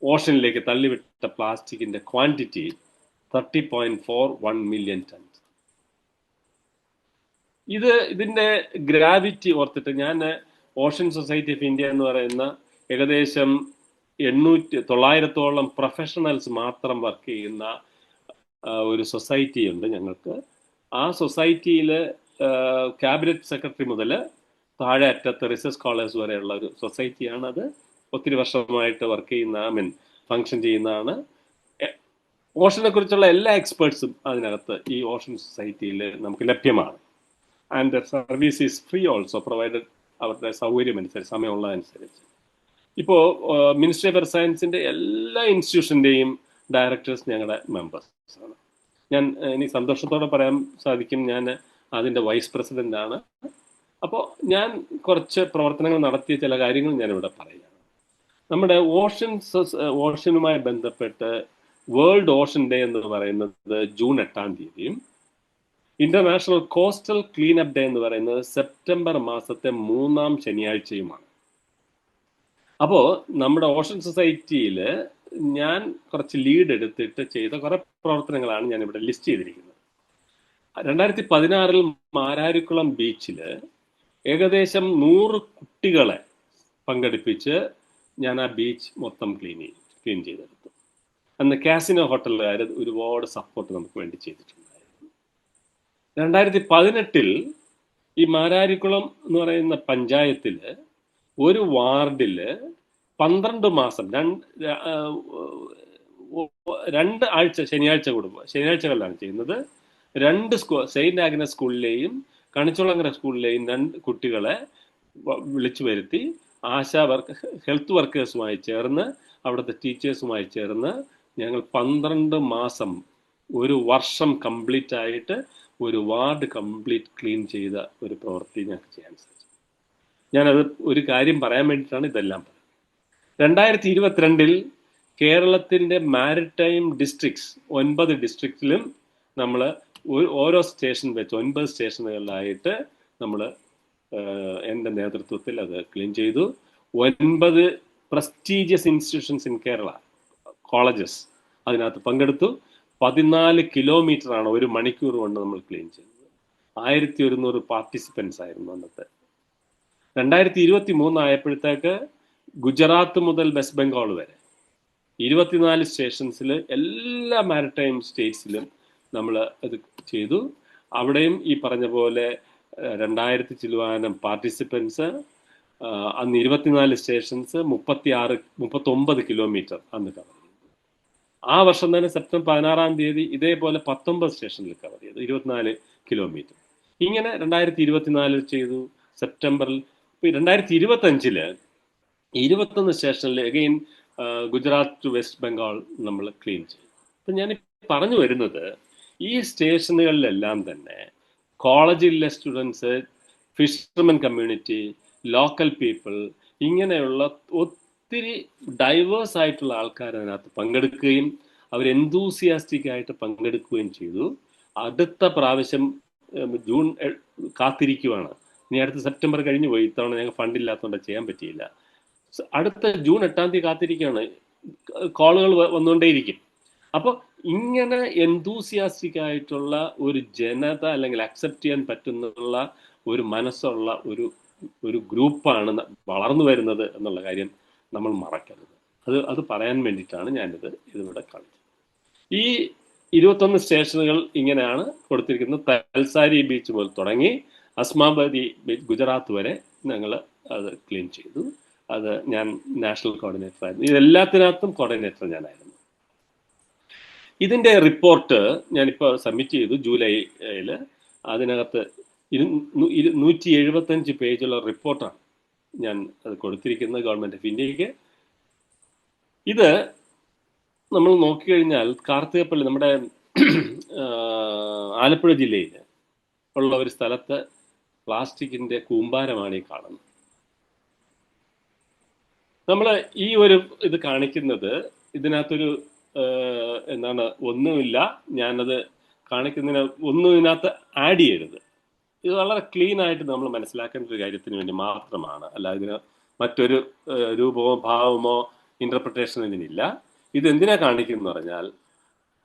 ഓഷനിലേക്ക് തള്ളിവിട്ട പ്ലാസ്റ്റിക്കിന്റെ ക്വാണ്ടിറ്റി 30.41 മില്യൺ ടൺസ്. ഇതിന്റെ ഗ്രാവിറ്റി ഓർത്തിട്ട് ഞാൻ ഓഷൻ സൊസൈറ്റി ഓഫ് ഇന്ത്യ എന്ന് പറയുന്ന ഏകദേശം 900-900ഓളം പ്രൊഫഷണൽസ് മാത്രം വർക്ക് ചെയ്യുന്ന ഒരു സൊസൈറ്റി ഉണ്ട് ഞങ്ങൾക്ക്. ആ സൊസൈറ്റിയിൽ ക്യാബിനറ്റ് സെക്രട്ടറി മുതൽ താഴെ അറ്റത്ത് റിസർച്ച് സ്കോളേഴ്സ് വരെയുള്ള ഒരു സൊസൈറ്റിയാണ്. അത് ഒത്തിരി വർഷമായിട്ട് വർക്ക് ചെയ്യുന്ന, ഫങ്ഷൻ ചെയ്യുന്നതാണ്. ഓഷനെ കുറിച്ചുള്ള എല്ലാ എക്സ്പേർട്സും അതിനകത്ത് ഈ ഓഷൻ സൊസൈറ്റിയിൽ നമുക്ക് ലഭ്യമാണ്. And service is free also provided, അവരുടെ സൗകര്യം അനുസരിച്ച്, സമയമുള്ളതനുസരിച്ച്. ഇപ്പോൾ മിനിസ്ട്രി ഓഫ് എർത്ത് സയൻസിൻ്റെ എല്ലാ ഇൻസ്റ്റിറ്റ്യൂഷൻ്റെയും ഡയറക്ടേഴ്സ് ഞങ്ങളുടെ മെമ്പേഴ്സാണ്. ഞാൻ ഇനി സന്തോഷത്തോടെ പറയാൻ സാധിക്കും, ഞാൻ അതിൻ്റെ വൈസ് പ്രസിഡൻ്റാണ്. അപ്പോൾ ഞാൻ കുറച്ച് പ്രവർത്തനങ്ങൾ നടത്തിയ ചില കാര്യങ്ങൾ ഞാനിവിടെ പറയുകയാണ്. നമ്മുടെ ഓഷനുമായി ബന്ധപ്പെട്ട് വേൾഡ് ഓഷൻ ഡേ എന്ന് പറയുന്നത് ജൂൺ 8-ാം തീയതിയും ഇന്റർനാഷണൽ കോസ്റ്റൽ ക്ലീനപ്പ് ഡേ എന്ന് പറയുന്നത് സെപ്റ്റംബർ മാസത്തെ 3-ാം ശനിയാഴ്ചയുമാണ്. അപ്പോൾ നമ്മുടെ ഓഷൻ സൊസൈറ്റിയിൽ ഞാൻ കുറച്ച് ലീഡ് എടുത്തിട്ട് ചെയ്ത കുറെ പ്രവർത്തനങ്ങളാണ് ഞാനിവിടെ ലിസ്റ്റ് ചെയ്തിരിക്കുന്നത്. 2016 മാരാരിക്കുളം ബീച്ചിൽ ഏകദേശം 100 കുട്ടികളെ പങ്കെടുപ്പിച്ച് ഞാൻ ആ ബീച്ച് മൊത്തം ക്ലീൻ ചെയ്തെടുത്തു. അന്ന് കാസിനോ ഹോട്ടലുകാർ ഒരുപാട് സപ്പോർട്ട് നമുക്ക് വേണ്ടി ചെയ്തിട്ടുണ്ടായിരുന്നു. 2018 ഈ മാരാരിക്കുളം എന്ന് പറയുന്ന പഞ്ചായത്തിൽ ഒരു വാർഡിൽ 12 മാസം 2 ആഴ്ച ശനിയാഴ്ചകളിലാണ് ചെയ്യുന്നത്. 2 സെയിന്റ് ആഗ്നസ് സ്കൂളിലെയും കണിച്ചുളങ്ങര സ്കൂളിലെയും 2 കുട്ടികളെ വിളിച്ചു വരുത്തി ഹെൽത്ത് വർക്കേഴ്സുമായി ചേർന്ന് അവിടുത്തെ ടീച്ചേഴ്സുമായി ചേർന്ന് ഞങ്ങൾ 12 മാസം, ഒരു വർഷം കംപ്ലീറ്റ് ആയിട്ട് ഒരു വാർഡ് കംപ്ലീറ്റ് ക്ലീൻ ചെയ്ത ഒരു പ്രവൃത്തി ഞങ്ങൾക്ക് ചെയ്യാൻ സാധിച്ചു. ഞാനത് ഒരു കാര്യം പറയാൻ വേണ്ടിയിട്ടാണ് ഇതെല്ലാം പറയുന്നത്. 2022 കേരളത്തിൻ്റെ മാരിടൈം ഡിസ്ട്രിക്ട്സ് 9 ഡിസ്ട്രിക്റ്റിലും നമ്മൾ ഓരോ സ്റ്റേഷൻ വെച്ച് 9 സ്റ്റേഷനുകളിലായിട്ട് നമ്മൾ എൻ്റെ നേതൃത്വത്തിൽ അത് ക്ലീൻ ചെയ്തു. 9 prestigious institutions in Kerala colleges അതിനകത്ത് പങ്കെടുത്തു. 14 കിലോമീറ്ററാണ് 1 മണിക്കൂർ കൊണ്ട് നമ്മൾ ക്ലീൻ ചെയ്തത്. 1100 പാർട്ടിസിപ്പൻസ് ആയിരുന്നു അന്നത്തെ. 2023 ആയപ്പോഴത്തേക്ക് ഗുജറാത്ത് മുതൽ വെസ്റ്റ് ബംഗാൾ വരെ 24 സ്റ്റേഷൻസിൽ എല്ലാ മാരിടൈം സ്റ്റേറ്റ്സിലും നമ്മൾ അത് ചെയ്തു. അവിടെയും ഈ പറഞ്ഞ പോലെ 2000 ചില്ലുവാനം പാർട്ടിസിപ്പൻസ്, അന്ന് 24 സ്റ്റേഷൻസ്, 39 കിലോമീറ്റർ അന്ന് കവർ ചെയ്തു. ആ വർഷം തന്നെ സെപ്റ്റംബർ 16 തീയതി ഇതേപോലെ 19 സ്റ്റേഷനിൽ കവർ ചെയ്തു, 24 കിലോമീറ്റർ. ഇങ്ങനെ 2024 ചെയ്തു. സെപ്റ്റംബറിൽ 2025 21 സ്റ്റേഷനിൽ അഗെയിൻ ഗുജറാത്ത് ടു വെസ്റ്റ് ബംഗാൾ നമ്മൾ ക്ലീൻ ചെയ്തു. അപ്പം ഞാൻ പറഞ്ഞു വരുന്നത്, ഈ സ്റ്റേഷനുകളിലെല്ലാം തന്നെ കോളേജിലെ students, fishermen community, local people, ഇങ്ങനെയുള്ള ഒത്തിരി ഡൈവേഴ്സ് ആയിട്ടുള്ള ആൾക്കാർ അതിനകത്ത് പങ്കെടുക്കുകയും അവർ എന്തൂസിയാസ്റ്റിക് ആയിട്ട് പങ്കെടുക്കുകയും ചെയ്തു. അടുത്ത പ്രാവശ്യം ജൂൺ കാത്തിരിക്കുവാണ്. ഇനി അടുത്ത സെപ്റ്റംബർ കഴിഞ്ഞു പോയി. ഇത്തവണ ഞങ്ങൾക്ക് ഫണ്ടില്ലാത്തതുകൊണ്ട് ചെയ്യാൻ പറ്റിയില്ല. അടുത്ത ജൂൺ 8 തീയതി കാത്തിരിക്കുകയാണ്. കോളുകൾ വന്നുകൊണ്ടേയിരിക്കും. അപ്പോൾ ഇങ്ങനെ എന്തൂസിയാസ്റ്റിക് ആയിട്ടുള്ള ഒരു ജനത, അല്ലെങ്കിൽ അക്സെപ്റ്റ് ചെയ്യാൻ പറ്റുന്നുള്ള ഒരു മനസ്സുള്ള ഒരു ഗ്രൂപ്പാണ് വളർന്നു വരുന്നത് എന്നുള്ള കാര്യം നമ്മൾ മറക്കരുത്. അത് പറയാൻ വേണ്ടിയിട്ടാണ് ഞാനിത് ഇതിവിടെ കാണിച്ചത്. ഈ 21 സ്റ്റേഷനുകൾ ഇങ്ങനെയാണ് കൊടുത്തിരിക്കുന്നത്. തൽസാരി ബീച്ച് മുതൽ തുടങ്ങി അസ്മാബാദി ബീച്ച് ഗുജറാത്ത് വരെ ഞങ്ങൾ അത് ക്ലീൻ ചെയ്തു. അത് ഞാൻ നാഷണൽ കോർഡിനേറ്റർ ആയിരുന്നു. ഇതെല്ലാത്തിനകത്തും കോർഡിനേറ്റർ ഞാനായിരുന്നു. ഇതിൻ്റെ റിപ്പോർട്ട് ഞാനിപ്പോൾ സബ്മിറ്റ് ചെയ്തു ജൂലൈയിൽ. അതിനകത്ത് 175 പേജുള്ള റിപ്പോർട്ടാണ് ഞാൻ അത് കൊടുത്തിരിക്കുന്നത് ഗവൺമെൻറ് ഓഫ് ഇന്ത്യക്ക്. ഇത് നമ്മൾ നോക്കിക്കഴിഞ്ഞാൽ കാർത്തികപ്പള്ളി, നമ്മുടെ ആലപ്പുഴ ജില്ലയിൽ ഉള്ള ഒരു സ്ഥലത്ത് പ്ലാസ്റ്റിക്കിൻ്റെ കൂമ്പാരമാണ് ഈ കാണുന്നത്. നമ്മൾ ഈ ഒരു ഇത് കാണിക്കുന്നത്, ഇതിനകത്തൊരു ഒന്നുമില്ല, ഞാനത് കാണിക്കുന്നതിന് ഒന്നും ഇതിനകത്ത് ആഡ് ചെയ്യരുത്. ഇത് വളരെ ക്ലീൻ ആയിട്ട് നമ്മൾ മനസ്സിലാക്കേണ്ട ഒരു കാര്യത്തിന് വേണ്ടി മാത്രമാണ്. അല്ല ഇതിന് മറ്റൊരു രൂപമോ ഭാവമോ ഇൻ്റർപ്രിട്ടേഷൻ ഇതിനില്ല. ഇതെന്തിനാ കാണിക്കുന്നത് പറഞ്ഞാൽ,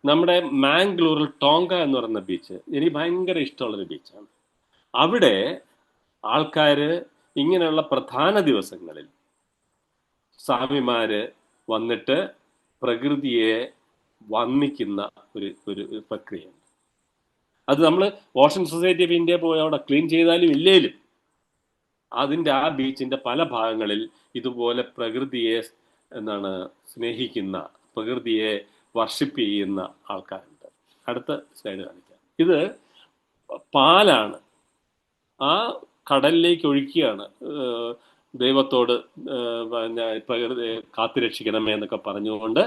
നമ്മുടെ മാംഗ്ലൂരിൽ ടോങ്ക എന്ന് പറയുന്ന ബീച്ച് എനിക്ക് ഭയങ്കര ഇഷ്ടമുള്ളൊരു ബീച്ചാണ്. അവിടെ ആൾക്കാർ ഇങ്ങനെയുള്ള പ്രധാന ദിവസങ്ങളിൽ സ്വാമിമാര് വന്നിട്ട് പ്രകൃതിയെ വന്ദിക്കുന്ന ഒരു പ്രക്രിയയുണ്ട്. അത് നമ്മൾ ഓഷൻ സൊസൈറ്റി ഓഫ് ഇന്ത്യ പോയി അവിടെ ക്ലീൻ ചെയ്താലും ഇല്ലേലും അതിൻ്റെ ആ ബീച്ചിൻ്റെ പല ഭാഗങ്ങളിൽ ഇതുപോലെ പ്രകൃതിയെ സ്നേഹിക്കുന്ന, പ്രകൃതിയെ വർഷിപ്പ് ചെയ്യുന്ന ആൾക്കാരുണ്ട്. അടുത്ത സ്ലൈഡ് കാണിക്കാം. ഇത് പാലാണ്, ആ കടലിലേക്ക് ഒഴുക്കിയാണ്. ദൈവത്തോട് പ്രകൃതി കാത്തുരക്ഷിക്കണമേ എന്നൊക്കെ പറഞ്ഞുകൊണ്ട്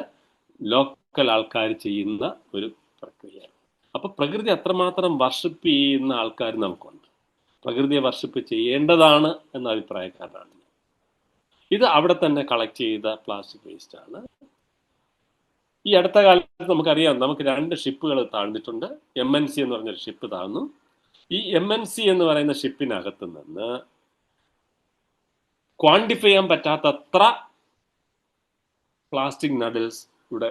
ലോക്കൽ ആൾക്കാർ ചെയ്യുന്ന ഒരു പ്രക്രിയയാണ്. അപ്പൊ പ്രകൃതി അത്രമാത്രം വർഷിപ്പ് ചെയ്യുന്ന ആൾക്കാർ നമുക്കുണ്ട്. പ്രകൃതിയെ വർഷിപ്പ് ചെയ്യേണ്ടതാണ് എന്ന അഭിപ്രായക്കാരനാണ്. ഇത് അവിടെ തന്നെ കളക്ട് ചെയ്ത പ്ലാസ്റ്റിക് വേസ്റ്റ് ആണ്. ഈ അടുത്ത കാലത്ത് നമുക്കറിയാം, നമുക്ക് 2 ഷിപ്പുകൾ താഴ്ന്നിട്ടുണ്ട്. MNC എന്ന് പറഞ്ഞൊരു ഷിപ്പ് താഴ്ന്നു. ഈ MNC എന്ന് പറയുന്ന ഷിപ്പിനകത്ത് നിന്ന് ക്വാണ്ടിഫൈ ചെയ്യാൻ പറ്റാത്തത്ര പ്ലാസ്റ്റിക് നഡിൽസ് ഇവിടെ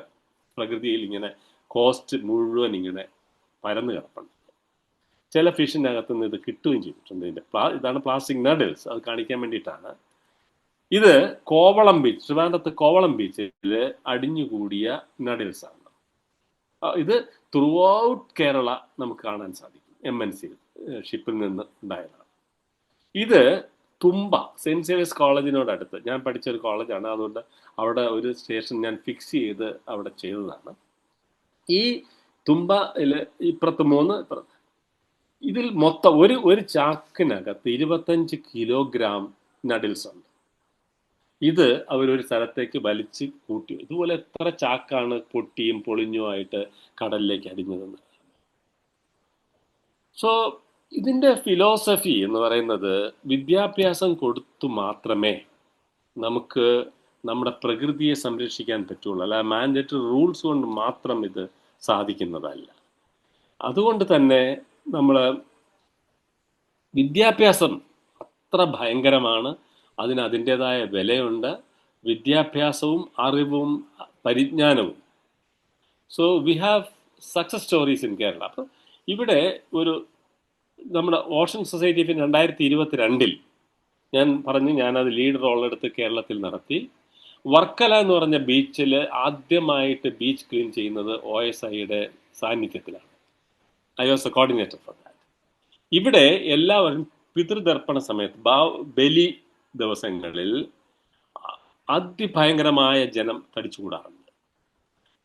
പ്രകൃതിയിൽ ഇങ്ങനെ കോസ്റ്റ് മുഴുവൻ ഇങ്ങനെ പരന്നു കിടപ്പുണ്ട്. ചില ഫിഷിനകത്ത് നിന്ന് ഇത് കിട്ടുകയും ചെയ്തിട്ടുണ്ട്. ഇതാണ് പ്ലാസ്റ്റിക് നഡിൽസ്. അത് കാണിക്കാൻ വേണ്ടിയിട്ടാണ്. ഇത് കോവളം ബീച്ച്, ട്രിവാൻഡ്രത്ത് കോവളം ബീച്ചിൽ അടിഞ്ഞുകൂടിയ നഡിൽസ് ആണ്. ഇത് ത്രൂ ഔട്ട് കേരള നമുക്ക് കാണാൻ സാധിക്കും. MNC ഷിപ്പിൽ നിന്ന് ഉണ്ടായതാണ്. ഇത് തുമ്പ സെന്റ് സേവിയേഴ്സ് കോളേജിനോടടുത്ത്, ഞാൻ പഠിച്ച ഒരു കോളേജാണ്, അതുകൊണ്ട് അവിടെ ഒരു സ്റ്റേഷൻ ഞാൻ ഫിക്സ് ചെയ്ത് അവിടെ ചെയ്തതാണ്. ഈ തുമ്പയിൽ ഇപ്പുറത്ത് 3, ഇതിൽ മൊത്തം ഒരു ചാക്കിനകത്ത് 25 കിലോഗ്രാം നഡിൽസ് ഉണ്ട്. ഇത് അവരൊരു സ്ഥലത്തേക്ക് വലിച്ച് കൂട്ടി. ഇതുപോലെ എത്ര ചാക്കാണ് പൊട്ടിയും പൊളിഞ്ഞുമായിട്ട് കടലിലേക്ക് അടിഞ്ഞതെന്ന്. സോ ഇതിൻ്റെ ഫിലോസഫി എന്ന് പറയുന്നത്, വിദ്യാഭ്യാസം കൊടുത്തു മാത്രമേ നമുക്ക് നമ്മുടെ പ്രകൃതിയെ സംരക്ഷിക്കാൻ പറ്റുള്ളൂ, അല്ല മാൻഡേറ്ററി റൂൾസ് കൊണ്ട് മാത്രം ഇത് സാധിക്കുന്നതല്ല. അതുകൊണ്ട് തന്നെ നമ്മൾ വിദ്യാഭ്യാസം അത്ര ഭയങ്കരമാണ്, അതിന് അതിൻ്റെതായ വിലയുണ്ട്. വിദ്യാഭ്യാസവും അറിവും പരിജ്ഞാനവും. So we have success stories in Kerala. അപ്പോൾ ഇവിടെ ഒരു നമ്മുടെ ഓഷൻ സൊസൈറ്റി 2022 ഞാൻ പറഞ്ഞു, ഞാനത് ലീഡ് റോൾ എടുത്ത് കേരളത്തിൽ നടത്തി. വർക്കല എന്ന് പറഞ്ഞ ബീച്ചിൽ ആദ്യമായിട്ട് ബീച്ച് ക്ലീൻ ചെയ്യുന്നത് OSIയുടെ സാന്നിധ്യത്തിലാണ്. I was A coordinator for that. ഇവിടെ എല്ലാവരും പിതൃതർപ്പണ സമയത്ത്, ബലി ദിവസങ്ങളിൽ അതിഭയങ്കരമായ ജനം തടിച്ചുകൂടാറുണ്ട്.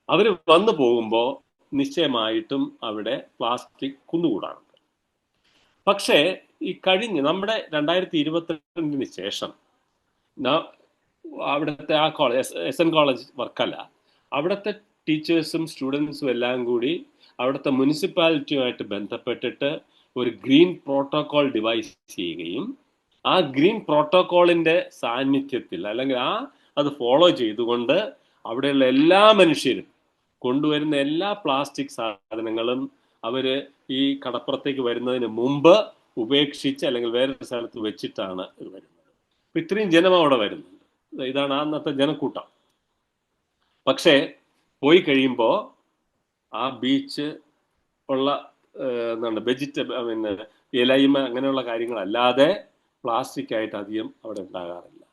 അവർ വന്നു പോകുമ്പോൾ നിശ്ചയമായിട്ടും അവിടെ പ്ലാസ്റ്റിക് കുന്നുകൂടാറുണ്ട്. പക്ഷേ ഈ നമ്മുടെ 2022 ശേഷം അവിടുത്തെ ആ കോളേജ്, SN കോളേജ് വർക്കല, അവിടുത്തെ ടീച്ചേഴ്സും സ്റ്റുഡൻസും എല്ലാം കൂടി അവിടുത്തെ മുനിസിപ്പാലിറ്റിയുമായിട്ട് ബന്ധപ്പെട്ടിട്ട് ഒരു ഗ്രീൻ പ്രോട്ടോകോൾ ഡിവൈസ് ചെയ്യുകയും ആ ഗ്രീൻ പ്രോട്ടോകോളിൻ്റെ സാന്നിധ്യത്തിൽ, അല്ലെങ്കിൽ അത് ഫോളോ ചെയ്തുകൊണ്ട് അവിടെയുള്ള എല്ലാ മനുഷ്യരും കൊണ്ടുവരുന്ന എല്ലാ പ്ലാസ്റ്റിക് സാധനങ്ങളും അവർ ഈ കടപ്പുറത്തേക്ക് വരുന്നതിന് മുമ്പ് ഉപേക്ഷിച്ച് അല്ലെങ്കിൽ വേറൊരു സ്ഥലത്ത് വെച്ചിട്ടാണ് ഇത് വരുന്നത്. അപ്പം ഇത്രയും ജനം അവിടെ വരുന്നുണ്ട്. ഇതാണ് അന്നത്തെ ജനക്കൂട്ടം. പക്ഷേ പോയി കഴിയുമ്പോൾ ആ ബീച്ച് ഉള്ള എന്താണ് ഇലയിമ അങ്ങനെയുള്ള കാര്യങ്ങളല്ലാതെ പ്ലാസ്റ്റിക് ആയിട്ട് അധികം അവിടെ ഉണ്ടാകാറില്ല.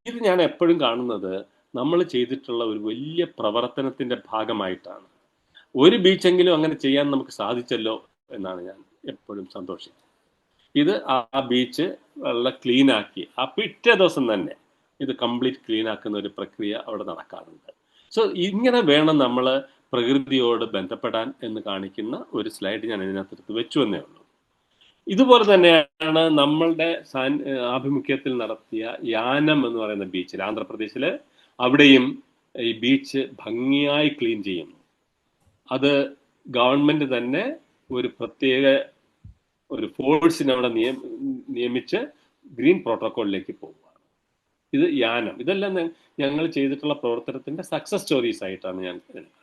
ഇത് ഞാൻ എപ്പോഴും കാണുന്നത് നമ്മൾ ചെയ്തിട്ടുള്ള ഒരു വലിയ പ്രവർത്തനത്തിൻ്റെ ഭാഗമായിട്ടാണ്. ഒരു ബീച്ചെങ്കിലും അങ്ങനെ ചെയ്യാൻ നമുക്ക് സാധിച്ചല്ലോ എന്നാണ് ഞാൻ എപ്പോഴും സന്തോഷിക്കുന്നത്. ഇത് ആ ബീച്ച് വളരെ ക്ലീനാക്കി ആ പിറ്റേ ദിവസം തന്നെ ഇത് കംപ്ലീറ്റ് ക്ലീൻ ആക്കുന്ന ഒരു പ്രക്രിയ അവിടെ നടക്കാറുണ്ട്. സോ ഇങ്ങനെ വേണം നമ്മൾ പ്രകൃതിയോട് ബന്ധപ്പെടാൻ എന്ന് കാണിക്കുന്ന ഒരു സ്ലൈഡ് ഞാൻ ഇതിനകത്ത് വെച്ചു എന്നേ ഉള്ളൂ. ഇതുപോലെ തന്നെയാണ് നമ്മളുടെ ആഭിമുഖ്യത്തിൽ നടത്തിയ യാനം എന്ന് പറയുന്ന ബീച്ചിൽ, ആന്ധ്രാപ്രദേശിൽ, അവിടെയും ഈ ബീച്ച് ഭംഗിയായി ക്ലീൻ ചെയ്യുന്നു. അത് ഗവൺമെന്റ് തന്നെ ഒരു പ്രത്യേക ഒരു ഫോഴ്സിനെ അവിടെ നിയമിച്ച് ഗ്രീൻ പ്രോട്ടോകോളിലേക്ക് പോവുകയാണ്. ഇത് യാനം. ഇതെല്ലാം ഞങ്ങൾ ചെയ്തിട്ടുള്ള പ്രവർത്തനത്തിന്റെ സക്സസ് സ്റ്റോറീസ് ആയിട്ടാണ് ഞാൻ കാണിക്കുന്നത്.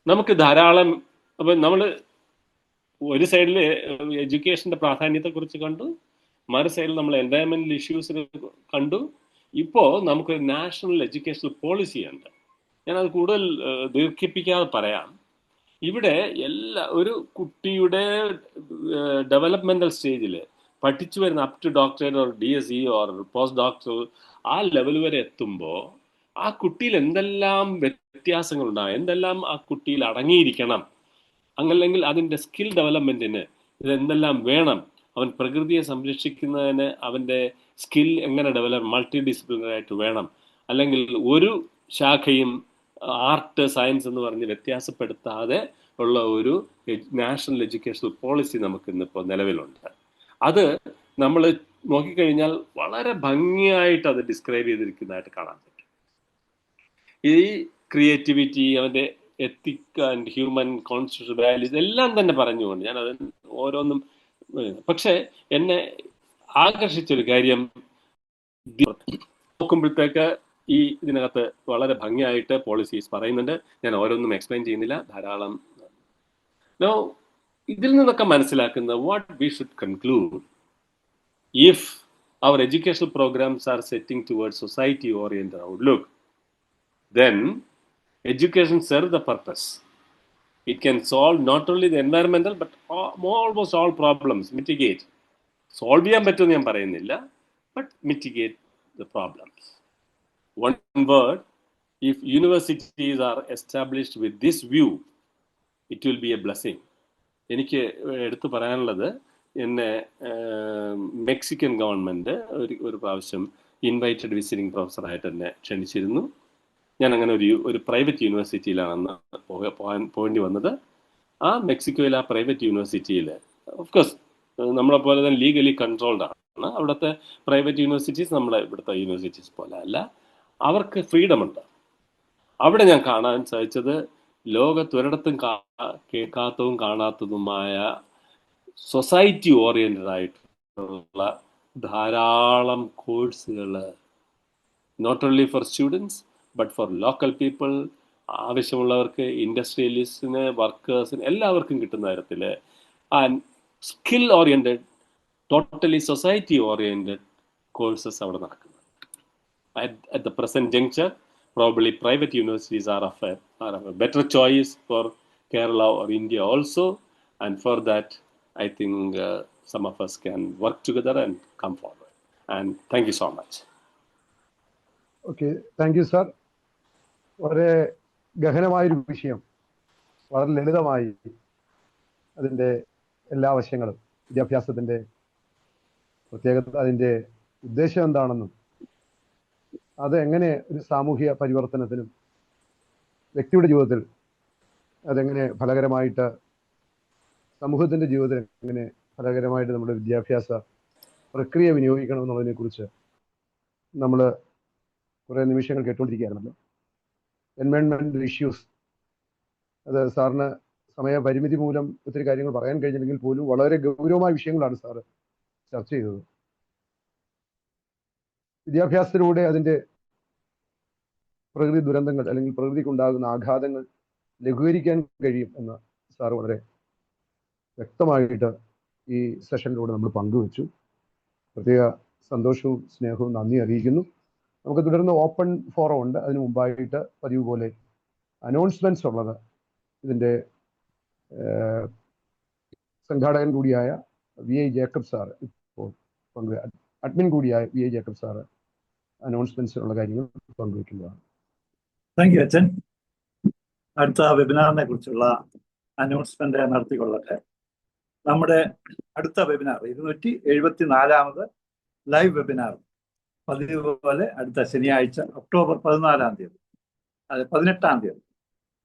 നമുക്ക് ധാരാളം, അപ്പം നമ്മൾ ഒരു സൈഡിൽ എഡ്യൂക്കേഷന്റെ പ്രാധാന്യത്തെക്കുറിച്ച് കണ്ടു, മറു സൈഡിൽ നമ്മൾ എൻവയറമെന്റൽ ഇഷ്യൂസിനെ കണ്ടു. ഇപ്പോൾ നമുക്കൊരു നാഷണൽ എഡ്യൂക്കേഷണൽ പോളിസി ഉണ്ട്. ഞാനത് കൂടുതൽ ദീർഘിപ്പിക്കാതെ പറയാം. ഇവിടെ ഒരു കുട്ടിയുടെ ഡെവലപ്മെന്റൽ സ്റ്റേജിൽ പഠിച്ചു വരുന്ന up to doctorate or DSE or post doctor ആ ലെവൽ വരെ എത്തുമ്പോൾ ആ കുട്ടിയിൽ എന്തെല്ലാം വ്യത്യാസങ്ങളുണ്ടാകും, എന്തെല്ലാം ആ കുട്ടിയിൽ അടങ്ങിയിരിക്കണം, അങ്ങല്ലെങ്കിൽ അതിൻ്റെ സ്കിൽ ഡെവലപ്മെന്റിന് ഇതെന്തെല്ലാം വേണം, അവൻ പ്രകൃതിയെ സംരക്ഷിക്കുന്നതിന് അവൻ്റെ സ്കിൽ എങ്ങനെ മൾട്ടി ഡിസിപ്ലിനറി ആയിട്ട് വേണം, അല്ലെങ്കിൽ ഒരു ശാഖയും ആർട്ട് സയൻസ് എന്ന് പറഞ്ഞ് വ്യത്യാസപ്പെടുത്താതെ ഉള്ള ഒരു നാഷണൽ എഡ്യൂക്കേഷണൽ പോളിസി നമുക്ക് ഇന്നിപ്പോൾ നിലവിലുണ്ട്. അത് നമ്മൾ നോക്കിക്കഴിഞ്ഞാൽ വളരെ ഭംഗിയായിട്ട് അത് ഡിസ്ക്രൈബ് ചെയ്തിരിക്കുന്നതായിട്ട് കാണാൻ പറ്റും. ഈ ക്രിയേറ്റിവിറ്റി, അവൻ്റെ ethic and human constitution values എല്ലാം തന്നെ പറഞ്ഞുകൊണ്ട് ഞാൻ അത് ഓരോന്നും. പക്ഷെ എന്നെ ആകർഷിച്ചൊരു കാര്യം നോക്കുമ്പോഴത്തേക്ക് ഇതിനകത്ത് വളരെ ഭംഗിയായിട്ട് പോളിസീസ് പറയുന്നുണ്ട്. ഞാൻ ഓരോന്നും എക്സ്പ്ലെയിൻ ചെയ്യുന്നില്ല, ധാരാളം. ഇതിൽ നിന്നൊക്കെ മനസ്സിലാക്കുന്ന what we should conclude, if our educational programs are setting towards society oriented outlook, then education serves the purpose. It can solve not only the environmental but almost all problems, mitigate. Solve ചെയ്യാൻ പറ്റുമെന്ന് ഞാൻ പറയുന്നില്ല, but mitigate the problems. One word, if universities are established with this view, it will be a blessing. എനിക്ക് എടുത്തു പറയാനുള്ളത്, എന്നെ Mexican government ഒരു പ്രാവശ്യം ഇൻവൈറ്റഡ് വിസിറ്റിംഗ് പ്രൊഫസറായിട്ട് എന്നെ ക്ഷണിച്ചിരുന്നു. ഞാൻ അങ്ങനെ ഒരു പ്രൈവറ്റ് യൂണിവേഴ്സിറ്റിയിലാണ് പോകേണ്ടി വന്നത്. ആ മെക്സിക്കോയിൽ ആ പ്രൈവറ്റ് യൂണിവേഴ്സിറ്റിയിൽ ഓഫ്കോഴ്സ് നമ്മളെ പോലെ തന്നെ ലീഗലി കൺട്രോൾഡ് ആണ്. അവിടുത്തെ പ്രൈവറ്റ് യൂണിവേഴ്സിറ്റീസ് നമ്മളെ ഇവിടുത്തെ യൂണിവേഴ്സിറ്റീസ് പോലെ അല്ല, അവർക്ക് ഫ്രീഡം ഉണ്ട്. അവിടെ ഞാൻ കാണാൻ സാധിച്ചത് ലോകത്തൊരിടത്തും കേൾക്കാത്തതും കാണാത്തതുമായ സൊസൈറ്റി ഓറിയൻറ്റഡ് ആയിട്ടുള്ള ധാരാളം കോഴ്സുകൾ, not only for students but for local people, ആവശ്യമുള്ളവർക്ക്, ഇൻഡസ്ട്രിയലിസ്റ്റിന്, വർക്കേഴ്സിന് എല്ലാവർക്കും കിട്ടുന്ന തരത്തിൽ and skill oriented, totally society oriented courses അവിടെ നടക്കുന്നത്. At the present juncture, probably private universities are of a better choice for Kerala or India also, and for that I think some of us can work together and come forward. And thank you so much. Okay, thank you sir. വളരെ ഗഹനമായൊരു വിഷയം, വളരെ ലളിതമായി അതിൻ്റെ എല്ലാ വശങ്ങളും, വിദ്യാഭ്യാസത്തിൻ്റെ പ്രത്യേകത, അതിൻ്റെ ഉദ്ദേശം എന്താണെന്നും അത് എങ്ങനെ ഒരു സാമൂഹിക പരിവർത്തനത്തിനും വ്യക്തിയുടെ ജീവിതത്തിൽ അതെങ്ങനെ ഫലകരമായിട്ട്, സമൂഹത്തിൻ്റെ ജീവിതത്തിൽ എങ്ങനെ ഫലകരമായിട്ട് നമ്മുടെ വിദ്യാഭ്യാസ പ്രക്രിയ വിനിയോഗിക്കണം എന്നുള്ളതിനെക്കുറിച്ച് നമ്മൾ കുറേ നിമിഷങ്ങൾ കേട്ടുകൊണ്ടിരിക്കുകയായിരുന്നല്ലോ. എൻവയോൺമെൻറ്റൽ ഇഷ്യൂസ്, അത് സാറിന് സമയപരിമിതി മൂലം ഒത്തിരി കാര്യങ്ങൾ പറയാൻ കഴിഞ്ഞില്ലെങ്കിൽ പോലും വളരെ ഗൗരവമായ വിഷയങ്ങളാണ് സാറ് ചർച്ച ചെയ്തത്. വിദ്യാഭ്യാസത്തിലൂടെ അതിൻ്റെ പ്രകൃതി ദുരന്തങ്ങൾ അല്ലെങ്കിൽ പ്രകൃതിക്കുണ്ടാകുന്ന ആഘാതങ്ങൾ ലഘൂകരിക്കാൻ കഴിയും എന്ന് സാറ് വളരെ വ്യക്തമായിട്ട് ഈ സെഷനിലൂടെ നമ്മൾ പങ്കുവച്ചു. പ്രത്യേക സന്തോഷവും സ്നേഹവും നന്ദി അറിയിക്കുന്നു. നമുക്ക് തുടർന്ന് ഓപ്പൺ ഫോറം ഉണ്ട്. അതിന് മുമ്പായിട്ട് പതിവ് പോലെ അനൗൺസ്മെൻറ്റ്സ് ഉള്ളത് ഇതിൻ്റെ സംഘാടകൻ കൂടിയായ VI ജേക്കബ് സാറ് ഇപ്പോൾ അഡ്മിൻ കൂടിയായ VI ജേക്കബ് സാറ് അനൗൺസ്മെൻറ്റ്സിനുള്ള കാര്യങ്ങൾ പങ്കുവയ്ക്കുന്നതാണ്. താങ്ക് യു അച്ഛൻ. അടുത്ത വെബിനാറിനെ കുറിച്ചുള്ള അനൗൺസ്മെന്റ് നടത്തിക്കൊള്ളട്ടെ. നമ്മുടെ അടുത്ത വെബിനാർ 274ാമത് ലൈവ് വെബിനാർ പതിവ് പോലെ അടുത്ത ശനിയാഴ്ച ഒക്ടോബർ 14-ാം തീയതി, അത് 18-ാം തീയതി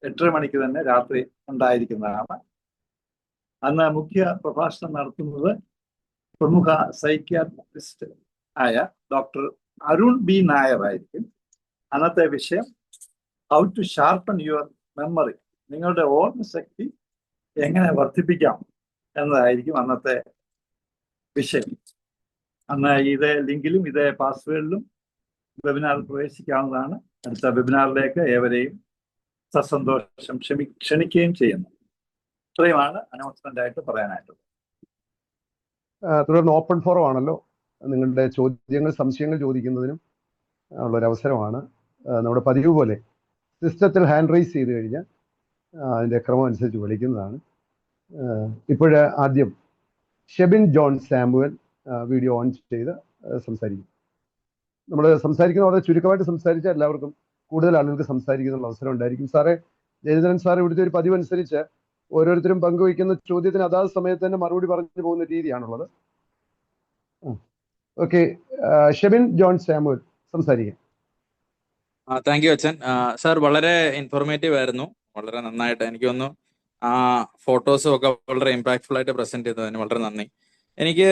8:30 മണിക്ക് തന്നെ രാത്രി ഉണ്ടായിരിക്കുന്നതാണ്. അന്ന് മുഖ്യ പ്രഭാഷണം നടത്തുന്നത് പ്രമുഖ സൈക്യാട്രിസ്റ്റ് ആയ ഡോക്ടർ അരുൺ B. നായർ ആയിരിക്കും. അന്നത്തെ വിഷയം how to sharpen your memory, നിങ്ങളുടെ ഓർമ്മശക്തി എങ്ങനെ വർദ്ധിപ്പിക്കാം എന്നതായിരിക്കും അന്നത്തെ വിഷയം. അന്ന് ഇതേ ലിങ്കിലും ഇതേ പാസ്വേഡിലും വെബിനാറിൽ പ്രവേശിക്കാവുന്നതാണ്. അടുത്ത വെബിനാറിലേക്ക് ഏവരെയും സസന്തോഷം ക്ഷണിക്കുകയും ചെയ്യുന്നു. ഇത്രയുമാണ് അനൗൺസ്മെന്റ് ആയിട്ട് പറയാനായിട്ടുള്ളത്. തുടർന്ന് ഓപ്പൺ ഫോറം ആണല്ലോ, നിങ്ങളുടെ ചോദ്യങ്ങൾ, സംശയങ്ങൾ ചോദിക്കുന്നതിനും ഉള്ളൊരവസരമാണ്. നമ്മുടെ പതിവ് പോലെ സിസ്റ്റത്തിൽ ഹാൻഡ് റൈസ് ചെയ്ത് കഴിഞ്ഞാൽ അതിൻ്റെ ക്രമം അനുസരിച്ച് വിളിക്കുന്നതാണ്. ഇപ്പോഴ് ആദ്യം Shebin John Samuel video on ചെയ്ത് സംസാരിക്കും. നമ്മൾ സംസാരിക്കുന്ന വളരെ ചുരുക്കമായിട്ട് സംസാരിച്ചാൽ എല്ലാവർക്കും, കൂടുതൽ ആളുകൾക്ക് സംസാരിക്കാനുള്ള അവസരം ഉണ്ടായിരിക്കും. സാറേ, ജയചന്ദ്രൻ സാർ ഇവിടുത്തെ ഒരു പതിവ് അനുസരിച്ച് ഓരോരുത്തരും പങ്കുവയ്ക്കുന്ന ചോദ്യത്തിന് അതാത് സമയത്ത് തന്നെ മറുപടി പറഞ്ഞു പോകുന്ന രീതിയാണുള്ളത്. ഓക്കെ, ഷെബിൻ ജോൺ സാമുവൽ സംസാരിക്കാം. താങ്ക് യു അച്ഛൻ. സാർ വളരെ ഇൻഫോർമേറ്റീവ് ആയിരുന്നു, വളരെ നന്നായിട്ട്. എനിക്ക് തോന്നുന്നു ആ ഫോട്ടോസും ഒക്കെ വളരെ ഇമ്പാക്ട്ഫുൾ ആയിട്ട് പ്രസന്റ് ചെയ്തതിന് വളരെ നന്ദി. എനിക്ക്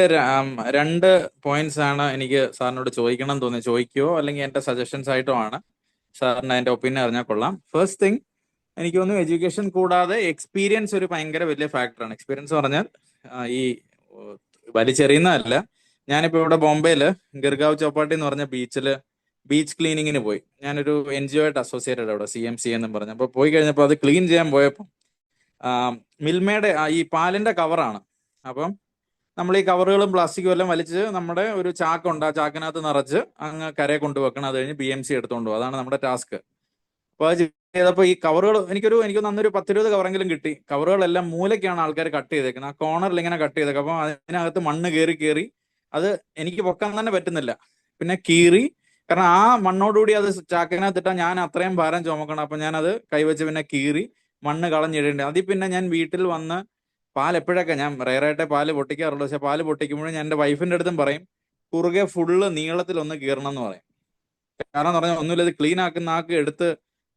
2 പോയിന്റ്സ് ആണ് എനിക്ക് സാറിനോട് ചോദിക്കണം എന്ന് തോന്നി. ചോദിക്കുകയോ അല്ലെങ്കിൽ എൻ്റെ സജഷൻസ് ആയിട്ടോ ആണ്. സാറിന് എൻ്റെ ഒപ്പീനിയൻ അറിഞ്ഞാൽ കൊള്ളാം. ഫസ്റ്റ് തിങ്, എനിക്ക് തോന്നുന്നു എഡ്യൂക്കേഷൻ കൂടാതെ എക്സ്പീരിയൻസ് ഒരു ഭയങ്കര വലിയ ഫാക്ടറാണ്. എക്സ്പീരിയൻസ് പറഞ്ഞാൽ ഈ വലിച്ചെറിയുന്നതല്ല. ഞാനിപ്പോൾ ഇവിടെ ബോംബെയിൽ ഗിർഗാവ് ചൗപ്പാട്ടി എന്ന് പറഞ്ഞ ബീച്ച് ക്ലീനിങ്ങിന് പോയി. ഞാനൊരു NGO ആയിട്ട് അസോസിയേറ്റഡ് അവിടെ, CMC എന്നും പറഞ്ഞു. അപ്പോൾ പോയി കഴിഞ്ഞപ്പോൾ അത് ക്ലീൻ ചെയ്യാൻ പോയപ്പോൾ മിൽമയുടെ ഈ പാലിന്റെ കവറാണ്. അപ്പം നമ്മൾ ഈ കവറുകളും പ്ലാസ്റ്റിക്കും എല്ലാം വലിച്ച് നമ്മുടെ ഒരു ചാക്കുണ്ട്, ആ ചാക്കിനകത്ത് നിറച്ച് അങ്ങ് കരയെ കൊണ്ടുവെക്കണം. അത് കഴിഞ്ഞ് BMC എടുത്തുകൊണ്ട് പോകും. അതാണ് നമ്മുടെ ടാസ്ക്. അപ്പോൾ അത് ചെയ്തപ്പോൾ ഈ കവറുകൾ എനിക്ക് അന്നൊരു 10-20 കവറെങ്കിലും കിട്ടി. കവറുകളെല്ലാം മൂലയ്ക്കാണ് ആൾക്കാർ കട്ട് ചെയ്തേക്കുന്നത്. ആ കോർണറിൽ ഇങ്ങനെ കട്ട് ചെയ്തേക്കും. അപ്പം അതിനകത്ത് മണ്ണ് കയറി അത് എനിക്ക് പൊക്കാൻ തന്നെ പറ്റുന്നില്ല. പിന്നെ കീറി കാരണം ആ മണ്ണോടുകൂടി അത് ചാക്കിനകത്തിട്ടാൽ ഞാൻ അത്രയും ഭാരം ചുമക്കണം. അപ്പൊ ഞാൻ അത് കൈവച്ച് പിന്നെ കീറി മണ്ണ് കളഞ്ഞിടേണ്ടി. അതിൽ പിന്നെ ഞാൻ വീട്ടിൽ വന്ന് പാൽ എപ്പോഴൊക്കെ ഞാൻ റയറായിട്ടേ പാല് പൊട്ടിക്കാറുള്ളൂ. പക്ഷെ പാല് പൊട്ടിക്കുമ്പോഴും ഞാൻ എൻ്റെ വൈഫിൻ്റെ അടുത്തും പറയും കുറുകെ ഫുള്ള് നീളത്തിലൊന്ന് കീറണം എന്ന് പറയും. കാരണം എന്ന് പറഞ്ഞാൽ ഒന്നുമില്ല, ഇത് ക്ലീൻ ആക്കുന്ന ആൾക്ക് എടുത്ത്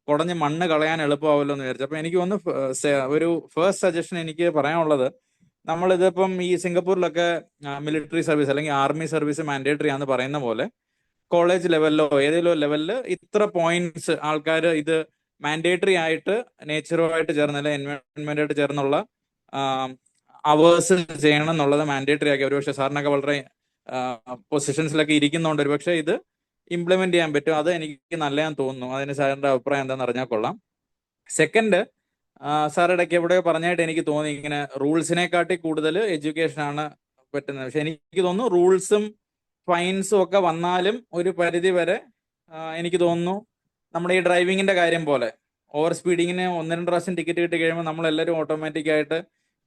കുടഞ്ഞ് മണ്ണ് കളയാൻ എളുപ്പമാവല്ലോ എന്ന് വിചാരിച്ചു. അപ്പൊ എനിക്ക് ഒന്ന് ഒരു ഫസ്റ്റ് സജഷൻ എനിക്ക് പറയാനുള്ളത്, നമ്മളിതിപ്പം ഈ സിംഗപ്പൂരിലൊക്കെ മിലിറ്ററി സർവീസ് അല്ലെങ്കിൽ ആർമി സർവീസ് മാൻഡേറ്ററി ആണെന്ന് പറയുന്ന പോലെ കോളേജ് ലെവലിലോ ഏതെങ്കിലും ലെവലിൽ ഇത്ര പോയിന്റ്സ് ആൾക്കാർ ഇത് മാൻഡേറ്ററി ആയിട്ട് നേച്ചറുമായിട്ട് ചേർന്ന് അല്ലെങ്കിൽ എൻവയോൺമെന്റായിട്ട് ചേർന്നുള്ള അവേഴ്സ് ചെയ്യണം എന്നുള്ളത് മാൻഡേറ്ററി ആക്കി. ഒരുപക്ഷെ സാറിനൊക്കെ വളരെ പൊസിഷൻസിലൊക്കെ ഇരിക്കുന്നുണ്ട്, ഒരുപക്ഷെ ഇത് ഇംപ്ലിമെന്റ് ചെയ്യാൻ പറ്റും. അത് എനിക്ക് നല്ലതാന്ന് തോന്നുന്നു. അതിന് സാറിന്റെ അഭിപ്രായം എന്താണെന്ന് അറിഞ്ഞാൽ കൊള്ളാം. സെക്കൻഡ്, സാർ ഇടയ്ക്ക് എവിടെയോ പറഞ്ഞായിട്ട് എനിക്ക് തോന്നി ഇങ്ങനെ റൂൾസിനെക്കാട്ടി കൂടുതൽ എഡ്യൂക്കേഷൻ ആണ് പറ്റുന്നത്. പക്ഷെ എനിക്ക് തോന്നുന്നു റൂൾസും ഫൈൻസും ഒക്കെ വന്നാലും ഒരു പരിധി വരെ എനിക്ക് തോന്നുന്നു നമ്മുടെ ഈ ഡ്രൈവിങ്ങിന്റെ കാര്യം പോലെ ഓവർ സ്പീഡിങ്ങിന് 1-2 പ്രാവശ്യം ടിക്കറ്റ് കിട്ടി കഴിയുമ്പോൾ നമ്മളെല്ലാവരും ഓട്ടോമാറ്റിക് ആയിട്ട്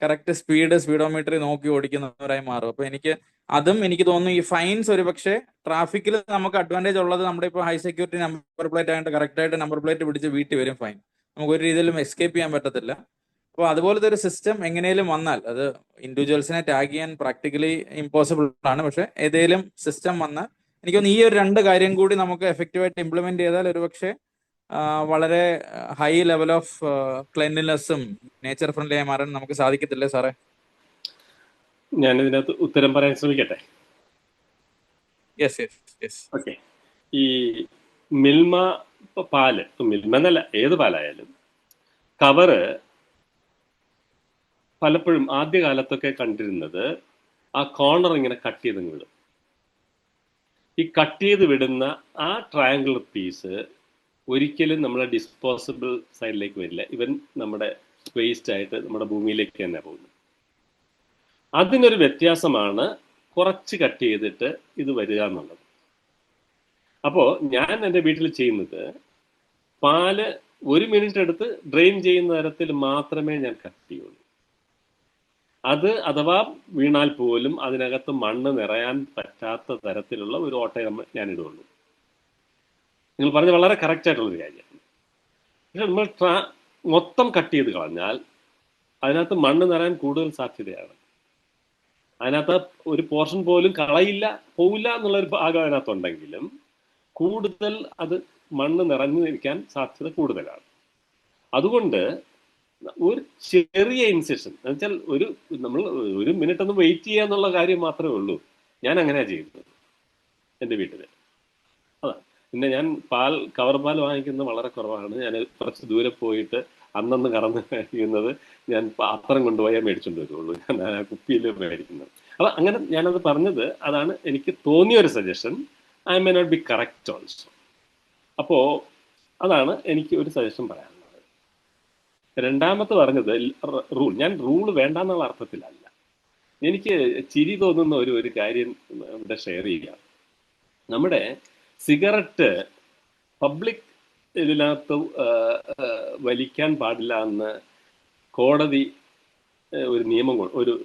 കറക്റ്റ് സ്പീഡോമീറ്ററിൽ നോക്കി ഓടിക്കുന്നവരായി മാറും. അപ്പൊ എനിക്ക് തോന്നുന്നു ഈ ഫൈൻസ് ഒരു പക്ഷേ ട്രാഫിക്കിൽ നമുക്ക് അഡ്വാൻറ്റേജ് ഉള്ളത്, നമ്മുടെ ഇപ്പോൾ ഹൈ സെക്യൂരിറ്റി നമ്പർ പ്ലേറ്റ് ആയിട്ട് കറക്റ്റ് ആയിട്ട് നമ്പർ പ്ലേറ്റ് പിടിച്ച് വീട്ടിൽ വരും ഫൈൻ, നമുക്ക് ഒരു രീതിയിലും എസ്കേപ്പ് ചെയ്യാൻ പറ്റത്തില്ല. അപ്പോൾ അതുപോലത്തെ ഒരു സിസ്റ്റം എങ്ങനെയും വന്നാൽ, അത് ഇൻഡിവിജ്വൽസിനെ ടാഗ് ചെയ്യാൻ പ്രാക്ടിക്കലി ഇമ്പോസിബിൾ ആണ്, പക്ഷെ ഏതെങ്കിലും സിസ്റ്റം വന്നാൽ എനിക്കൊന്ന് ഈ ഒരു 2 കാര്യം കൂടി നമുക്ക് എഫക്റ്റീവായിട്ട് ഇംപ്ലിമെന്റ് ചെയ്താൽ ഒരുപക്ഷെ വളരെ ഹൈ ലെവൽ ഓഫ് ക്ലെൻലിനെസ്സും നേച്ചർ ഫ്രണ്ട്ലി ആയി മാറാൻ നമുക്ക് സാധിക്കത്തില്ലേ സാറേ? ഞാൻ ഇതിനകത്ത് ഉത്തരം പറയാൻ ശ്രമിക്കട്ടെ. യെസ്. ഓക്കെ. ഈ മിൽമ പാല്, മിൽമ എന്നല്ല ഏത് പാലായാലും കവറ് പലപ്പോഴും ആദ്യകാലത്തൊക്കെ കണ്ടിരുന്നത് ആ കോർണർ ഇങ്ങനെ കട്ട് ചെയ്ത് വിടും. ഈ കട്ട് ചെയ്ത് വിടുന്ന ആ ട്രയാങ്കുലർ പീസ് ഒരിക്കലും നമ്മുടെ ഡിസ്പോസിബിൾ സൈഡിലേക്ക് വരില്ല. ഇവൻ നമ്മുടെ വേസ്റ്റ് ആയിട്ട് നമ്മുടെ ഭൂമിയിലേക്ക് തന്നെ പോകുന്നു. അതിനൊരു വ്യത്യാസമാണ് കുറച്ച് കട്ട് ചെയ്തിട്ട് ഇത് വരിക എന്നുള്ളത്. അപ്പോൾ ഞാൻ എൻ്റെ വീട്ടിൽ ചെയ്യുന്നത് പാല് 1 മിനിറ്റ് എടുത്ത് ഡ്രെയിൻ ചെയ്യുന്ന തരത്തിൽ മാത്രമേ ഞാൻ കട്ട് ചെയ്യുള്ളൂ. അത് അഥവാ വീണാൽ പോലും അതിനകത്ത് മണ്ണ് നിറയാൻ പറ്റാത്ത തരത്തിലുള്ള ഒരു ഓട്ടയെ ഞാൻ ഇടുള്ളൂ. നിങ്ങൾ പറഞ്ഞ വളരെ കറക്റ്റ് ആയിട്ടുള്ളൊരു കാര്യമാണ്. പക്ഷെ നമ്മൾ മൊത്തം കട്ട് ചെയ്ത് കളഞ്ഞാൽ അതിനകത്ത് മണ്ണ് നിറയാൻ കൂടുതൽ സാധ്യതയാണ്. അതിനകത്ത് ഒരു പോർഷൻ പോലും പോവില്ല എന്നുള്ളൊരു ഭാഗം അതിനകത്തുണ്ടെങ്കിലും കൂടുതൽ അത് മണ്ണ് നിറഞ്ഞു നിൽക്കാൻ സാധ്യത കൂടുതലാണ്. അതുകൊണ്ട് ഒരു ചെറിയ ഇൻസെഷൻ എന്ന് വെച്ചാൽ നമ്മൾ 1 മിനിറ്റ് ഒന്ന് വെയിറ്റ് ചെയ്യുക എന്നുള്ള കാര്യം മാത്രമേ ഉള്ളൂ. ഞാൻ അങ്ങനെയാണ് ചെയ്യുന്നത് എൻ്റെ വീട്ടിൽ. അതാ. പിന്നെ ഞാൻ കവർ പാൽ വാങ്ങിക്കുന്നത് വളരെ കുറവാണ്. ഞാൻ കുറച്ച് ദൂരെ പോയിട്ട് അന്നന്ന് കറന്ന് കഴിയുന്നത് ഞാൻ പാത്രം കൊണ്ടുപോയാൽ മേടിച്ചുകൊണ്ട് വരുള്ളൂ. ഞാൻ ആ കുപ്പിയിൽ മേടിക്കുന്നത്. അപ്പം അങ്ങനെ ഞാനത് പറഞ്ഞത് അതാണ് എനിക്ക് തോന്നിയൊരു suggestion. I may not be correct also. അപ്പോൾ അതാണ് എനിക്ക് ഒരു സജഷൻ പറയാനുള്ളത്. രണ്ടാമത്തെ പറഞ്ഞത് റൂൾ. ഞാൻ റൂള് വേണ്ടെന്നുള്ള അർത്ഥത്തിലല്ല. എനിക്ക് ചിരി തോന്നുന്ന ഒരു കാര്യം ഇവിടെ ഷെയർ ചെയ്യുക. നമ്മുടെ സിഗരറ്റ് പബ്ലിക് ഇതിനകത്ത് വലിക്കാൻ പാടില്ല എന്ന് കോടതി ഒരു നിയമം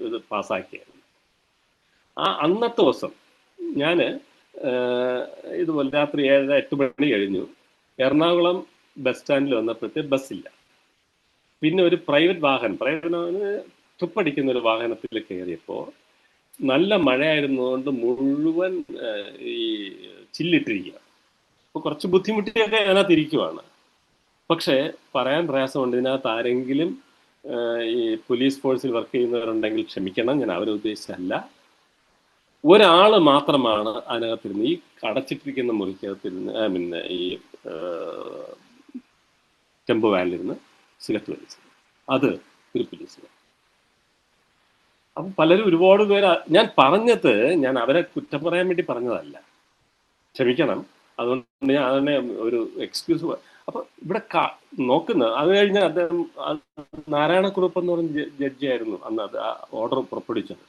ഇത് പാസ്സാക്കിയായിരുന്നു. അന്നത്തെ ദിവസം ഞാൻ ഇതുപോലെ രാത്രി 7-8 മണി കഴിഞ്ഞു. എറണാകുളം ബസ് സ്റ്റാൻഡിൽ വന്നപ്പോഴത്തെ ബസ്സില്ല. പിന്നെ ഒരു പ്രൈവറ്റ് ട്രിപ്പ് അടിക്കുന്ന ഒരു വാഹനത്തിൽ കയറിയപ്പോൾ നല്ല മഴയായിരുന്നതുകൊണ്ട് മുഴുവൻ ഈ ചില്ലിട്ടിരിക്കുക. അപ്പോൾ കുറച്ച് ബുദ്ധിമുട്ടിയൊക്കെ അതിനകത്ത് ഇരിക്കുവാണ്. പക്ഷേ പറയാൻ പ്രയാസമുണ്ട്. ഇതിനകത്ത് ആരെങ്കിലും ഈ പോലീസ് ഫോഴ്സിൽ വർക്ക് ചെയ്യുന്നവരുണ്ടെങ്കിൽ ക്ഷമിക്കണം, ഞാൻ അവരെ ഉദ്ദേശിച്ചല്ല. ഒരാൾ മാത്രമാണ് അതിനകത്തിരുന്ന് ഈ അടച്ചിട്ടിരിക്കുന്ന മുറിക്കകത്തിരുന്ന് ഈ ടെമ്പോ വാനിലിരുന്ന് സിഗരറ്റ് വലിച്ചത്. അത് ഒരു പോലീസിന്. അപ്പം പലരും ഒരുപാട് പേര് ഞാൻ പറഞ്ഞത് ഞാൻ അവരെ കുറ്റം പറയാൻ വേണ്ടി പറഞ്ഞതല്ല, ക്ഷമിക്കണം. അതുകൊണ്ട് ഞാൻ അതിനെ ഒരു എക്സ്ക്യൂസ്. അപ്പൊ ഇവിടെ നോക്കുന്ന അത് കഴിഞ്ഞ് അദ്ദേഹം നാരായണക്കുറുപ്പ് എന്ന് പറഞ്ഞ ജഡ്ജിയായിരുന്നു അന്ന് അത് ആ ഓർഡർ പുറപ്പെടുവിച്ചത്.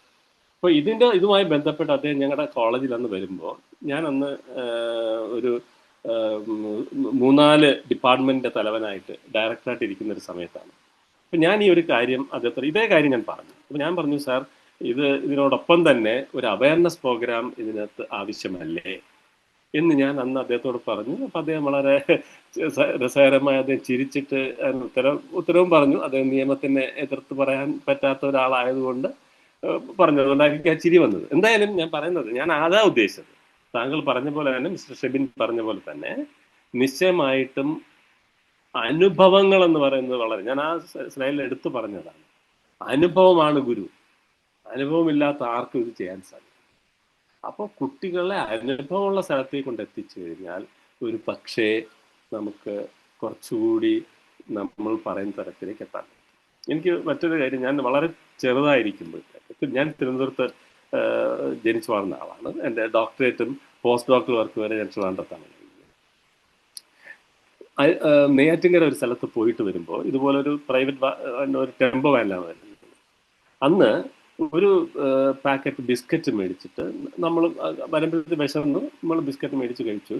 അപ്പോൾ ഇതുമായി ബന്ധപ്പെട്ട് അദ്ദേഹം ഞങ്ങളുടെ കോളേജിൽ അന്ന് വരുമ്പോൾ ഞാൻ അന്ന് ഒരു 3-4 ഡിപ്പാർട്ട്മെന്റിന്റെ തലവനായിട്ട് ഡയറക്ടറായിട്ട് ഇരിക്കുന്ന ഒരു സമയത്താണ്. അപ്പം ഞാൻ ഈ ഒരു കാര്യം ഇതേ കാര്യം ഞാൻ പറഞ്ഞു. അപ്പം ഞാൻ പറഞ്ഞു, സാർ ഇതിനോടൊപ്പം തന്നെ ഒരു അവയർനെസ് പ്രോഗ്രാം ഇതിനകത്ത് ആവശ്യമല്ലേ എന്ന് ഞാൻ അന്ന് അദ്ദേഹത്തോട് പറഞ്ഞു. അപ്പം അദ്ദേഹം വളരെ രസകരമായി അദ്ദേഹം ചിരിച്ചിട്ട് ഉത്തരവും പറഞ്ഞു. അദ്ദേഹം നിയമത്തിനെ എതിർത്ത് പറയാൻ പറ്റാത്ത ഒരാളായതുകൊണ്ട് പറഞ്ഞു. അതുകൊണ്ടായിരിക്കും ആ ചിരി വന്നത്. എന്തായാലും ഞാൻ പറയുന്നത്, ഞാൻ അതാ ഉദ്ദേശിച്ചത്. താങ്കൾ പറഞ്ഞ പോലെ തന്നെ, മിസ്റ്റർ ഷെബിൻ പറഞ്ഞ പോലെ തന്നെ, നിശ്ചയമായിട്ടും അനുഭവങ്ങൾ എന്ന് പറയുന്നത് വളരെ, ഞാൻ ആ സ്ലൈഡിൽ എടുത്തു പറഞ്ഞതാണ്. അനുഭവമാണ് ഗുരു. അനുഭവമില്ലാത്ത ആർക്കും ഇത് ചെയ്യാൻ സാധിക്കും. അപ്പോൾ കുട്ടികളെ അനുഭവമുള്ള സ്ഥലത്തേക്ക് കൊണ്ട് എത്തിച്ചു കഴിഞ്ഞാൽ ഒരു പക്ഷേ നമുക്ക് കുറച്ചുകൂടി നമ്മൾ പറയുന്ന തരത്തിലേക്ക് എത്താൻ പറ്റും. എനിക്ക് മറ്റൊരു കാര്യം, ഞാൻ വളരെ ചെറുതായിരിക്കുമ്പോൾ, ഞാൻ തിരുവനന്തപുരത്ത് ജനിച്ചു വളർന്ന ആളാണ്. എൻ്റെ ഡോക്ടറേറ്റും പോസ്റ്റ് ഡോക്ടർ വർക്ക് വരെ ഞാൻ ട്രിവാൻഡ്രത്താണ്. നെയ്യാറ്റിൻകര ഒരു സ്ഥലത്ത് പോയിട്ട് വരുമ്പോൾ ഇതുപോലെ ഒരു പ്രൈവറ്റ് ഒരു ടെമ്പോ വാനിലാണ് വരുന്നത്. അന്ന് ഒരു പാക്കറ്റ് ബിസ്ക്കറ്റ് മേടിച്ചിട്ട് നമ്മൾ വരുമ്പോഴത്തെ വിശന്ന് നമ്മൾ ബിസ്ക്കറ്റ് മേടിച്ച് കഴിച്ചു.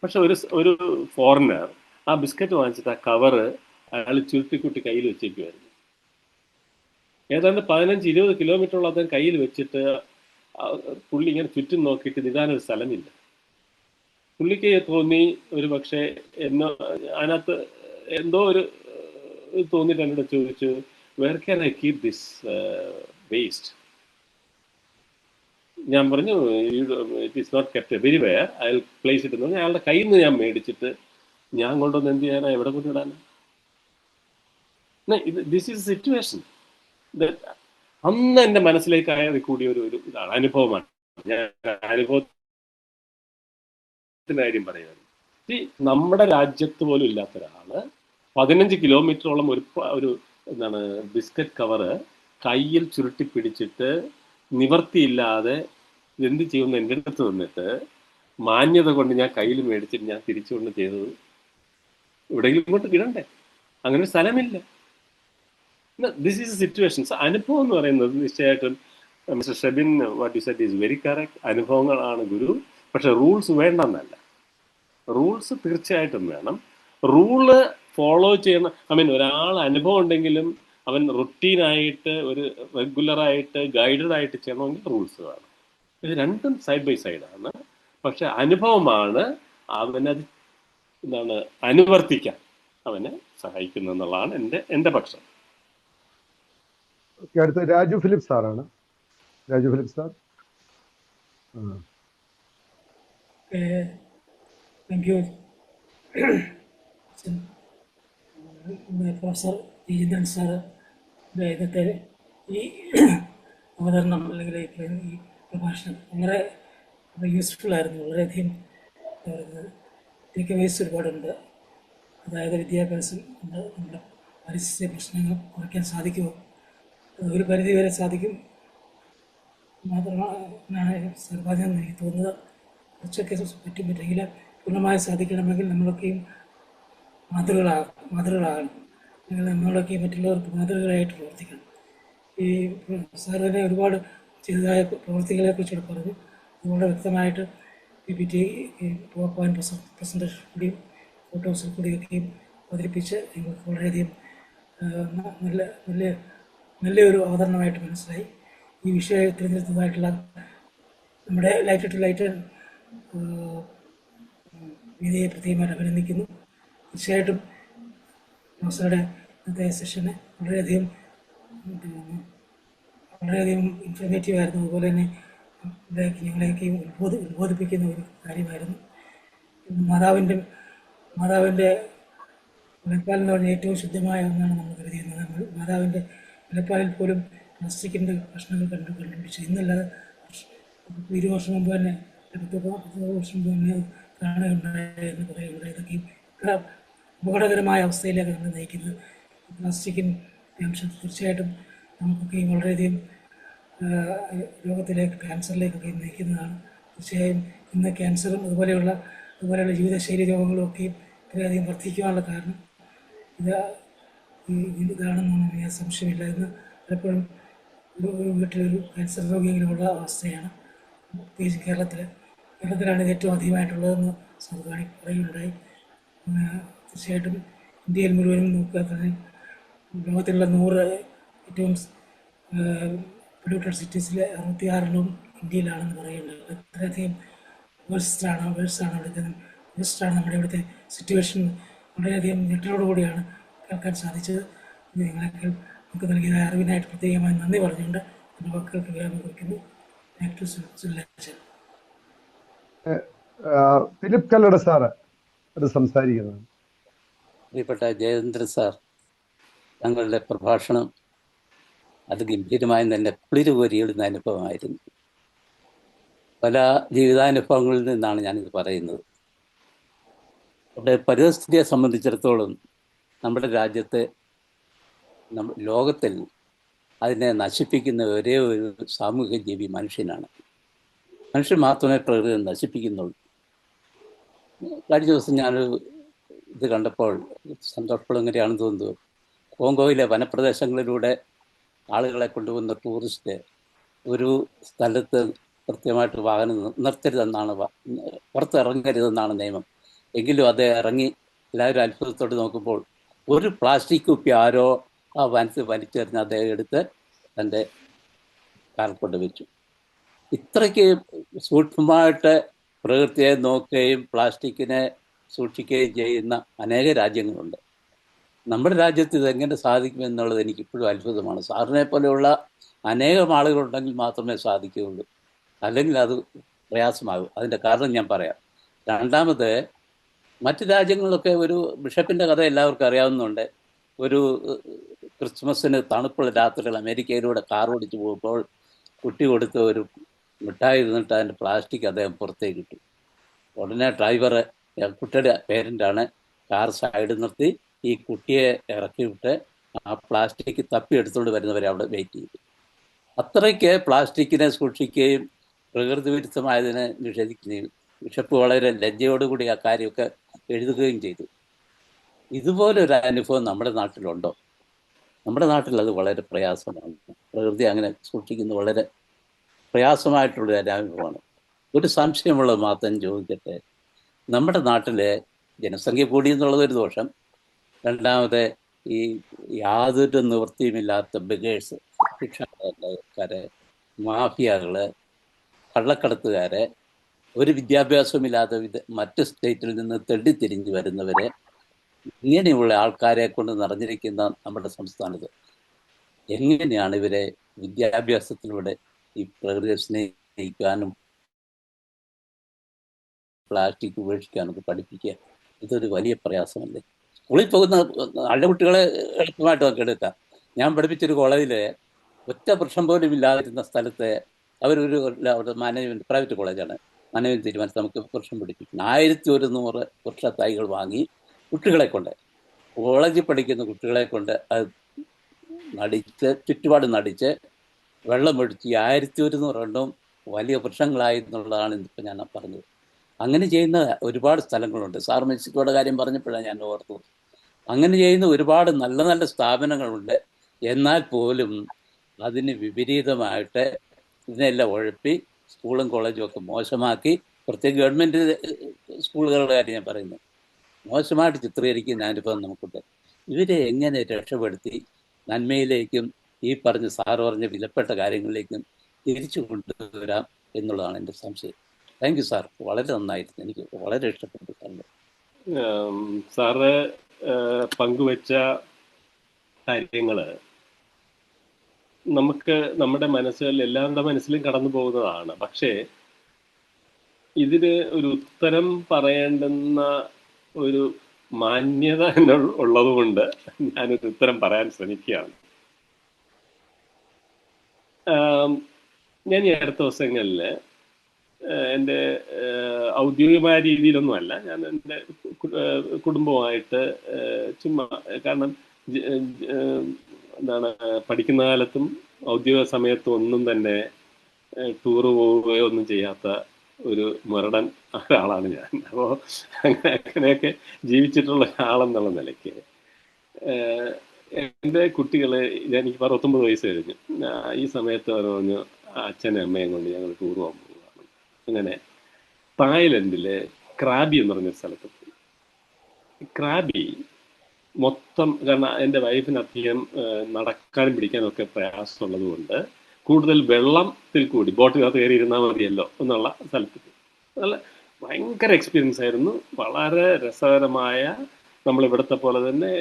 പക്ഷെ ഒരു ഫോറിനർ ആ ബിസ്ക്കറ്റ് വാങ്ങിച്ചിട്ട് ആ കവറ് അയാൾ ചുരുട്ടിക്കുട്ടി കയ്യിൽ വെച്ചേക്കുമായിരുന്നു. ഏതാണ്ട് 15-20 കിലോമീറ്ററോളം അദ്ദേഹം കയ്യിൽ വെച്ചിട്ട് പുള്ളി ഇങ്ങനെ ചുറ്റും നോക്കിയിട്ട് ഇടാനൊരു സ്ഥലമില്ല. പുള്ളിക്ക് തോന്നി ഒരു പക്ഷേ അതിനകത്ത് എന്തോ ഒരു തോന്നിയിട്ട് എന്നോട് ചോദിച്ചു, where can I keep this waste? ഞാൻ പറഞ്ഞു, it is not kept everywhere, I will place it എന്ന് പറഞ്ഞാൽ അയാളുടെ കയ്യിൽ നിന്ന് ഞാൻ മേടിച്ചിട്ട് ഞാൻ കൊണ്ടുവന്ന് എന്ത് ചെയ്യാനാ, എവിടെ കൊണ്ടിടാനാ? This is situation. അന്ന് എൻ്റെ മനസ്സിലേക്ക് ആയത് കൂടിയ ഒരു ഇതാണ്, അനുഭവമാണ്. ഞാൻ അനുഭവത്തിന്റെ കാര്യം പറയുന്നത്. നമ്മുടെ രാജ്യത്ത് പോലും ഇല്ലാത്ത ഒരാള് 15 കിലോമീറ്ററോളം ഒരു എന്താണ് ബിസ്ക്കറ്റ് കവറ് കയ്യിൽ ചുരുട്ടി പിടിച്ചിട്ട് നിവർത്തിയില്ലാതെ എന്ത് ചെയ്യുമെന്ന് എൻ്റെ അടുത്ത് വന്നിട്ട് മാന്യത കൊണ്ട് ഞാൻ കയ്യിൽ മേടിച്ചിട്ട് ഞാൻ തിരിച്ചുകൊണ്ട് ചെയ്തത് എവിടെയെങ്കിലും ഇങ്ങോട്ട് ഇടണ്ടേ? അങ്ങനെ ഒരു സ്ഥലമില്ല. This is situations. അനുഭവം എന്ന് പറയുന്നത് നിശ്ചയമായിട്ടും mister Shebin what you said is very correct. അനുഭവങ്ങളാണ് ഗുരു. പക്ഷെ റൂൾസ് വേണ്ടെന്നല്ല. റൂൾസ് തീർച്ചയായിട്ടും വേണം. റൂള് ഫോളോ ചെയ്യണം. ഒരാൾ അനുഭവം ഉണ്ടെങ്കിലും അവൻ റുട്ടീനായിട്ട് ഒരു റെഗുലറായിട്ട് ഗൈഡഡ് ആയിട്ട് ചെയ്യണമെങ്കിൽ റൂൾസ് വേണം. ഇത് രണ്ടും സൈഡ് ബൈ സൈഡാണ്. പക്ഷെ അനുഭവമാണ് അവനത് അനുവർത്തിക്കാൻ അവനെ സഹായിക്കുന്നു എന്നുള്ളതാണ് എൻ്റെ പക്ഷം. അടുത്ത രാജു ഫിലിപ്പ് സാറാണ്. Raju Philip sir. Thank you professor Jayachandran sir ഇന്നത്തെ ഈ അവതരണം അല്ലെങ്കിൽ ഈ പ്രഭാഷണം വളരെ യൂസ്ഫുൾ ആയിരുന്നു. വളരെയധികം ടേക്ക് അവേസ് ഒരുപാടുണ്ട്. അതായത് വിദ്യാഭ്യാസം കൊണ്ട് നമ്മുടെ പരിസ്ഥിതി പ്രശ്നങ്ങൾ കുറയ്ക്കാൻ സാധിക്കുമോ? ഒരു പരിധി വരെ സാധിക്കും മാത്രമാണ് സർവാധികം എനിക്ക് തോന്നുന്നത്. കുറച്ചൊക്കെ പറ്റുമെങ്കിൽ പൂർണ്ണമായി സാധിക്കണമെങ്കിൽ നമ്മളൊക്കെയും മാതൃകളാകണം. അല്ലെങ്കിൽ നമ്മളൊക്കെ മറ്റുള്ളവർക്ക് മാതൃകകളായിട്ട് പ്രവർത്തിക്കണം. ഈ സാർ തന്നെ ഒരുപാട് ചെയ്തതായ പ്രവൃത്തികളെ കുറിച്ചുകൂടെ പറഞ്ഞു. അതുകൊണ്ട് വ്യക്തമായിട്ട് PPT പവർ പോയിന്റ് പ്രസൻറ്റേഷൻ കൂടിയും ഫോട്ടോസിൽ കൂടിയൊക്കെയും അവതരിപ്പിച്ച് നിങ്ങൾക്ക് വളരെയധികം നല്ലൊരു അവതരണമായിട്ട് മനസ്സിലായി. ഈ വിഷയം തിരഞ്ഞെടുത്തതായിട്ടുള്ള നമ്മുടെ ലൈറ്റ് ടു ലൈറ്റ് വേദിയെ പ്രത്യേകമായിട്ട് അഭിനന്ദിക്കുന്നു. തീർച്ചയായിട്ടും പ്രൊഫസറുടെ ഇന്നത്തെ സെഷന് വളരെയധികം ഇൻഫോർമേറ്റീവ് ആയിരുന്നു. അതുപോലെ തന്നെ ഞങ്ങളെയൊക്കെയും ഉത്ബോധിപ്പിക്കുന്ന ഒരു കാര്യമായിരുന്നു. മാതാവിൻ്റെ മുലപ്പാൽ എന്ന് പറഞ്ഞാൽ ഏറ്റവും ശുദ്ധമായ ഒന്നാണ് നമ്മൾ കരുതിയിരുന്നത്. നമ്മൾ മാതാവിൻ്റെ മുലപ്പാലിൽ പോലും പ്ലാസ്റ്റിക്കിൻ്റെ പ്രശ്നങ്ങൾ കണ്ടുപിടിച്ചു. ഇന്നല്ലാതെ 20 വർഷം മുമ്പ് തന്നെ 10 വർഷം മുമ്പ് തന്നെ കാണുകയുണ്ടായെന്ന് പറയുകയുണ്ട്. ഇതൊക്കെയും ഇത്ര അപകടകരമായ അവസ്ഥയിലേക്ക് നമ്മൾ നയിക്കുന്നത് പ്ലാസ്റ്റിക്കിൻ്റെ അംശം തീർച്ചയായിട്ടും നമുക്കൊക്കെയും വളരെയധികം രോഗത്തിലേക്ക് ക്യാൻസറിലേക്കൊക്കെ നയിക്കുന്നതാണ്. തീർച്ചയായും ഇന്ന് ക്യാൻസറും അതുപോലെയുള്ള ജീവിതശൈലി രോഗങ്ങളും ഒക്കെയും വളരെയധികം വർദ്ധിക്കുവാനുള്ള കാരണം ഇതാണെന്നൊന്നും എനിക്ക് സംശയമില്ല. ഇന്ന് പലപ്പോഴും ഒരു വീട്ടിലൊരു ക്യാൻസർ രോഗികളുള്ള അവസ്ഥയാണ്. പ്രത്യേകിച്ച് കേരളത്തിലാണ് ഇത് ഏറ്റവും അധികമായിട്ടുള്ളതെന്ന് സർക്കാർ പറയുകയുണ്ടായി. തീർച്ചയായിട്ടും ഇന്ത്യയിൽ മുഴുവനും നോക്കുക തന്നെ ലോകത്തിലുള്ള 100 ഏറ്റവും പൊല്യൂട്ടഡ് സിറ്റീസിലെ 66 ഇന്ത്യയിലാണെന്ന് പറയുന്നുണ്ട്. അത്രയധികം വേഴ്സാണ് അവിടുത്തെ വേഴ്സാണ് നമ്മുടെ ഇവിടുത്തെ സിറ്റുവേഷൻ. വളരെയധികം ഞെട്ടലോടുകൂടിയാണ് കേൾക്കാൻ സാധിച്ചത്. നിങ്ങളൊക്കെ നമുക്ക് നൽകിയ അറിവിനായിട്ട് പ്രത്യേകമായി നന്ദി പറഞ്ഞുകൊണ്ട് എൻ്റെ വാക്കുകൾക്ക് വിരാമം കുറിക്കുന്നു. ഫിലിപ്പ് കല്ലട സാറ് അത് സംസാരിക്കുന്നത്. പ്രിയപ്പെട്ട ജയചന്ദ്രൻ സാർ, തങ്ങളുടെ പ്രഭാഷണം അത് ഗംഭീരമായി തന്നെ കുളിരുകോരിയിടുന്ന അനുഭവമായിരുന്നു. പല ജീവിതാനുഭവങ്ങളിൽ നിന്നാണ് ഞാനിത് പറയുന്നത്. അവിടെ പരിസ്ഥിതിയെ സംബന്ധിച്ചിടത്തോളം നമ്മുടെ രാജ്യത്ത് ലോകത്തിൽ അതിനെ നശിപ്പിക്കുന്ന ഒരേ ഒരു സാമൂഹിക ജീവി മനുഷ്യനാണ്. മനുഷ്യൻ മാത്രമേ പ്രകൃതി നശിപ്പിക്കുന്നുള്ളൂ. കഴിഞ്ഞ ദിവസം ഞാനൊരു ഇത് കണ്ടപ്പോൾ സന്തോഷപ്പെടും എങ്ങനെയാണെന്ന് തോന്നുന്നു. കോങ്കോയിലെ വനപ്രദേശങ്ങളിലൂടെ ആളുകളെ കൊണ്ടുപോകുന്ന ടൂറിസ്റ്റ് ഒരു സ്ഥലത്ത് കൃത്യമായിട്ട് വാഹനം നിർത്തരുതെന്നാണ്, പുറത്തിറങ്ങരുതെന്നാണ് നിയമം. എങ്കിലും അത് ഇറങ്ങി എല്ലാവരും അത്ഭുതത്തോട് നോക്കുമ്പോൾ ഒരു പ്ലാസ്റ്റിക് കുപ്പി ആരോ ആ വനത്തിൽ വലിച്ചെറിഞ്ഞ് അദ്ദേഹം എടുത്ത് തൻ്റെ കാറിൽ കൊണ്ട് വെച്ചു. ഇത്രയ്ക്ക് സൂക്ഷ്മമായിട്ട് പ്രകൃതിയെ നോക്കുകയും പ്ലാസ്റ്റിക്കിനെ സൂക്ഷിക്കുകയും ചെയ്യുന്ന അനേക രാജ്യങ്ങളുണ്ട്. നമ്മുടെ രാജ്യത്ത് ഇതെങ്ങനെ സാധിക്കുമെന്നുള്ളത് എനിക്കിപ്പോഴും അത്ഭുതമാണ്. സാറിനെ പോലെയുള്ള അനേകം ആളുകളുണ്ടെങ്കിൽ മാത്രമേ സാധിക്കുകയുള്ളൂ, അല്ലെങ്കിൽ അത് പ്രയാസമാകും. അതിൻ്റെ കാരണം ഞാൻ പറയാം. രണ്ടാമത്, മറ്റ് രാജ്യങ്ങളിലൊക്കെ ഒരു ബിഷപ്പിൻ്റെ കഥ എല്ലാവർക്കും അറിയാവുന്നുണ്ട്. ഒരു ക്രിസ്മസിന് തണുപ്പുള്ള രാത്രികൾ അമേരിക്കയിലൂടെ കാർ ഓടിച്ചു പോകുമ്പോൾ കുട്ടി കൊടുത്ത ഒരു മിഠായി ഇരുന്നിട്ട് അതിൻ്റെ പ്ലാസ്റ്റിക് അദ്ദേഹം പുറത്തേക്ക് ഇട്ടു. ഉടനെ ഡ്രൈവർ, കുട്ടിയുടെ പേരൻ്റാണ്, കാർ സൈഡ് നിർത്തി ഈ കുട്ടിയെ ഇറക്കി വിട്ട് ആ പ്ലാസ്റ്റിക് തപ്പി എടുത്തുകൊണ്ട് വരുന്നവരെ അവിടെ വെയിറ്റ് ചെയ്തു. അത്രയ്ക്ക് പ്ലാസ്റ്റിക്കിനെ സൂക്ഷിക്കുകയും പ്രകൃതി വിരുദ്ധമായതിനെ നിഷേധിക്കുകയും ബിഷപ്പ് വളരെ ലജ്ജയോടുകൂടി ആ കാര്യമൊക്കെ എഴുതുകയും ചെയ്തു. ഇതുപോലൊരു അനുഭവം നമ്മുടെ നാട്ടിലുണ്ടോ? നമ്മുടെ നാട്ടിൽ അത് വളരെ പ്രയാസമാണ്. പ്രകൃതി അങ്ങനെ സൂക്ഷിക്കുന്നത് വളരെ പ്രയാസമായിട്ടുള്ള ഒരു അനുഭവമാണ്. ഒരു സംശയമുള്ളത് മാത്രം ചോദിക്കട്ടെ, നമ്മുടെ നാട്ടിലെ ജനസംഖ്യ കൂടി എന്നുള്ളതൊരു ദോഷം. രണ്ടാമത്, ഈ യാതൊരു നിവൃത്തിയുമില്ലാത്ത ബഗേഴ്സ്, ഭിക്ഷക്കാരെ, മാഫിയകള്, കള്ളക്കടത്തുകാരെ, ഒരു വിദ്യാഭ്യാസമില്ലാത്ത മറ്റ് സ്റ്റേറ്റിൽ നിന്ന് തെണ്ടിത്തിരിഞ്ഞ് വരുന്നവരെ, ഇങ്ങനെയുള്ള ആൾക്കാരെ കൊണ്ട് നിറഞ്ഞിരിക്കുന്ന നമ്മുടെ സംസ്ഥാനത്ത് എങ്ങനെയാണ് ഇവരെ വിദ്യാഭ്യാസത്തിലൂടെ ഈ പ്രകൃതിയെ സ്നേഹിക്കാനും പ്ലാസ്റ്റിക് ഉപേക്ഷിക്കാനൊക്കെ പഠിപ്പിക്കുക? ഇതൊരു വലിയ പ്രയാസമല്ലേ? സ്കൂളിൽ പോകുന്ന നല്ല കുട്ടികളെ എളുപ്പമായിട്ട് നമുക്ക് എടുക്കാം. ഞാൻ പഠിപ്പിച്ചൊരു കോളേജിൽ ഒറ്റ വൃക്ഷം പോലും ഇല്ലാതിരുന്ന സ്ഥലത്ത് അവരൊരു മാനേജ്മെൻറ്റ്, പ്രൈവറ്റ് കോളേജാണ്, മാനേജ്മെൻറ്റ് തീരുമാനിച്ച് നമുക്ക് വൃക്ഷം പിടിപ്പിക്കണം. 1100 വൃക്ഷത്തൈകൾ വാങ്ങി കുട്ടികളെ കൊണ്ട്, കോളേജിൽ പഠിക്കുന്ന കുട്ടികളെ കൊണ്ട് അത് നടിച്ച്, ചുറ്റുപാട് നടിച്ച്, വെള്ളമൊഴിച്ച് 1100 എണ്ണവും വലിയ വൃക്ഷങ്ങളായി എന്നുള്ളതാണ് ഇന്നിപ്പോൾ ഞാൻ പറഞ്ഞത്. അങ്ങനെ ചെയ്യുന്ന ഒരുപാട് സ്ഥലങ്ങളുണ്ട്. സാർ മെക്സിക്കോയുടെ കാര്യം പറഞ്ഞപ്പോഴാണ് ഞാൻ ഓർത്തു. അങ്ങനെ ചെയ്യുന്ന ഒരുപാട് നല്ല നല്ല സ്ഥാപനങ്ങളുണ്ട്. എന്നാൽ പോലും അതിന് വിപരീതമായിട്ട് ഇതിനെല്ലാം ഉഴപ്പി സ്കൂളും കോളേജും ഒക്കെ മോശമാക്കി, പ്രത്യേക ഗവൺമെൻറ് സ്കൂളുകളുടെ കാര്യം ഞാൻ പറയുന്നത്, മോശമായിട്ട് ചിത്രീകരിക്കുന്ന അനുഭവം നമുക്കുണ്ട്. ഇവരെ എങ്ങനെ രക്ഷപ്പെടുത്തി നന്മയിലേക്കും ഈ പറഞ്ഞ സാറ് പറഞ്ഞ വിലപ്പെട്ട കാര്യങ്ങളിലേക്കും തിരിച്ചു കൊണ്ടുവരാം എന്നുള്ളതാണ് എൻ്റെ സംശയം. താങ്ക് യു സാർ, വളരെ നന്നായിരുന്നു, എനിക്ക് വളരെ ഇഷ്ടപ്പെട്ടു സാറിൻ്റെ. സാറ് പങ്കുവച്ച കാര്യങ്ങൾ നമുക്ക് നമ്മുടെ മനസ്സിൽ, എല്ലാവരുടെ മനസ്സിലും കടന്നു പോകുന്നതാണ്. പക്ഷേ ഇതിന് ഒരു ഉത്തരം പറയേണ്ടുന്ന ഒരു മാന്യത ഉള്ളതുകൊണ്ട് ഞാനൊരു ഉത്തരം പറയാൻ ശ്രമിക്കുകയാണ്. ഞാൻ ഈ അടുത്ത ദിവസങ്ങളിൽ എൻ്റെ ഔദ്യോഗികമായ രീതിയിലൊന്നുമല്ല, ഞാൻ എൻ്റെ കുടുംബമായിട്ട് ചുമ്മാ, കാരണം എന്താണ്, പഠിക്കുന്ന കാലത്തും ഔദ്യോഗിക സമയത്തും ഒന്നും തന്നെ ടൂറ് പോവുകയോ ഒന്നും ചെയ്യാത്ത ഒരു മുരടൻ ഒരാളാണ് ഞാൻ. അപ്പോൾ അങ്ങനെയൊക്കെ ജീവിച്ചിട്ടുള്ള ഒരാളെന്നുള്ള നിലയ്ക്ക് എൻ്റെ കുട്ടികൾ, എനിക്ക് 69 വയസ്സ് കഴിഞ്ഞു, ഈ സമയത്ത് അവർ പറഞ്ഞു അച്ഛനും അമ്മയും കൊണ്ട് ഞങ്ങൾ ടൂർ പോകാൻ പോവുകയാണ്. അങ്ങനെ തായ്ലൻഡിലെ ക്രാബി എന്ന് പറഞ്ഞൊരു സ്ഥലത്ത് പോയി. ക്രാബി മൊത്തം, കാരണം എൻ്റെ വൈഫിന് അധികം നടക്കാനും പിടിക്കാനും ഒക്കെ പ്രയാസമുള്ളത് കൊണ്ട് കൂടുതൽ വെള്ളത്തിൽ കൂടി ബോട്ടിനകത്ത് കയറി ഇരുന്നാൽ മതിയല്ലോ എന്നുള്ള സ്ഥലത്ത്. നല്ല ഭയങ്കര എക്സ്പീരിയൻസ് ആയിരുന്നു. വളരെ രസകരമായ, നമ്മളിവിടുത്തെ പോലെ തന്നെ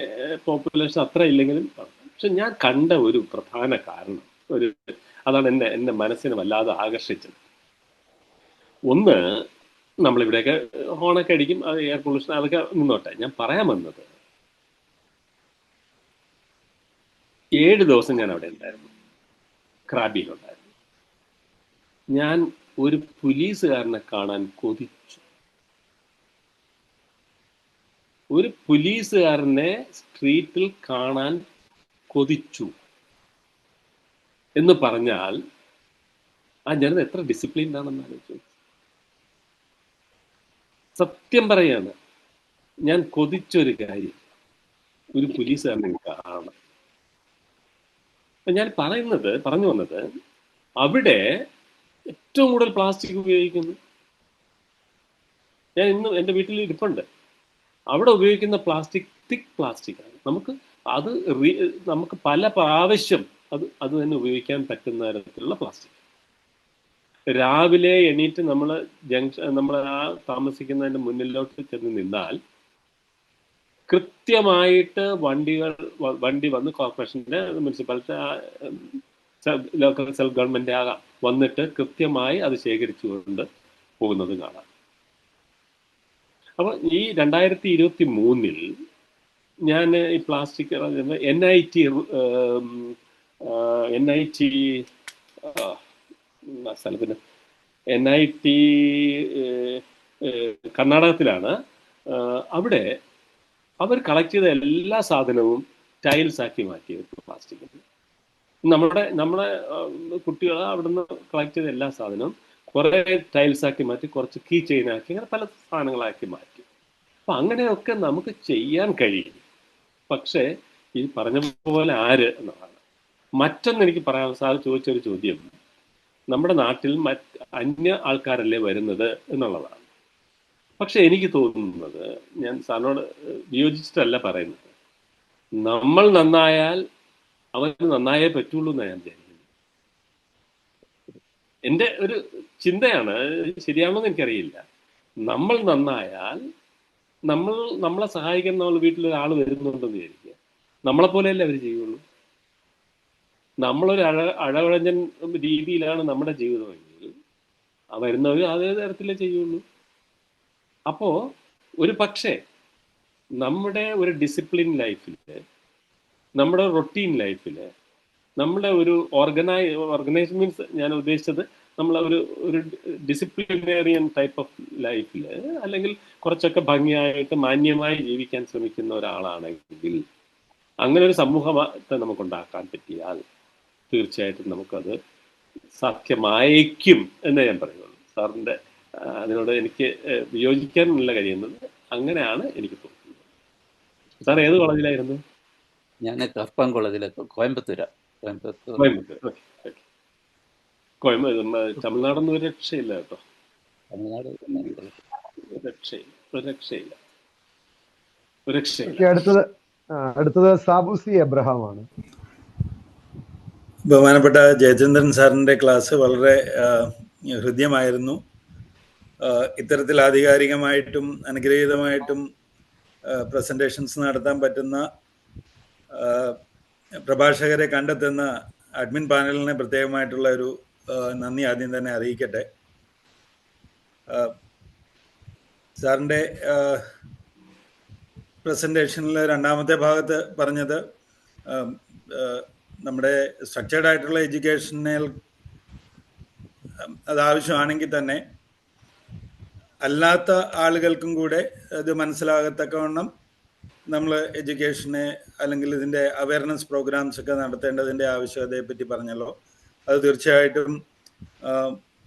പോപ്പുലേഷൻ അത്ര ഇല്ലെങ്കിലും. പക്ഷെ ഞാൻ കണ്ട ഒരു പ്രധാന കാരണം, അതാണ് എൻ്റെ മനസ്സിനെ വല്ലാതെ ആകർഷിച്ചത്. ഒന്ന്, നമ്മളിവിടെയൊക്കെ ഹോണൊക്കെ അടിക്കും, അത് എയർ പൊല്യൂഷൻ അതൊക്കെ നിന്നോട്ടെ. ഞാൻ പറയാൻ വന്നത്, 7 ദിവസം ഞാൻ അവിടെ ഉണ്ടായിരുന്നു, ക്രാബിയിലുണ്ടായിരുന്നു. ഞാൻ ഒരു പോലീസുകാരനെ കാണാൻ കൊതിച്ചു. ഒരു പോലീസുകാരനെ സ്ട്രീറ്റിൽ കാണാൻ കൊതിച്ചു എന്ന് പറഞ്ഞാൽ ആ ജനത എത്ര ഡിസിപ്ലിൻഡ് ആണെന്ന് ആലോചിച്ചു. സത്യം പറയാണ്, ഞാൻ കൊതിച്ചൊരു കാര്യം ഒരു പോലീസുകാരനെ കാണണം. ഞാൻ പറഞ്ഞു വന്നത്, അവിടെ ഏറ്റവും കൂടുതൽ പ്ലാസ്റ്റിക് ഉപയോഗിക്കുന്നു. ഞാൻ ഇന്ന് എൻ്റെ വീട്ടിൽ ഇരിപ്പുണ്ട്. അവിടെ ഉപയോഗിക്കുന്ന പ്ലാസ്റ്റിക് തിക്ക് പ്ലാസ്റ്റിക് ആണ്. നമുക്ക് പല പ്രാവശ്യം അത് തന്നെ ഉപയോഗിക്കാൻ പറ്റുന്ന തരത്തിലുള്ള പ്ലാസ്റ്റിക്. രാവിലെ എണീറ്റ് നമ്മൾ ആ താമസിക്കുന്നതിൻ്റെ മുന്നിലോട്ട് ചെന്ന് നിന്നാൽ കൃത്യമായിട്ട് വണ്ടി വന്ന് കോർപ്പറേഷൻ്റെ, മുനിസിപ്പാലിറ്റി, ലോക്കൽ സെൽഫ് ഗവൺമെൻറ് ആകാം, വന്നിട്ട് കൃത്യമായി അത് ശേഖരിച്ചുകൊണ്ട് പോകുന്നത് കാണാം. അപ്പോൾ ഈ 2023 ഞാൻ ഈ പ്ലാസ്റ്റിക് NIT സ്ഥലത്തിന് NIT കർണാടകത്തിലാണ്. അവിടെ അവർ കളക്ട് ചെയ്ത എല്ലാ സാധനവും ടൈൽസ് ആക്കി മാറ്റി പ്ലാസ്റ്റിക്. നമ്മുടെ കുട്ടികൾ അവിടുന്ന് കളക്ട് ചെയ്ത എല്ലാ സാധനവും കുറേ ടൈൽസ് ആക്കി മാറ്റി, കുറച്ച് കീ ചെയിൻ ആക്കി, അങ്ങനെ പല സാധനങ്ങളാക്കി മാറ്റി. അപ്പം അങ്ങനെയൊക്കെ നമുക്ക് ചെയ്യാൻ കഴിയും. പക്ഷേ ഈ പറഞ്ഞ പോലെ ആര് എന്നതാണ്. മറ്റൊന്ന് എനിക്ക് പറയാൻ സാർ ചോദിച്ചൊരു ചോദ്യം, നമ്മുടെ നാട്ടിൽ അന്യ ആൾക്കാരല്ലേ വരുന്നത് എന്നുള്ളതാണ്. പക്ഷെ എനിക്ക് തോന്നുന്നത്, ഞാൻ സാറിനോട് വിയോജിച്ചിട്ടല്ല പറയുന്നത്, നമ്മൾ നന്നായാൽ അവന് നന്നായേ പറ്റുള്ളൂ എന്നാണ് ഞാൻ വിചാരിക്കുന്നത്. എൻ്റെ ഒരു ചിന്തയാണ്, ശരിയാണോ എന്ന് എനിക്കറിയില്ല. നമ്മൾ നന്നായാൽ നമ്മളെ സഹായിക്കാൻ നമ്മൾ വീട്ടിലൊരാൾ വരുന്നുണ്ടെന്ന് വിചാരിക്കുക, നമ്മളെപ്പോലെയല്ലേ അവർ ചെയ്യുള്ളൂ. നമ്മളൊരു അഴവഴഞ്ഞൻ രീതിയിലാണ് നമ്മുടെ ജീവിതമെങ്കിൽ വരുന്നവർ അതേ തരത്തിലേ ചെയ്യുള്ളൂ. അപ്പോൾ ഒരു പക്ഷേ നമ്മുടെ ഒരു ഡിസിപ്ലിൻ ലൈഫിൽ, നമ്മുടെ റൊട്ടീൻ ലൈഫിൽ, നമ്മുടെ ഒരു ഓർഗനൈസ് മീൻസ് ഞാൻ ഉദ്ദേശിച്ചത് നമ്മളെ ഒരു ഡിസിപ്ലിനേറിയൻ ടൈപ്പ് ഓഫ് ലൈഫിൽ, അല്ലെങ്കിൽ കുറച്ചൊക്കെ ഭംഗിയായിട്ട് മാന്യമായി ജീവിക്കാൻ ശ്രമിക്കുന്ന ഒരാളാണെങ്കിൽ, അങ്ങനെ ഒരു സമൂഹത്തെ നമുക്കുണ്ടാക്കാൻ പറ്റിയാൽ തീർച്ചയായിട്ടും നമുക്കത് സാധ്യമായേക്കും എന്നേ ഞാൻ പറയുള്ളൂ. സാറിൻ്റെ അതിനോട് എനിക്ക് വിയോജിക്കാനുള്ള കഴിയുന്നത് അങ്ങനെയാണ് എനിക്ക് തോന്നുന്നത്. സാർ ഏത് കോളേജിലായിരുന്നു? ഞാൻ കർപ്പാൻ കോളേജിലെ കോയമ്പത്തൂർ. തമിഴ്നാടൊന്നും ഒരു രക്ഷയില്ല കേട്ടോ. തമിഴ്നാട് രക്ഷയില്ല. അടുത്തത് സാബു സി എബ്രഹാം ആണ്. ബഹുമാനപ്പെട്ട ജയചന്ദ്രൻ സാറിൻ്റെ ക്ലാസ് വളരെ ഹൃദ്യമായിരുന്നു. ഇത്തരത്തിൽ ആധികാരികമായിട്ടും അനുഗ്രഹീതമായിട്ടും പ്രസൻറ്റേഷൻസ് നടത്താൻ പറ്റുന്ന പ്രഭാഷകരെ കണ്ടെത്തുന്ന അഡ്മിൻ പാനലിനെ പ്രത്യേകമായിട്ടുള്ള ഒരു നന്ദി ആദ്യം തന്നെ അറിയിക്കട്ടെ. സാറിൻ്റെ പ്രസൻറ്റേഷനിൽ രണ്ടാമത്തെ ഭാഗത്ത് പറഞ്ഞത് നമ്മുടെ സ്ട്രക്ചേർഡ് ആയിട്ടുള്ള എഡ്യൂക്കേഷനിൽ അത് ആവശ്യമാണെങ്കിൽ തന്നെ അല്ലാത്ത ആളുകൾക്കും കൂടെ ഇത് മനസ്സിലാകത്തക്കവണ്ണം നമ്മൾ എഡ്യൂക്കേഷനെ അല്ലെങ്കിൽ ഇതിൻ്റെ അവയർനെസ് പ്രോഗ്രാംസ് ഒക്കെ നടത്തേണ്ടതിൻ്റെ ആവശ്യകതയെ പറ്റി പറഞ്ഞല്ലോ. അത് തീർച്ചയായിട്ടും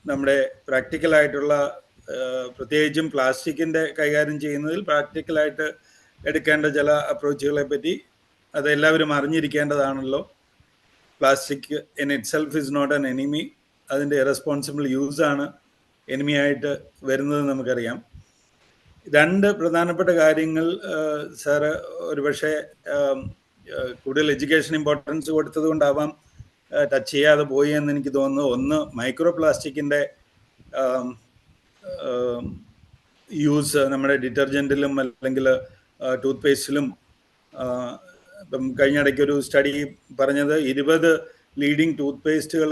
നമ്മുടെ പ്രാക്ടിക്കലായിട്ടുള്ള, പ്രത്യേകിച്ചും പ്ലാസ്റ്റിക്കിൻ്റെ കൈകാര്യം ചെയ്യുന്നതിൽ പ്രാക്ടിക്കലായിട്ട് എടുക്കേണ്ട ചില അപ്രോച്ചുകളെ പറ്റി അതെല്ലാവരും അറിഞ്ഞിരിക്കേണ്ടതാണല്ലോ. Plastic in itself is not an enemy. അതിൻ്റെ ഇറസ്പോൺസിബിൾ യൂസാണ് എനിമിയായിട്ട് വരുന്നത് നമുക്കറിയാം. രണ്ട് പ്രധാനപ്പെട്ട കാര്യങ്ങൾ സാറ് ഒരുപക്ഷെ കൂടുതൽ എഡ്യൂക്കേഷൻ ഇമ്പോർട്ടൻസ് കൊടുത്തത് കൊണ്ടാവാം ടച്ച് ചെയ്യാതെ പോയി എന്ന് എനിക്ക് തോന്നുന്നു. ഒന്ന്, മൈക്രോ പ്ലാസ്റ്റിക്കിൻ്റെ യൂസ് നമ്മുടെ ഡിറ്റർജൻറ്റിലും അല്ലെങ്കിൽ ടൂത്ത് പേസ്റ്റിലും ഇപ്പം കഴിഞ്ഞിടയ്ക്ക് ഒരു സ്റ്റഡി പറഞ്ഞത് 20 ലീഡിങ് ടൂത്ത് പേസ്റ്റുകൾ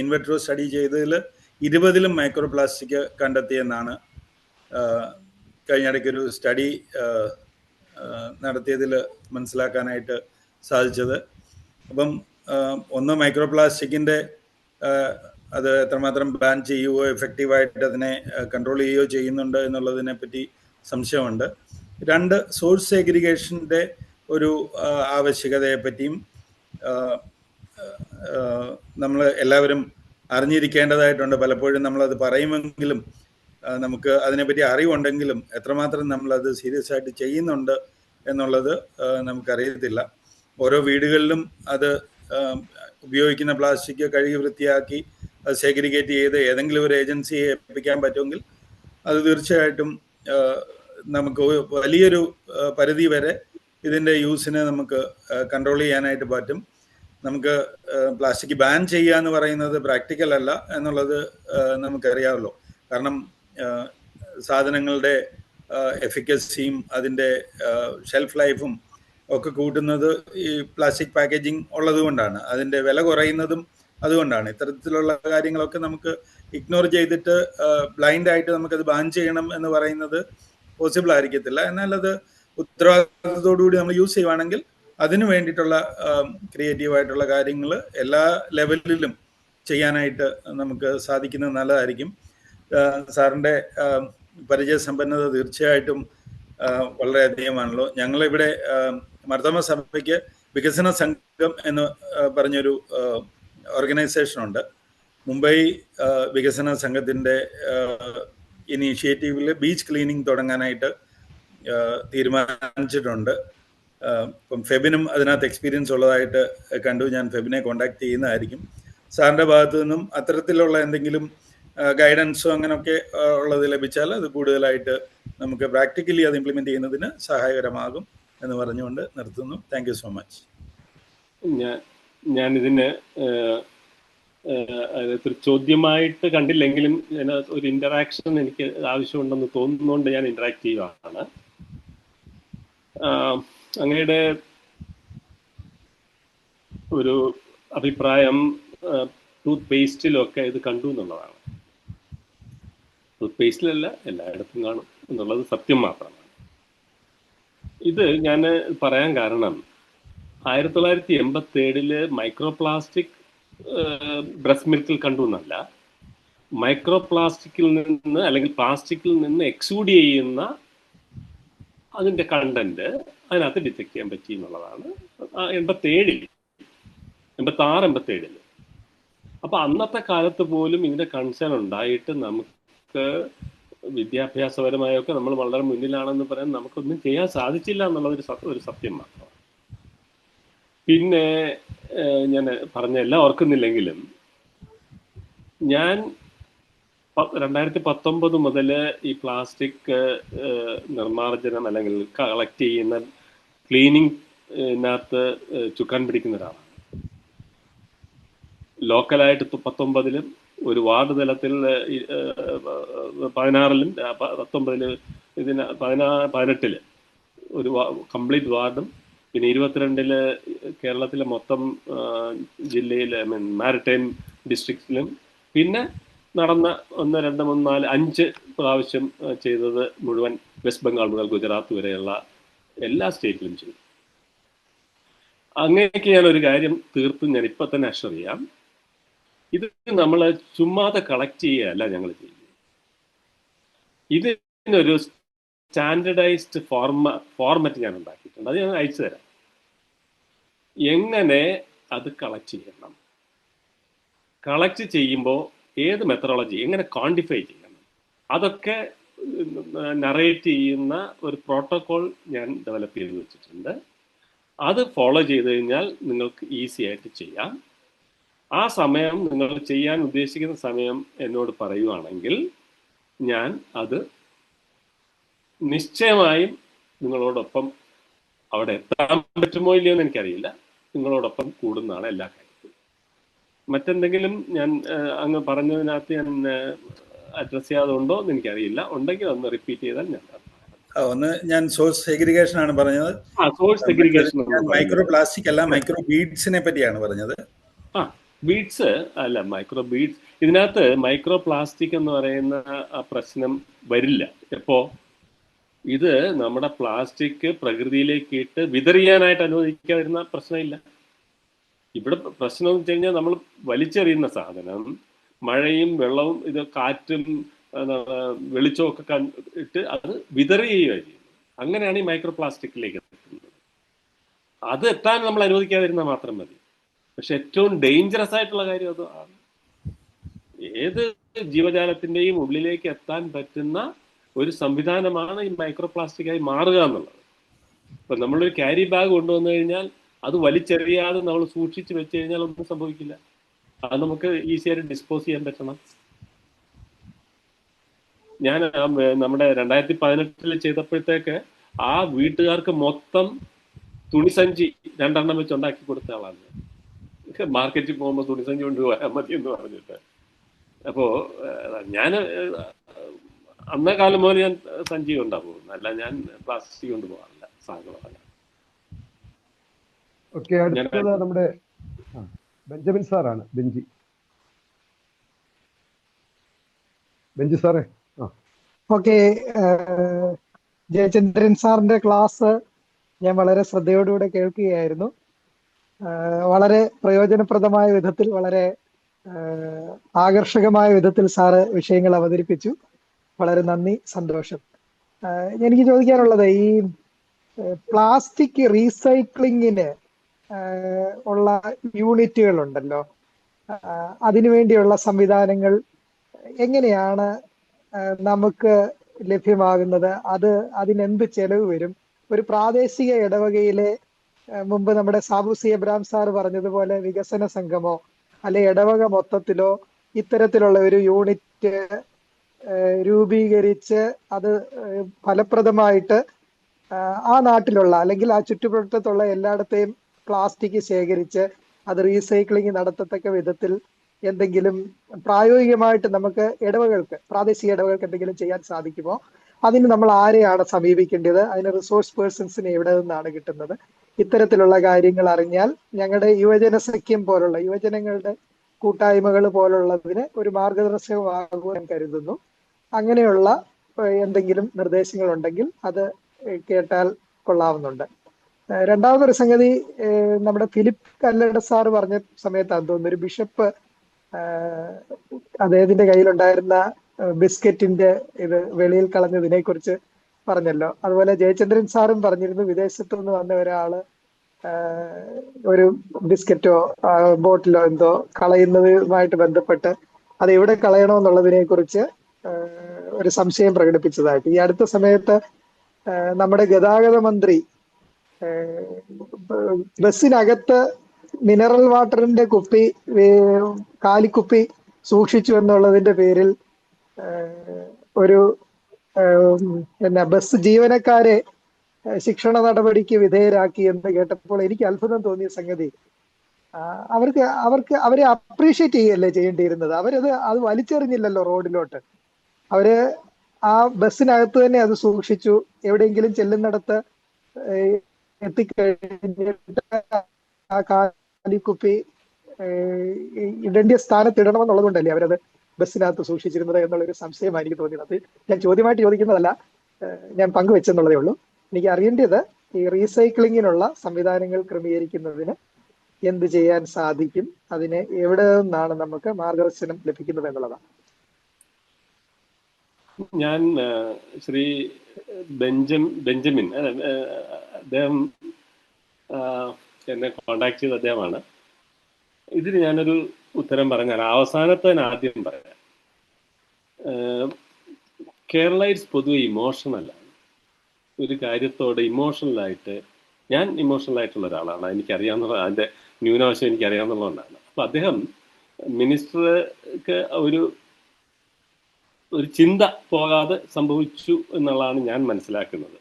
ഇൻവെട്രോ സ്റ്റഡി ചെയ്തതിൽ 20ലും മൈക്രോ പ്ലാസ്റ്റിക് കണ്ടെത്തിയെന്നാണ് കഴിഞ്ഞിടയ്ക്കൊരു സ്റ്റഡി നടത്തിയതിൽ മനസ്സിലാക്കാനായിട്ട് സാധിച്ചത്. അപ്പം ഒന്ന് മൈക്രോ പ്ലാസ്റ്റിക്കിൻ്റെ അത് എത്രമാത്രം ബാൻ ചെയ്യുകയോ എഫക്റ്റീവായിട്ട് അതിനെ കൺട്രോൾ ചെയ്യുകയോ ചെയ്യുന്നുണ്ട് എന്നുള്ളതിനെ പറ്റി സംശയമുണ്ട്. 2, സോഴ്സ് സെഗ്രിഗേഷൻ്റെ ഒരു ആവശ്യകതയെ പറ്റിയും നമ്മൾ എല്ലാവരും അറിഞ്ഞിരിക്കേണ്ടതായിട്ടുണ്ട്. പലപ്പോഴും നമ്മളത് പറയുമെങ്കിലും നമുക്ക് അതിനെപ്പറ്റി അറിവുണ്ടെങ്കിലും എത്രമാത്രം നമ്മളത് സീരിയസ് ആയിട്ട് ചെയ്യുന്നുണ്ട് എന്നുള്ളത് നമുക്കറിയത്തില്ല. ഓരോ വീടുകളിലും അത് ഉപയോഗിക്കുന്ന പ്ലാസ്റ്റിക് കഴുകി വൃത്തിയാക്കി അത് സെഗ്രിഗേറ്റ് ചെയ്ത് ഏതെങ്കിലും ഒരു ഏജൻസിയെ ഏൽപ്പിക്കാൻ പറ്റുമെങ്കിൽ അത് തീർച്ചയായിട്ടും നമുക്ക് വലിയൊരു പരിധി വരെ ഇതിൻ്റെ യൂസിനെ നമുക്ക് കൺട്രോൾ ചെയ്യാനായിട്ട് പറ്റും. നമുക്ക് പ്ലാസ്റ്റിക് ബാൻ ചെയ്യുക എന്ന് പറയുന്നത് പ്രാക്ടിക്കൽ അല്ല എന്നുള്ളത് നമുക്കറിയാമല്ലോ. കാരണം സാധനങ്ങളുടെ എഫിക്കസിയും അതിൻ്റെ ഷെൽഫ് ലൈഫും ഒക്കെ കൂട്ടുന്നത് ഈ പ്ലാസ്റ്റിക് പാക്കേജിങ് ഉള്ളത് കൊണ്ടാണ്. അതിൻ്റെ വില കുറയുന്നതും അതുകൊണ്ടാണ്. ഇത്തരത്തിലുള്ള കാര്യങ്ങളൊക്കെ നമുക്ക് ഇഗ്നോർ ചെയ്തിട്ട് ബ്ലൈൻഡായിട്ട് നമുക്കത് ബാൻ ചെയ്യണം എന്ന് പറയുന്നത് പോസിബിൾ ആയിരിക്കത്തില്ല. എന്നാൽ അത് ഉത്തരവാദിത്തത്തോടുകൂടി നമ്മൾ യൂസ് ചെയ്യുവാണെങ്കിൽ അതിനു വേണ്ടിയിട്ടുള്ള ക്രിയേറ്റീവായിട്ടുള്ള കാര്യങ്ങൾ എല്ലാ ലെവലിലും ചെയ്യാനായിട്ട് നമുക്ക് സാധിക്കുന്നത് നല്ലതായിരിക്കും. സാറിൻ്റെ പരിചയസമ്പന്നത തീർച്ചയായിട്ടും വളരെയധികമാണല്ലോ. ഞങ്ങളിവിടെ മർദ്ദമ സഭയ്ക്ക് വികസന സംഘം എന്ന് പറഞ്ഞൊരു ഓർഗനൈസേഷനുണ്ട്. മുംബൈ വികസന സംഘത്തിൻ്റെ ഇനീഷ്യേറ്റീവിൽ ബീച്ച് ക്ലീനിങ് തുടങ്ങാനായിട്ട് തീരുമാനിച്ചിട്ടുണ്ട്. ഇപ്പം ഫെബിനും അതിനകത്ത് എക്സ്പീരിയൻസ് ഉള്ളതായിട്ട് കണ്ടു. ഞാൻ ഫെബിനെ കോണ്ടാക്ട് ചെയ്യുന്നതായിരിക്കും. സാറിൻ്റെ ഭാഗത്തു നിന്നും അത്തരത്തിലുള്ള എന്തെങ്കിലും ഗൈഡൻസോ അങ്ങനെയൊക്കെ ഉള്ളത് ലഭിച്ചാൽ അത് കൂടുതലായിട്ട് നമുക്ക് പ്രാക്ടിക്കലി അത് ഇംപ്ലിമെൻ്റ് ചെയ്യുന്നതിന് സഹായകരമാകും എന്ന് പറഞ്ഞുകൊണ്ട് നിർത്തുന്നു. Thank you so much. ഞാനിതിന് ഒരു ചോദ്യമായിട്ട് കണ്ടില്ലെങ്കിലും ഒരു ഇൻ്ററാക്ഷൻ എനിക്ക് ആവശ്യമുണ്ടെന്ന് തോന്നുന്നതുകൊണ്ട് ഞാൻ ഇൻറ്ററാക്ട് ചെയ്യുകയാണ്. അങ്ങയുടെ ഒരു അഭിപ്രായം ടൂത്ത് പേസ്റ്റിലൊക്കെ ഇത് കണ്ടു എന്നുള്ളതാണ്. ടൂത്ത് പേസ്റ്റിലല്ല, എല്ലായിടത്തും കാണും എന്നുള്ളത് സത്യം മാത്രമാണ്. ഇത് ഞാൻ പറയാൻ കാരണം 1987 മൈക്രോ പ്ലാസ്റ്റിക് ബ്രസ്റ്റ് മിൽക്കിൽ കണ്ടു എന്നല്ല, മൈക്രോ പ്ലാസ്റ്റിക്കിൽ നിന്ന് അല്ലെങ്കിൽ പ്ലാസ്റ്റിക്കിൽ നിന്ന് എക്സൂഡ് ചെയ്യുന്ന അതിൻ്റെ കണ്ടന്റ് അതിനകത്ത് ഡിറ്റക്ട് ചെയ്യാൻ പറ്റി എന്നുള്ളതാണ് 86 87. അപ്പം അന്നത്തെ കാലത്ത് പോലും ഇതിൻ്റെ കൺസേൺ ഉണ്ടായിട്ട് നമുക്ക് വിദ്യാഭ്യാസപരമായൊക്കെ നമ്മൾ വളരെ മുന്നിലാണെന്ന് പറയാൻ നമുക്കൊന്നും ചെയ്യാൻ സാധിച്ചില്ല എന്നുള്ളത് ഒരു സത്യം മാത്രമാണ്. പിന്നെ ഞാൻ പറഞ്ഞ എല്ലാം ഓർക്കുന്നില്ലെങ്കിലും ഞാൻ 2019 മുതൽ ഈ പ്ലാസ്റ്റിക് നിർമ്മാർജ്ജനം അല്ലെങ്കിൽ കളക്ട് ചെയ്യുന്ന ക്ലീനിങ്ങിനകത്ത് ചുക്കാൻ പിടിക്കുന്ന ഒരാളാണ്. ലോക്കലായിട്ട് 19 ഒരു വാർഡ് തലത്തിൽ 16 19 ഇതിന് 18 ഒരു കംപ്ലീറ്റ് വാർഡും പിന്നെ 22 കേരളത്തിലെ മൊത്തം ജില്ലയിൽ മാരിടൈം ഡിസ്ട്രിക്റ്റിലും പിന്നെ നടന്ന 1 2 3 4 5 പ്രാവശ്യം ചെയ്തത് മുഴുവൻ വെസ്റ്റ് ബംഗാൾ മുതൽ ഗുജറാത്ത് വരെയുള്ള എല്ലാ സ്റ്റേറ്റിലും ചെയ്തു. അങ്ങനെയൊക്കെ ഞാനൊരു കാര്യം തീർത്തും ഞാൻ ഇപ്പം തന്നെ അഷർ ചെയ്യാം. ഇത് നമ്മൾ ചുമ്മാതെ കളക്ട് ചെയ്യുകയല്ല ഞങ്ങൾ ചെയ്യുന്നത്. ഇതിനൊരു സ്റ്റാൻഡർഡൈസ്ഡ് ഫോർമാറ്റ് ഞാൻ ഉണ്ടാക്കിയിട്ടുണ്ട്. അത് ഞാൻ അയച്ചു തരാം. എങ്ങനെ അത് കളക്ട് ചെയ്യണം, കളക്ട് ചെയ്യുമ്പോൾ ഏത് മെത്തഡോളജി, എങ്ങനെ ക്വാണ്ടിഫൈ ചെയ്യണം, അതൊക്കെ നറേറ്റ് ചെയ്യുന്ന ഒരു പ്രോട്ടോകോൾ ഞാൻ ഡെവലപ്പ് ചെയ്ത് വെച്ചിട്ടുണ്ട്. അത് ഫോളോ ചെയ്ത് കഴിഞ്ഞാൽ നിങ്ങൾക്ക് ഈസി ആയിട്ട് ചെയ്യാം. ആ സമയം നിങ്ങൾ ചെയ്യാൻ ഉദ്ദേശിക്കുന്ന സമയം എന്നോട് പറയുവാണെങ്കിൽ ഞാൻ അത് നിശ്ചയമായും നിങ്ങളോടൊപ്പം അവിടെ എത്താൻ പറ്റുമോ ഇല്ലയോ എന്ന് എനിക്കറിയില്ല, നിങ്ങളോടൊപ്പം കൂടുന്നതാണ് എല്ലാ കാര്യത്തിലും. മറ്റെന്തെങ്കിലും ഞാൻ അങ്ങ് പറഞ്ഞതിനകത്ത് ഞാൻ അഡ്രസ് ചെയ്യാതെ ഉണ്ടോ എന്ന് എനിക്കറിയില്ല. ഉണ്ടെങ്കിൽ ഒന്ന് റിപ്പീറ്റ് ചെയ്താൽ ഞാൻ ഒന്ന് ഞാൻ സോഴ്സ് സെഗ്രിഗേഷൻ ആണ് പറഞ്ഞത്. സോഴ്സ് സെഗ്രിഗേഷൻ മൈക്രോ പ്ലാസ്റ്റിക് അല്ല, മൈക്രോ ബീഡ്സിനെ പറ്റിയാണ് പറഞ്ഞത്. ബീഡ്സ് അല്ല, മൈക്രോ ബീഡ്സ്. ഇതിനകത്ത് മൈക്രോ പ്ലാസ്റ്റിക് എന്ന് പറയുന്ന ആ പ്രശ്നം വരില്ല. എപ്പോ ഇത് നമ്മുടെ പ്ലാസ്റ്റിക് പ്രകൃതിയിലേക്ക് ഇട്ട് വിതറിയാനായിട്ട് അനുവദിക്കാതിരുന്ന പ്രശ്നമില്ല. ഇവിടെ പ്രശ്നം എന്ന് വെച്ച് കഴിഞ്ഞാൽ നമ്മൾ വലിച്ചെറിയുന്ന സാധനം മഴയും വെള്ളവും ഇത് കാറ്റും വെളിച്ചവും ഒക്കെ ഇട്ട് അത് വിതറുകയാണ് ചെയ്യുന്നത്. അങ്ങനെയാണ് ഈ മൈക്രോ പ്ലാസ്റ്റിക്കിലേക്ക് എത്തുന്നത്. അത് എത്താൻ നമ്മൾ അനുവദിക്കാതിരുന്നാൽ മാത്രം മതി. പക്ഷെ ഏറ്റവും ഡേഞ്ചറസ് ആയിട്ടുള്ള കാര്യം അത് ആണ്. ഏത് ജീവജാലത്തിൻ്റെയും ഉള്ളിലേക്ക് എത്താൻ പറ്റുന്ന ഒരു സംവിധാനമാണ് ഈ മൈക്രോ പ്ലാസ്റ്റിക്കായി മാറുക എന്നുള്ളത്. ഇപ്പം നമ്മളൊരു ക്യാരി ബാഗ് കൊണ്ടുവന്നു കഴിഞ്ഞാൽ അത് വലിച്ചെറിയാതെ നമ്മൾ സൂക്ഷിച്ച് വെച്ച് കഴിഞ്ഞാൽ ഒന്നും സംഭവിക്കില്ല. അത് നമുക്ക് ഈസിയായിട്ട് ഡിസ്പോസ് ചെയ്യാൻ പറ്റണം. ഞാൻ നമ്മുടെ 2018 ചെയ്തപ്പോഴത്തേക്ക് ആ വീട്ടുകാർക്ക് മൊത്തം തുണിസഞ്ചി 2 എണ്ണം വെച്ച് ഉണ്ടാക്കി കൊടുത്ത ആളാണ്. മാർക്കറ്റിൽ പോകുമ്പോൾ തുണിസഞ്ചി കൊണ്ടുപോയാൽ മതി എന്ന് പറഞ്ഞിട്ട്. അപ്പോൾ ഞാൻ അന്നേ കാലം മുതൽ ഞാൻ സഞ്ചി കൊണ്ടാണ് പോകുന്നത്, അല്ല ഞാൻ പ്ലാസ്റ്റിക് കൊണ്ട് പോകാറില്ല സാധനങ്ങളല്ല. ഓക്കെ, അടുത്തത് നമ്മുടെ ബെഞ്ചമിൻ സാറാണ്. ബെഞ്ചി സാറേ. ഓക്കെ, ജയചന്ദ്രൻ സാറിന്റെ ക്ലാസ് ഞാൻ വളരെ ശ്രദ്ധയോടുകൂടെ കേൾക്കുകയായിരുന്നു. വളരെ പ്രയോജനപ്രദമായ വിധത്തിൽ, വളരെ ആകർഷകമായ വിധത്തിൽ സാറ് വിഷയങ്ങൾ അവതരിപ്പിച്ചു. വളരെ നന്ദി, സന്തോഷം. എനിക്ക് ചോദിക്കാനുള്ളത്, ഈ പ്ലാസ്റ്റിക് റീസൈക്ലിങ്ങിന് ഉള്ള യൂണിറ്റുകളുണ്ടല്ലോ, അതിനുവേണ്ടിയുള്ള സംവിധാനങ്ങൾ എങ്ങനെയാണ് നമുക്ക് ലഭ്യമാകുന്നത്? അതിനെന്ത് ചെലവ് വരും? ഒരു പ്രാദേശിക ഇടവകയിലെ, മുമ്പ് നമ്മുടെ സാബുസി എബ്രാം സാർ പറഞ്ഞതുപോലെ വികസന സംഘമോ അല്ലെ ഇടവക മൊത്തത്തിലോ ഇത്തരത്തിലുള്ള ഒരു യൂണിറ്റ് രൂപീകരിച്ച് അത് ഫലപ്രദമായിട്ട് ആ നാട്ടിലുള്ള അല്ലെങ്കിൽ ആ ചുറ്റുവട്ടത്തുള്ള എല്ലായിടത്തെയും പ്ലാസ്റ്റിക് ശേഖരിച്ച് അത് റീസൈക്ലിംഗ് നടത്തത്തക്ക വിധത്തിൽ എന്തെങ്കിലും പ്രായോഗികമായിട്ട് നമുക്ക് പ്രാദേശിക ഇടവകൾക്ക് എന്തെങ്കിലും ചെയ്യാൻ സാധിക്കുമോ? അതിന് നമ്മൾ ആരെയാണ് സമീപിക്കേണ്ടത്? അതിന് റിസോഴ്സ് പേഴ്സൺസിനെ എവിടെ നിന്നാണ് കിട്ടുന്നത്? ഇത്തരത്തിലുള്ള കാര്യങ്ങൾ അറിഞ്ഞാൽ ഞങ്ങളുടെ യുവജന സഖ്യം പോലുള്ള യുവജനങ്ങളുടെ കൂട്ടായ്മകൾ പോലുള്ളതിന് ഒരു മാർഗദർശകമാകുമെന്ന് ഞാൻ കരുതുന്നു. അങ്ങനെയുള്ള എന്തെങ്കിലും നിർദ്ദേശങ്ങൾ ഉണ്ടെങ്കിൽ അത് കേട്ടാൽ കൊള്ളാവുന്നുണ്ട്. രണ്ടാമതൊരു സംഗതി, നമ്മുടെ ഫിലിപ്പ് കല്ലട സാറ് പറഞ്ഞ സമയത്താണ് തോന്നുന്നു ഒരു ബിഷപ്പ് അദ്ദേഹത്തിന്റെ കയ്യിലുണ്ടായിരുന്ന ബിസ്ക്കറ്റിന്റെ ഇത് വെളിയിൽ കളഞ്ഞതിനെ കുറിച്ച് പറഞ്ഞല്ലോ. അതുപോലെ ജയചന്ദ്രൻ സാറും പറഞ്ഞിരുന്നു, വിദേശത്തു നിന്ന് വന്ന ഒരാള് ഒരു ബിസ്ക്കറ്റോ ബോട്ടിലോ എന്തോ കളയുന്നതുമായിട്ട് ബന്ധപ്പെട്ട് അത് എവിടെ കളയണമെന്നുള്ളതിനെ കുറിച്ച് ഒരു സംശയം പ്രകടിപ്പിച്ചതായിട്ട്. ഈ അടുത്ത സമയത്ത് നമ്മുടെ ഗതാഗത മന്ത്രി ബസ്സിനകത്ത് മിനറൽ വാട്ടറിന്റെ കാലിക്കുപ്പി സൂക്ഷിച്ചു എന്നുള്ളതിന്റെ പേരിൽ ഒരു ബസ് ജീവനക്കാരെ ശിക്ഷണ നടപടിക്ക് വിധേയരാക്കി എന്ന് കേട്ടപ്പോൾ എനിക്ക് അത്ഭുതം തോന്നിയ സംഗതി, അവരെ അപ്രീഷിയേറ്റ് ചെയ്യല്ലേ ചെയ്യേണ്ടിയിരുന്നത്? അത് വലിച്ചെറിഞ്ഞില്ലല്ലോ റോഡിലോട്ട്. അവര് ആ ബസ്സിനകത്ത് തന്നെ അത് സൂക്ഷിച്ചു. എവിടെയെങ്കിലും ചെല്ലുന്നിടത്ത് എത്തിക്കഴിഞ്ഞിട്ട് ആ കാലിക്കുപ്പി ഇടേണ്ട സ്ഥാനത്ത് ഇടണമെന്നുള്ളത് കൊണ്ടല്ലേ അവരത് ബസ്സിനകത്ത് സൂക്ഷിച്ചിരുന്നത് എന്നുള്ളൊരു സംശയമാണ് എനിക്ക് തോന്നിയത്. അത് ഞാൻ ചോദ്യമായിട്ട് ചോദിക്കുന്നതല്ല, ഞാൻ പങ്കുവെച്ചെന്നുള്ളതേ ഉള്ളൂ. എനിക്ക് അറിയേണ്ടത് ഈ റീസൈക്ലിങ്ങിനുള്ള സംവിധാനങ്ങൾ ക്രമീകരിക്കുന്നതിന് എന്ത് ചെയ്യാൻ സാധിക്കും, അതിന് എവിടെ നിന്നാണ് നമുക്ക് മാർഗദർശനം ലഭിക്കുന്നത് എന്നുള്ളതാണ്. ഞാൻ ശ്രീ ബെഞ്ചമിൻ അദ്ദേഹം എന്നെ കോണ്ടാക്ട് ചെയ്ത അദ്ദേഹമാണ്. ഇതിന് ഞാനൊരു ഉത്തരം പറഞ്ഞാൽ അവസാനത്തിന് ആദ്യം പറയാം. കേരളൈറ്റ്സ് പൊതുവെ ഇമോഷണലാണ്. ഒരു കാര്യത്തോട് ഇമോഷണലായിട്ട്, ഞാൻ ഇമോഷണലായിട്ടുള്ള ഒരാളാണ്, എനിക്കറിയാവുന്ന അതിൻ്റെ ന്യൂനവശം എനിക്കറിയാവുന്നതുകൊണ്ടാണ്. അപ്പം അദ്ദേഹം മിനിസ്റ്റർക്ക് ഒരു ചിന്ത പോകാതെ സംഭവിച്ചു എന്നുള്ളതാണ് ഞാൻ മനസ്സിലാക്കുന്നത്.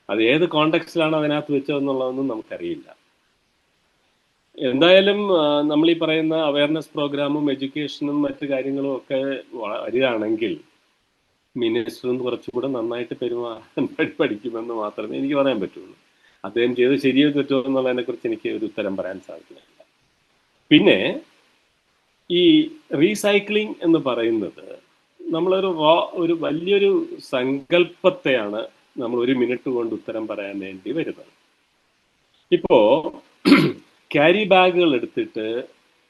അത് ഏത് കോണ്ടെക്സ്റ്റിലാണ് അതിനകത്ത് വെച്ചതെന്നുള്ളതൊന്നും നമുക്കറിയില്ല. എന്തായാലും നമ്മൾ ഈ പറയുന്ന അവയർനെസ് പ്രോഗ്രാമും എഡ്യൂക്കേഷനും മറ്റു കാര്യങ്ങളും ഒക്കെ വരികയാണെങ്കിൽ മിനിസ്റ്ററും കുറച്ചുകൂടെ നന്നായിട്ട് പെരുമാറാൻ പഠിക്കുമെന്ന് മാത്രമേ എനിക്ക് പറയാൻ പറ്റുള്ളൂ. അദ്ദേഹം ചെയ്ത് ശരിയോ തെറ്റോ എന്നുള്ളതിനെ കുറിച്ച് എനിക്ക് ഒരു ഉത്തരം പറയാൻ സാധിക്കുന്നില്ല. പിന്നെ ഈ റീസൈക്ലിംഗ് എന്ന് പറയുന്നത് ഒരു വലിയൊരു സങ്കല്പത്തെയാണ് നമ്മൾ ഒരു മിനിറ്റ് കൊണ്ട് ഉത്തരം പറയാൻ വേണ്ടി വരുന്നത്. ഇപ്പോ ക്യാരി ബാഗുകൾ എടുത്തിട്ട്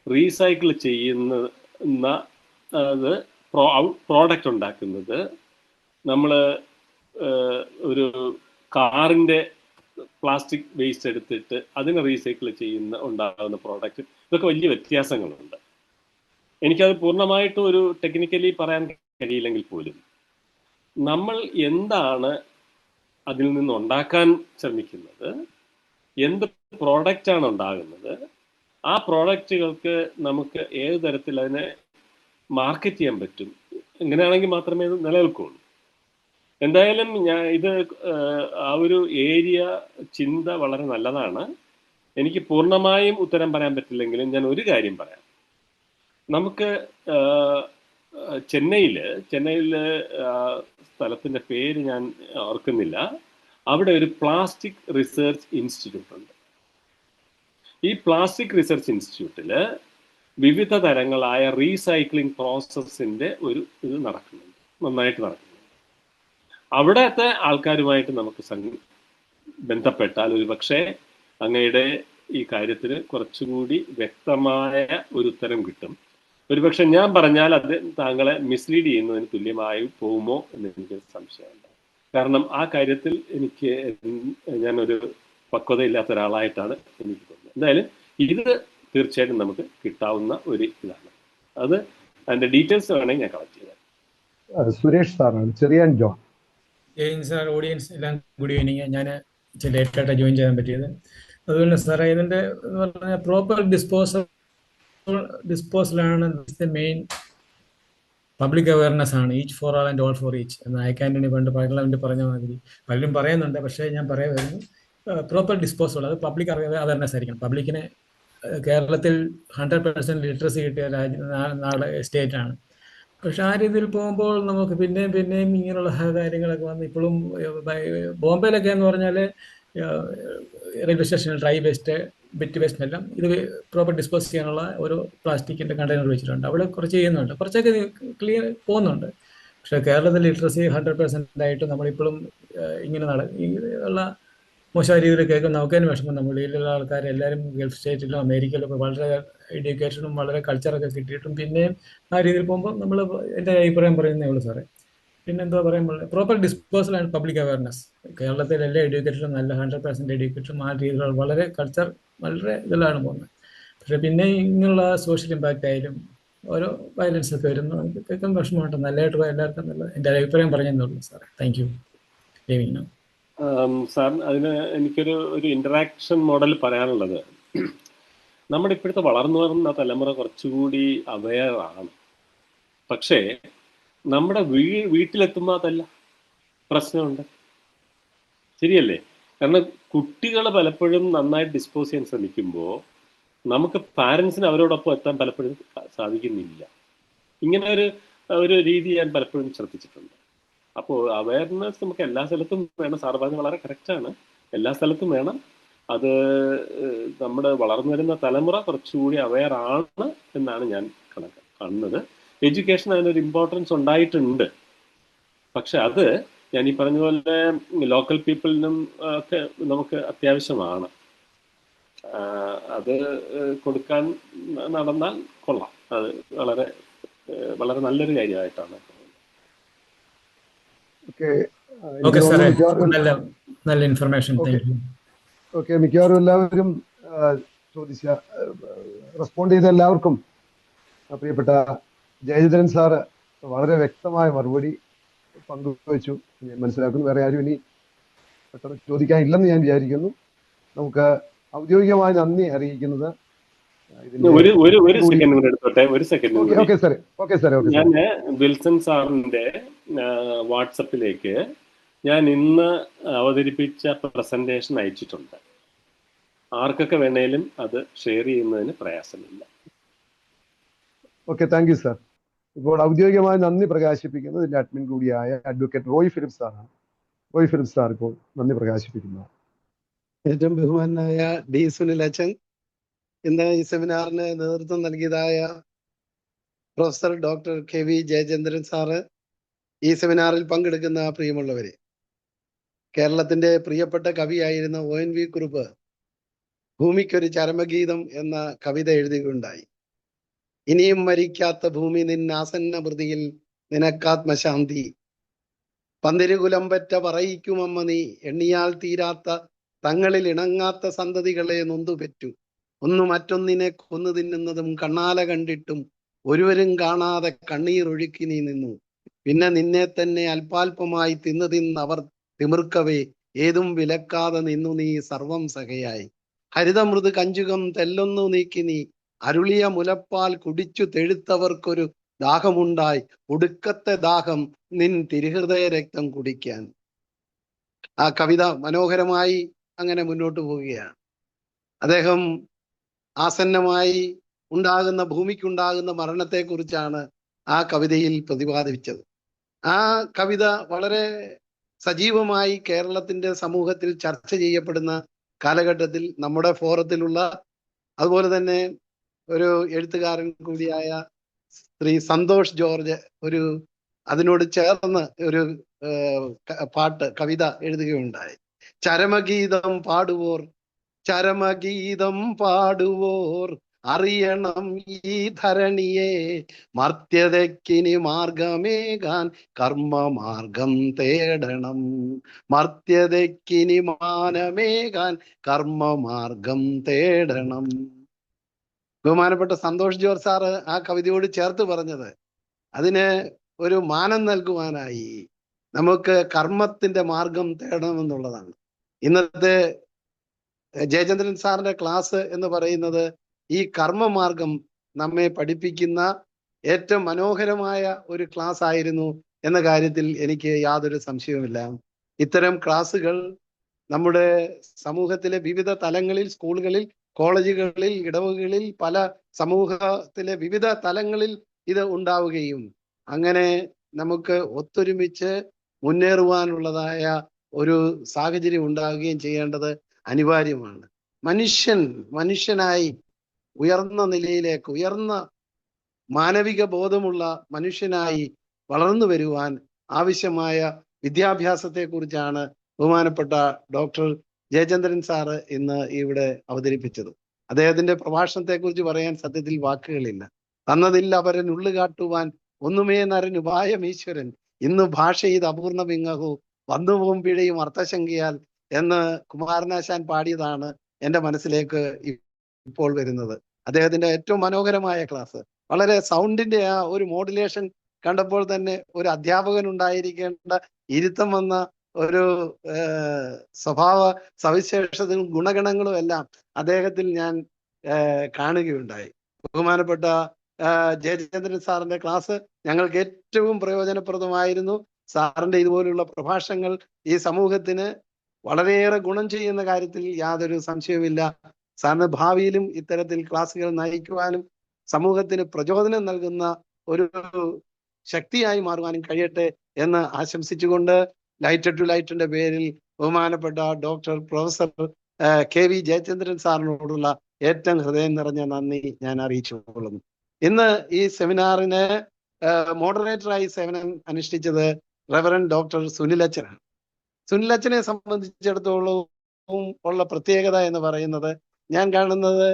റീസൈക്കിൾ ചെയ്യുന്ന അത് പ്രോഡക്റ്റ് ഉണ്ടാക്കുന്നത്, നമ്മൾ ഒരു കാറിൻ്റെ പ്ലാസ്റ്റിക് വേസ്റ്റ് എടുത്തിട്ട് അതിനെ റീസൈക്കിൾ ഉണ്ടാകുന്ന പ്രോഡക്റ്റ്, ഇതൊക്കെ വലിയ വ്യത്യാസങ്ങളുണ്ട്. എനിക്കത് പൂർണ്ണമായിട്ടും ഒരു ടെക്നിക്കലി പറയാൻ കഴിയില്ലെങ്കിൽ പോലും നമ്മൾ എന്താണ് അതിൽ നിന്ന് ഉണ്ടാക്കാൻ ശ്രമിക്കുന്നത്, എന്ത് പ്രോഡക്റ്റാണ് ഉണ്ടാകുന്നത്, ആ പ്രോഡക്റ്റുകൾക്ക് നമുക്ക് ഏത് തരത്തിൽ അതിനെ മാർക്കറ്റ് ചെയ്യാൻ പറ്റും, എങ്ങനെയാണെങ്കിൽ മാത്രമേ ഇത് നിലനിൽക്കുകയുള്ളൂ. എന്തായാലും ആ ഒരു ഏരിയ ചിന്ത വളരെ നല്ലതാണ്. എനിക്ക് പൂർണ്ണമായും ഉത്തരം പറയാൻ പറ്റില്ലെങ്കിലും ഞാൻ ഒരു കാര്യം പറയാം. നമുക്ക് ചെന്നൈയിൽ സ്ഥലത്തിൻ്റെ പേര് ഞാൻ ഓർക്കുന്നില്ല, അവിടെ ഒരു പ്ലാസ്റ്റിക് റിസർച്ച് ഇൻസ്റ്റിറ്റ്യൂട്ട് ഉണ്ട്. ഈ പ്ലാസ്റ്റിക് റിസർച്ച് ഇൻസ്റ്റിറ്റ്യൂട്ടിൽ വിവിധ തരങ്ങളായ റീസൈക്ലിംഗ് പ്രോസസ്സിൻ്റെ ഇത് നടക്കുന്നുണ്ട്, നന്നായിട്ട് നടക്കുന്നുണ്ട്. അവിടത്തെ ആൾക്കാരുമായിട്ട് നമുക്ക് ബന്ധപ്പെട്ടാൽ ഒരു പക്ഷേ അങ്ങയുടെ ഈ കാര്യത്തിന് കുറച്ചുകൂടി വ്യക്തമായ ഒരു ഉത്തരം കിട്ടും. ഒരുപക്ഷെ ഞാൻ പറഞ്ഞാൽ അത് താങ്കളെ മിസ്ലീഡ് ചെയ്യുന്നതിന് തുല്യമായി പോകുമോ എന്ന് എനിക്ക് സംശയമുണ്ട്. കാരണം ആ കാര്യത്തിൽ ഞാനൊരു പക്വതയില്ലാത്ത ഒരാളായിട്ടാണ് എനിക്ക് തോന്നുന്നത്. എന്തായാലും ഇത് തീർച്ചയായിട്ടും നമുക്ക് കിട്ടാവുന്ന ഒരു ഇതാണ്. അതിന്റെ ഡീറ്റെയിൽസ് വേണമെങ്കിൽ ഞാൻ കളക്ട് ചെയ്താൽ. സുരേഷ് സാറാണ്, ചെറിയാൻ ജോൺ. സാർ, ഓഡിയൻസ് എല്ലാം ഗുഡ് ഈവനിങ്. ഞാൻ ഇച്ചിരി ലേറ്റായിട്ടാണ് ജോയിൻ ചെയ്യാൻ പറ്റിയത്. അതുപോലെ സാറേ, ഇതിൻ്റെ എന്ന് പറഞ്ഞാൽ പ്രോപ്പർ ഡിസ്പോസലാണ് മെയിൻ പബ്ലിക് അവയർനെസ് ആണ്. Each for all and all for each എന്ന് ഐക്കാൻറ്റണി പണ്ട് പാർലമെന്റ് പറഞ്ഞ മാതിരി പലരും പറയുന്നുണ്ട്. പക്ഷേ ഞാൻ പറയുമായിരുന്നു, പ്രോപ്പർ ഡിസ്പോസൽ അത് പബ്ലിക് അവയർനെസ് ആയിരിക്കണം. പബ്ലിക്കിന് കേരളത്തിൽ 100% ലിറ്ററസി കിട്ടിയ സ്റ്റേറ്റാണ്. പക്ഷെ ആ രീതിയിൽ പോകുമ്പോൾ നമുക്ക് പിന്നെയും ഇങ്ങനെയുള്ള കാര്യങ്ങളൊക്കെ വന്ന് ഇപ്പോഴും ബോംബെയിലൊക്കെ എന്ന് പറഞ്ഞാൽ റെയിൽവേ സ്റ്റേഷനിൽ ഡ്രൈ വേസ്റ്റ്, ബിറ്റ് വേസ്റ്റ് എല്ലാം ഇത് പ്രോപ്പർ ഡിസ്പോസ് ചെയ്യാനുള്ള ഒരു പ്ലാസ്റ്റിക്കിൻ്റെ കണ്ടെയ്നർ വെച്ചിട്ടുണ്ട്. അവിടെ കുറച്ച് ചെയ്യുന്നുണ്ട്, കുറച്ചൊക്കെ ക്ലിയർ പോകുന്നുണ്ട്. പക്ഷേ കേരളത്തിൽ ലിറ്ററസി 100% ആയിട്ട് നമ്മളിപ്പോഴും ഇങ്ങനെ ഉള്ള മോശമായ രീതിയിൽ കേൾക്കും. നമുക്ക് തന്നെ വിഷമം. നമ്മൾ ഇതിലുള്ള ആൾക്കാർ എല്ലാവരും ഗൾഫ് സ്റ്റേറ്റിലും അമേരിക്കയിലും വളരെ എഡ്യൂക്കേഷനും വളരെ കൾച്ചറൊക്കെ കിട്ടിയിട്ടും പിന്നെയും ആ രീതിയിൽ പോകുമ്പോൾ നമ്മൾ എൻ്റെ അഭിപ്രായം പറയുന്നേ ഉള്ളൂ സാറേ. പിന്നെന്താ പറയുമ്പോൾ proper disposal and public awareness. കേരളത്തിൽ എല്ലാ എഡ്യൂക്കേഷനും നല്ല 100% എഡ്യൂക്കേഷനും ആ രീതിയിലുള്ള വളരെ കൾച്ചർ വളരെ ഇതിലാണ് പോകുന്നത്. പക്ഷേ പിന്നെ ഇങ്ങനെയുള്ള സോഷ്യൽ ഇമ്പാക്റ്റ് ആയാലും ഓരോ വയലൻസ് ഒക്കെ വരുന്നു, കേൾക്കാൻ വിഷമമുണ്ട്. നല്ലതായിട്ട് എല്ലാവർക്കും നല്ല എൻ്റെ അഭിപ്രായം പറഞ്ഞെന്നുള്ളൂ സാറേ. Thank you. സാർ, അതിന് എനിക്കൊരു ഇന്ററാക്ഷൻ മോഡൽ പറയാനുള്ളത്, നമ്മുടെ ഇപ്പോഴത്തെ വളർന്നു വരുന്ന തലമുറ കുറച്ചുകൂടി അവെയറാണ്. പക്ഷേ നമ്മുടെ വീട്ടിലെത്തുമ്പോൾ അതല്ല പ്രശ്നമുണ്ട്. ശരിയല്ലേ? കാരണം കുട്ടികൾ പലപ്പോഴും നന്നായിട്ട് ഡിസ്പോസ് ചെയ്യാൻ ശ്രമിക്കുമ്പോൾ നമുക്ക് പാരൻസിന് അവരോടൊപ്പം എത്താൻ പലപ്പോഴും സാധിക്കുന്നില്ല. ഇങ്ങനെ ഒരു രീതി ഞാൻ പലപ്പോഴും ശ്രദ്ധിച്ചിട്ടുണ്ട്. അപ്പോൾ അവയർനെസ് നമുക്ക് എല്ലാ സ്ഥലത്തും വേണം. സാർ പറഞ്ഞത് വളരെ കറക്റ്റാണ്, എല്ലാ സ്ഥലത്തും വേണം. അത് നമ്മുടെ വളർന്നു വരുന്ന തലമുറ കുറച്ചുകൂടി അവെയർ ആണ് എന്നാണ് ഞാൻ കാണുന്നത്. എഡ്യൂക്കേഷൻ അതിനൊരു ഇമ്പോർട്ടൻസ് ഉണ്ടായിട്ടുണ്ട്. പക്ഷെ അത് ഞാൻ ഈ പറഞ്ഞ പോലെ ലോക്കൽ പീപ്പിളിനും ഒക്കെ നമുക്ക് അത്യാവശ്യമാണ്. അത് കൊടുക്കാൻ നടന്നാൽ കൊള്ളാം. അത് വളരെ വളരെ നല്ലൊരു കാര്യമായിട്ടാണ്. നല്ല ഇൻഫർമേഷൻ. ഓക്കെ, മിക്കവാറും എല്ലാവരും റെസ്പോണ്ട് ചെയ്ത എല്ലാവർക്കും പ്രിയപ്പെട്ട ജയചന്ദ്രൻ സാറ് വളരെ വ്യക്തമായ മറുപടി പങ്കുവച്ചു മനസ്സിലാക്കുന്നു. വേറെ ആരും ഇനി പെട്ടെന്ന് ചോദിക്കാനില്ലെന്ന് ഞാൻ വിചാരിക്കുന്നു. നമുക്ക് ഔദ്യോഗികമായി നന്ദി അറിയിക്കുന്നത് ഞാൻ വിൽസൺ സാറിന്റെ വാട്സപ്പിലേക്ക് ഞാൻ ഇന്ന് അവതരിപ്പിച്ച പ്രസന്റേഷൻ അയച്ചിട്ടുണ്ട്. ആർക്കൊക്കെ വേണേലും അത് ഷെയർ ചെയ്യുന്നതിന് പ്രയാസമില്ല. Okay, thank you sir. ഇപ്പോൾ ഔദ്യോഗികമായി നന്ദി പ്രകാശിപ്പിക്കുന്നത് ഇതിന്റെ അഡ്മിൻ കൂടിയായ അഡ്വക്കേറ്റ് റോയ് ഫിലിപ്പ് സാറാണ്. റോയ് ഫിലിപ്പ് സാർ ഇപ്പോൾ നന്ദി പ്രകാശിപ്പിക്കുന്നു. ഏറ്റവും ബഹുമാനായ ഡി സുനിൽ അച്ഛൻ, ഇന്ന് ഈ സെമിനാറിന് നേതൃത്വം നൽകിയതായ professor doctor K V Jayachandran sir, ഈ സെമിനാറിൽ പങ്കെടുക്കുന്ന പ്രിയമുള്ളവരെ, കേരളത്തിന്റെ പ്രിയപ്പെട്ട കവിയായിരുന്ന ONV കുറുപ്പ് ഭൂമിക്കൊരു ചരമഗീതം എന്ന കവിത എഴുതുകയുണ്ടായി. ഇനിയും മരിക്കാത്ത ഭൂമി നിന്നാസന്ന മൃതിയിൽ നിനക്കാത്മശാന്തി, പന്തിരുകുലം പറ്റ പറയിക്കുമമ്മ നീ, എണ്ണിയാൽ തീരാത്ത തങ്ങളിൽ ഇണങ്ങാത്ത സന്തതികളെ നൊന്തുപെറ്റു, ഒന്നു മറ്റൊന്നിനെ കൊന്നു തിന്നുന്നതും കണ്ണാല കണ്ടിട്ടും ഒരുവരും കാണാതെ കണ്ണീരൊഴുക്കി നീ നിന്നു, പിന്നെ നിന്നെ തന്നെ അല്പാൽപമായി തിന്നവർ തിമിർക്കവേ ഏതും വിലക്കാതെ നിന്നു നീ സർവം സഖയായി, ഹരിതമൃദു കഞ്ചുകം തെല്ലൊന്നു നീക്കി നീ, അരുളിയ മുലപ്പാൽ കുടിച്ചു തെഴുത്തവർക്കൊരു ദാഹമുണ്ടായി, ഒടുക്കത്തെ ദാഹം നിൻ തിരുഹൃദയ രക്തം കുടിക്കാൻ. ആ കവിത മനോഹരമായി അങ്ങനെ മുന്നോട്ട് പോവുകയാണ്. അദ്ദേഹം ആസന്നമായി ഉണ്ടാകുന്ന ഭൂമിക്കുണ്ടാകുന്ന മരണത്തെക്കുറിച്ചാണ് ആ കവിതയിൽ പ്രതിപാദിച്ചത്. ആ കവിത വളരെ സജീവമായി കേരളത്തിന്റെ സമൂഹത്തിൽ ചർച്ച ചെയ്യപ്പെടുന്ന കാലഘട്ടത്തിൽ നമ്മുടെ ഫോറത്തിലുള്ള, അതുപോലെ തന്നെ ഒരു എഴുത്തുകാരൻ കൂടിയായ ശ്രീ സന്തോഷ് ജോർജ് അതിനോട് ചേർന്ന് ഒരു കവിത എഴുതുകയുണ്ടായി. ചരമഗീതം പാടുവോർ അറിയണം ഈ ധരണിയെ, മർത്യതയ്ക്കിനി മാർഗമേകാൻ കർമ്മമാർഗം തേടണം, മർത്യതയ്ക്കിനി മാനമേകാൻ കർമ്മമാർഗം തേടണം. ബഹുമാനപ്പെട്ട സന്തോഷ് ജോർജ് സാറ് ആ കവിതയോട് ചേർത്ത് പറഞ്ഞത്, അതിന് ഒരു മാനം നൽകുവാനായി നമുക്ക് കർമ്മത്തിന്റെ മാർഗം തേടണമെന്നുള്ളതാണ്. ഇന്നത്തെ ജയചന്ദ്രൻ സാറിന്റെ ക്ലാസ് എന്ന് പറയുന്നത് ഈ കർമ്മമാർഗം നമ്മെ പഠിപ്പിക്കുന്ന ഏറ്റവും മനോഹരമായ ഒരു ക്ലാസ് ആയിരുന്നു എന്ന കാര്യത്തിൽ എനിക്ക് യാതൊരു സംശയവുമില്ല. ഇത്തരം ക്ലാസ്സുകൾ നമ്മുടെ സമൂഹത്തിലെ വിവിധ തലങ്ങളിൽ, സ്കൂളുകളിൽ, കോളേജുകളിൽ, ഇടവകളിൽ, പല സമൂഹത്തിലെ വിവിധ തലങ്ങളിൽ ഇത് ഉണ്ടാവുകയും അങ്ങനെ നമുക്ക് ഒത്തൊരുമിച്ച് മുന്നേറുവാനുള്ളതായ ഒരു സാഹചര്യം ഉണ്ടാവുകയും ചെയ്യേണ്ടത് അനിവാര്യമാണ്. മനുഷ്യനായി ഉയർന്ന നിലയിലേക്ക്, ഉയർന്ന മാനവിക ബോധമുള്ള മനുഷ്യനായി വളർന്നു വരുവാൻ ആവശ്യമായ വിദ്യാഭ്യാസത്തെക്കുറിച്ചാണ് ബഹുമാനപ്പെട്ട ഡോക്ടർ ജയചന്ദ്രൻ സാറ് ഇന്ന് ഇവിടെ അവതരിപ്പിച്ചത്. അദ്ദേഹത്തിന്റെ പ്രഭാഷണത്തെക്കുറിച്ച് പറയാൻ സത്യത്തിൽ വാക്കുകളില്ല. തന്നതിൽ അവരൻ ഉള്ളുകാട്ടുവാൻ ഒന്നുമേ നരൻ ഉപായം ഈശ്വരൻ, ഇന്ന് ഭാഷ ഇത് അപൂർണമിങ്ങഹു വന്നുപോകും പിഴയും അർത്ഥശങ്കയാൽ എന്ന് കുമാരനാശാൻ പാടിയതാണ് എൻ്റെ മനസ്സിലേക്ക് ഇപ്പോൾ വരുന്നത്. അദ്ദേഹത്തിന്റെ ഏറ്റവും മനോഹരമായ ക്ലാസ്, വളരെ സൗണ്ടിന്റെ ആ ഒരു മോഡുലേഷൻ കണ്ടപ്പോൾ തന്നെ ഒരു അധ്യാപകൻ ഉണ്ടായിരിക്കേണ്ട ഇരുത്തം വന്ന ഒരു സ്വഭാവ സവിശേഷതകളും ഗുണഗണങ്ങളും എല്ലാം അദ്ദേഹത്തിൽ ഞാൻ കാണുകയുണ്ടായി. ബഹുമാനപ്പെട്ട ജയചന്ദ്രൻ സാറിന്റെ ക്ലാസ് ഞങ്ങൾക്ക് ഏറ്റവും പ്രയോജനപ്രദമായിരുന്നു. സാറിന്റെ ഇതുപോലുള്ള പ്രഭാഷണങ്ങൾ ഈ സമൂഹത്തിന് വളരെയേറെ ഗുണം ചെയ്യുന്ന കാര്യത്തിൽ യാതൊരു സംശയവുമില്ല. സാറിന് ഭാവിയിലും ഇത്തരത്തിൽ ക്ലാസ്സുകൾ നയിക്കുവാനും സമൂഹത്തിന് പ്രചോദനം നൽകുന്ന ഒരു ശക്തിയായി മാറുവാനും കഴിയട്ടെ എന്ന് ആശംസിച്ചുകൊണ്ട് ലൈറ്റ് ടു ലൈറ്റിന്റെ പേരിൽ ബഹുമാനപ്പെട്ട doctor professor K V Jayachandran സാറിനോടുള്ള ഏറ്റവും ഹൃദയം നിറഞ്ഞ നന്ദി ഞാൻ അറിയിച്ചുകൊള്ളുന്നു. ഇന്ന് ഈ സെമിനാറിന് മോഡറേറ്ററായി സേവനം അനുഷ്ഠിച്ചത് റെവറൻ ഡോക്ടർ സുനിലച്ചനാണ്. സുനിലച്ചനെ സംബന്ധിച്ചിടത്തോളം ഉള്ള പ്രത്യേകത എന്ന് പറയുന്നത്, ഞാൻ കാണുന്നത്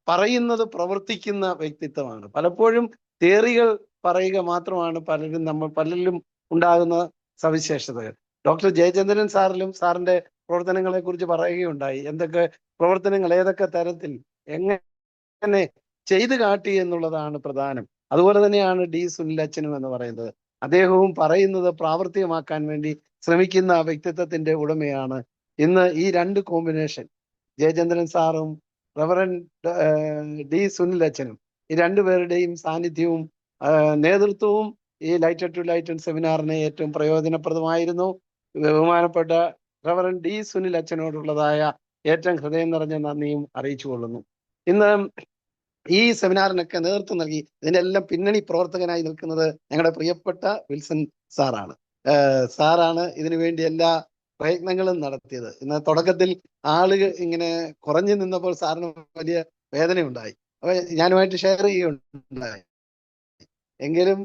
പറയുന്നത് പ്രവർത്തിക്കുന്ന വ്യക്തിത്വമാണ്. പലപ്പോഴും തിയറികൾ പറയുക മാത്രമാണ് പലരിലും ഉണ്ടാകുന്ന സവിശേഷതകൾ. ഡോക്ടർ ജയചന്ദ്രൻ സാറിലും സാറിന്റെ പ്രവർത്തനങ്ങളെ കുറിച്ച് പറയുകയുണ്ടായി. എന്തൊക്കെ പ്രവർത്തനങ്ങൾ ഏതൊക്കെ തരത്തിൽ എങ്ങനെ ചെയ്തു കാട്ടി എന്നുള്ളതാണ് പ്രധാനം. അതുപോലെ തന്നെയാണ് ഡി സുനിലച്ചനും എന്ന് പറയുന്നത്. അദ്ദേഹവും പറയുന്നത് പ്രാവർത്തികമാക്കാൻ വേണ്ടി ശ്രമിക്കുന്ന വ്യക്തിത്വത്തിന്റെ ഉടമയാണ്. ഇന്ന് ഈ രണ്ട് കോമ്പിനേഷൻ, ജയചന്ദ്രൻ സാറും റെവറൻ ഡി സുനിലച്ചനും, ഈ രണ്ടുപേരുടെയും സാന്നിധ്യവും നേതൃത്വവും ഈ ലൈറ്റ് ടു ലൈറ്റ് സെമിനാറിന് ഏറ്റവും പ്രയോജനപ്രദമായിരുന്നു. ബഹുമാനപ്പെട്ട റെവറൻ ഡി സുനിലച്ചനോടുള്ളതായ ഏറ്റവും ഹൃദയം നിറഞ്ഞ നന്ദിയും അറിയിച്ചു കൊള്ളുന്നു. ഇന്ന് ഈ സെമിനാറിനൊക്കെ നേതൃത്വം നൽകി ഇതിനെല്ലാം പിന്നണി പ്രവർത്തകനായി നിൽക്കുന്നത് ഞങ്ങളുടെ പ്രിയപ്പെട്ട വിൽസൺ സാറാണ്. സാറാണ് ഇതിനു വേണ്ടി എല്ലാ പ്രയത്നങ്ങളും നടത്തിയത്. ഇന്ന് തുടക്കത്തിൽ ആളുകൾ ഇങ്ങനെ കുറഞ്ഞു നിന്നപ്പോൾ സാറിന് വലിയ വേദനയുണ്ടായി. അപ്പൊ ഞാനുമായിട്ട് ഷെയർ ചെയ്യുകയുണ്ടായി. എങ്കിലും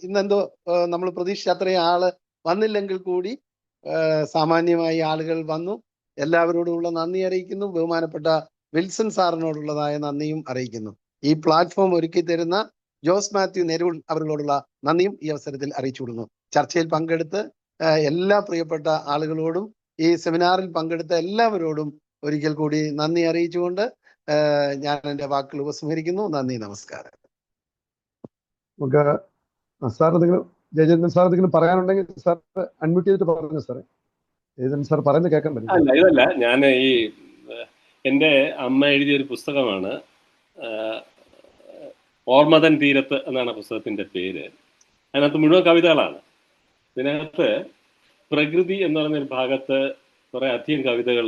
ഇന്നെന്തോ നമ്മൾ പ്രതീക്ഷിച്ച അത്രയും ആള് വന്നില്ലെങ്കിൽ കൂടി സാമാന്യമായി ആളുകൾ വന്നു. എല്ലാവരോടുമുള്ള നന്ദി അറിയിക്കുന്നു. ബഹുമാനപ്പെട്ട വിൽസൺ സാറിനോടുള്ളതായ നന്ദിയും അറിയിക്കുന്നു. ഈ പ്ലാറ്റ്ഫോം ഒരുക്കി തരുന്ന ജോസ് മാത്യു നെരൂൾ അവരോടുള്ള നന്ദിയും ഈ അവസരത്തിൽ അറിയിച്ചു കൊടുക്കുന്നു. ചർച്ചയിൽ പങ്കെടുത്ത് എല്ലാ പ്രിയപ്പെട്ട ആളുകളോടും ഈ സെമിനാറിൽ പങ്കെടുത്ത എല്ലാവരോടും ഒരിക്കൽ കൂടി നന്ദി അറിയിച്ചുകൊണ്ട് ഞാൻ എൻ്റെ വാക്കുകൾ ഉപസംഹരിക്കുന്നു. നന്ദി, നമസ്കാരം. നമുക്ക് സാർ എന്തെങ്കിലും ജയചന്ദ്രൻ സാർ എന്തെങ്കിലും പറയാനുണ്ടെങ്കിൽ സാർ അൺമ്യൂട്ട് ചെയ്തിട്ട് പറഞ്ഞു സാറേ. ജയചന്ദ്രൻ സാർ പറയുന്നത് കേൾക്കാൻ പറ്റും. അല്ല, ഇതല്ല, ഞാൻ ഈ എൻ്റെ അമ്മ എഴുതിയൊരു പുസ്തകമാണ് ഓർമ്മതൻ തീരത്ത് എന്നാണ് പുസ്തകത്തിൻ്റെ പേര്. അതിനകത്ത് മുഴുവൻ കവിതകളാണ്. ഇതിനകത്ത് പ്രകൃതി എന്ന് പറഞ്ഞൊരു ഭാഗത്ത് കുറേ അധികം കവിതകൾ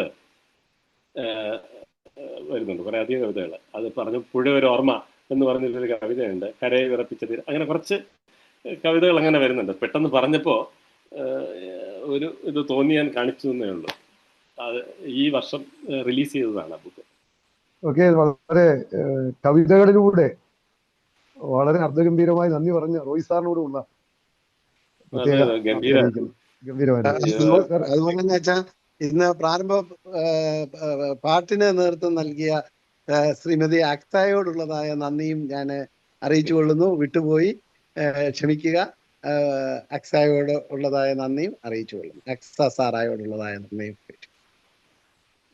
വരുന്നുണ്ട്. കുറേ അധികം കവിതകൾ. അത് പറഞ്ഞു പുഴ ഒരു ഓർമ്മ എന്ന് പറഞ്ഞൊരു കവിതയുണ്ട്. കരയെ വിറപ്പിച്ച തീരം. അങ്ങനെ കുറച്ച് കവിതകൾ അങ്ങനെ വരുന്നുണ്ട്. പെട്ടെന്ന് പറഞ്ഞപ്പോൾ ഒരു ഇത് തോന്നി ഞാൻ കാണിച്ചു എന്നേ ഉള്ളൂ. അത് ഈ വർഷം റിലീസ് ചെയ്തതാണ് ആ ബുക്ക്. ഓക്കെ, വളരെ കവിതകളിലൂടെ വളരെ അർത്ഥഗംഭീരമായി നന്ദി പറഞ്ഞ റോയ് സാറിനോടുള്ള അതുപോലെ തന്നെ വെച്ചാൽ ഇന്ന് പ്രാരംഭ പാട്ടിന് നേതൃത്വം നൽകിയ ശ്രീമതി അക്സായോടുള്ളതായ നന്ദിയും ഞാൻ അറിയിച്ചു കൊള്ളുന്നു. വിട്ടുപോയി ക്ഷമിക്കുക. അക്സായോട് ഉള്ളതായ നന്ദിയും അറിയിച്ചു കൊള്ളുന്നു. അക്സ സാറായോടുള്ളതായ നന്ദിയും.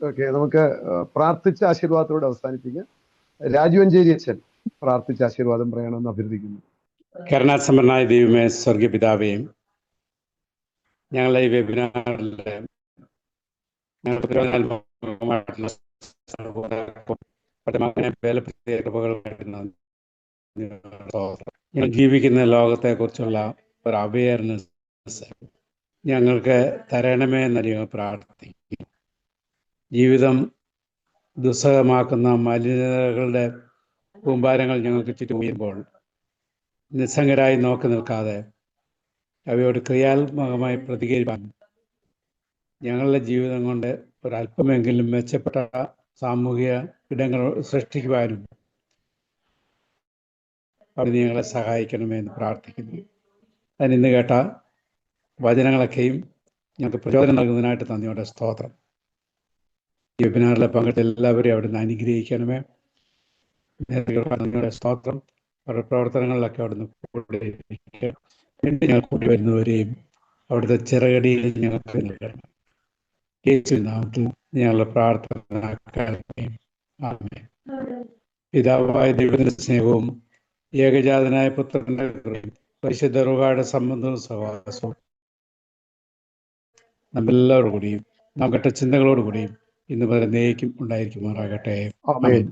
ഓക്കെ, നമുക്ക് പ്രാർത്ഥിച്ച ആശീർവാദത്തോടെ അവസാനിപ്പിക്കാം. രാജുവഞ്ചേരി അച്ഛൻ പ്രാർത്ഥിച്ച ആശീർവാദം പറയണമെന്ന് അഭ്യർത്ഥിക്കുന്നു. കരുണാസമ്പന്നനായ ദൈവമേ, സ്വർഗീയ പിതാവേയും, ഞങ്ങളെ ഈ വെബിനാറിലെ ഞങ്ങൾ ജീവിക്കുന്ന ലോകത്തെക്കുറിച്ചുള്ള ഒരു അവയർനെസ് ഞങ്ങൾക്ക് തരണമേ എന്നറിയാൻ പ്രാർത്ഥിക്കുന്നു. ജീവിതം ദുസ്സഹമാക്കുന്ന മലിനതകളുടെ കൂമ്പാരങ്ങൾ ഞങ്ങൾക്ക് ചുറ്റും ഉയരുമ്പോൾ നിസ്സംഗരായി നോക്കി നിൽക്കാതെ അവയോട് ക്രിയാത്മകമായി പ്രതികരിക്കാൻ ഞങ്ങളുടെ ജീവിതം കൊണ്ട് ഒരല്പമെങ്കിലും മെച്ചപ്പെട്ട സാമൂഹിക ഇടങ്ങൾ സൃഷ്ടിക്കുവാനും അവിടെ ഞങ്ങളെ സഹായിക്കണമെന്ന് പ്രാർത്ഥിക്കുന്നു. അതിനിന്ന് കേട്ട വചനങ്ങളൊക്കെയും ഞങ്ങൾക്ക് പ്രചോദനം നൽകുന്നതിനായിട്ട് നന്ദിയോടെ സ്തോത്രം. ഈ വെബിനാറിലെ പങ്കെടുത്ത എല്ലാവരെയും അവിടെ നിന്ന് അനുഗ്രഹിക്കണമേ. നന്ദിയോടെ സ്തോത്രം. അവരുടെ പ്രവർത്തനങ്ങളിലൊക്കെ അവിടുന്ന് കൂടെ വീണ്ടും ഞങ്ങൾ കൂടി വരുന്നവരെയും അവിടുത്തെ ചിറകടിയിൽ ഞങ്ങൾക്ക് നൽകണം. യേശുവിൻ നാമത്തിൽ ഞങ്ങളുടെ പ്രാർത്ഥന കേൾക്കുകയും ആമേൻ. പിതാവായ ദൈവത്തിന്റെ സ്നേഹവും ഏകജാതനായ പുത്രന്റെ കൃപയും പരിശുദ്ധ റൂഹായുടെ സംബന്ധവും സഹവാസവും നമ്മെല്ലാവരോടുകൂടിയും നാം കേട്ട ചിന്തകളോടുകൂടിയും ഇന്ന് വരെ നേക്കും ഉണ്ടായിരിക്കുമാറാകട്ടെ. ആമേൻ.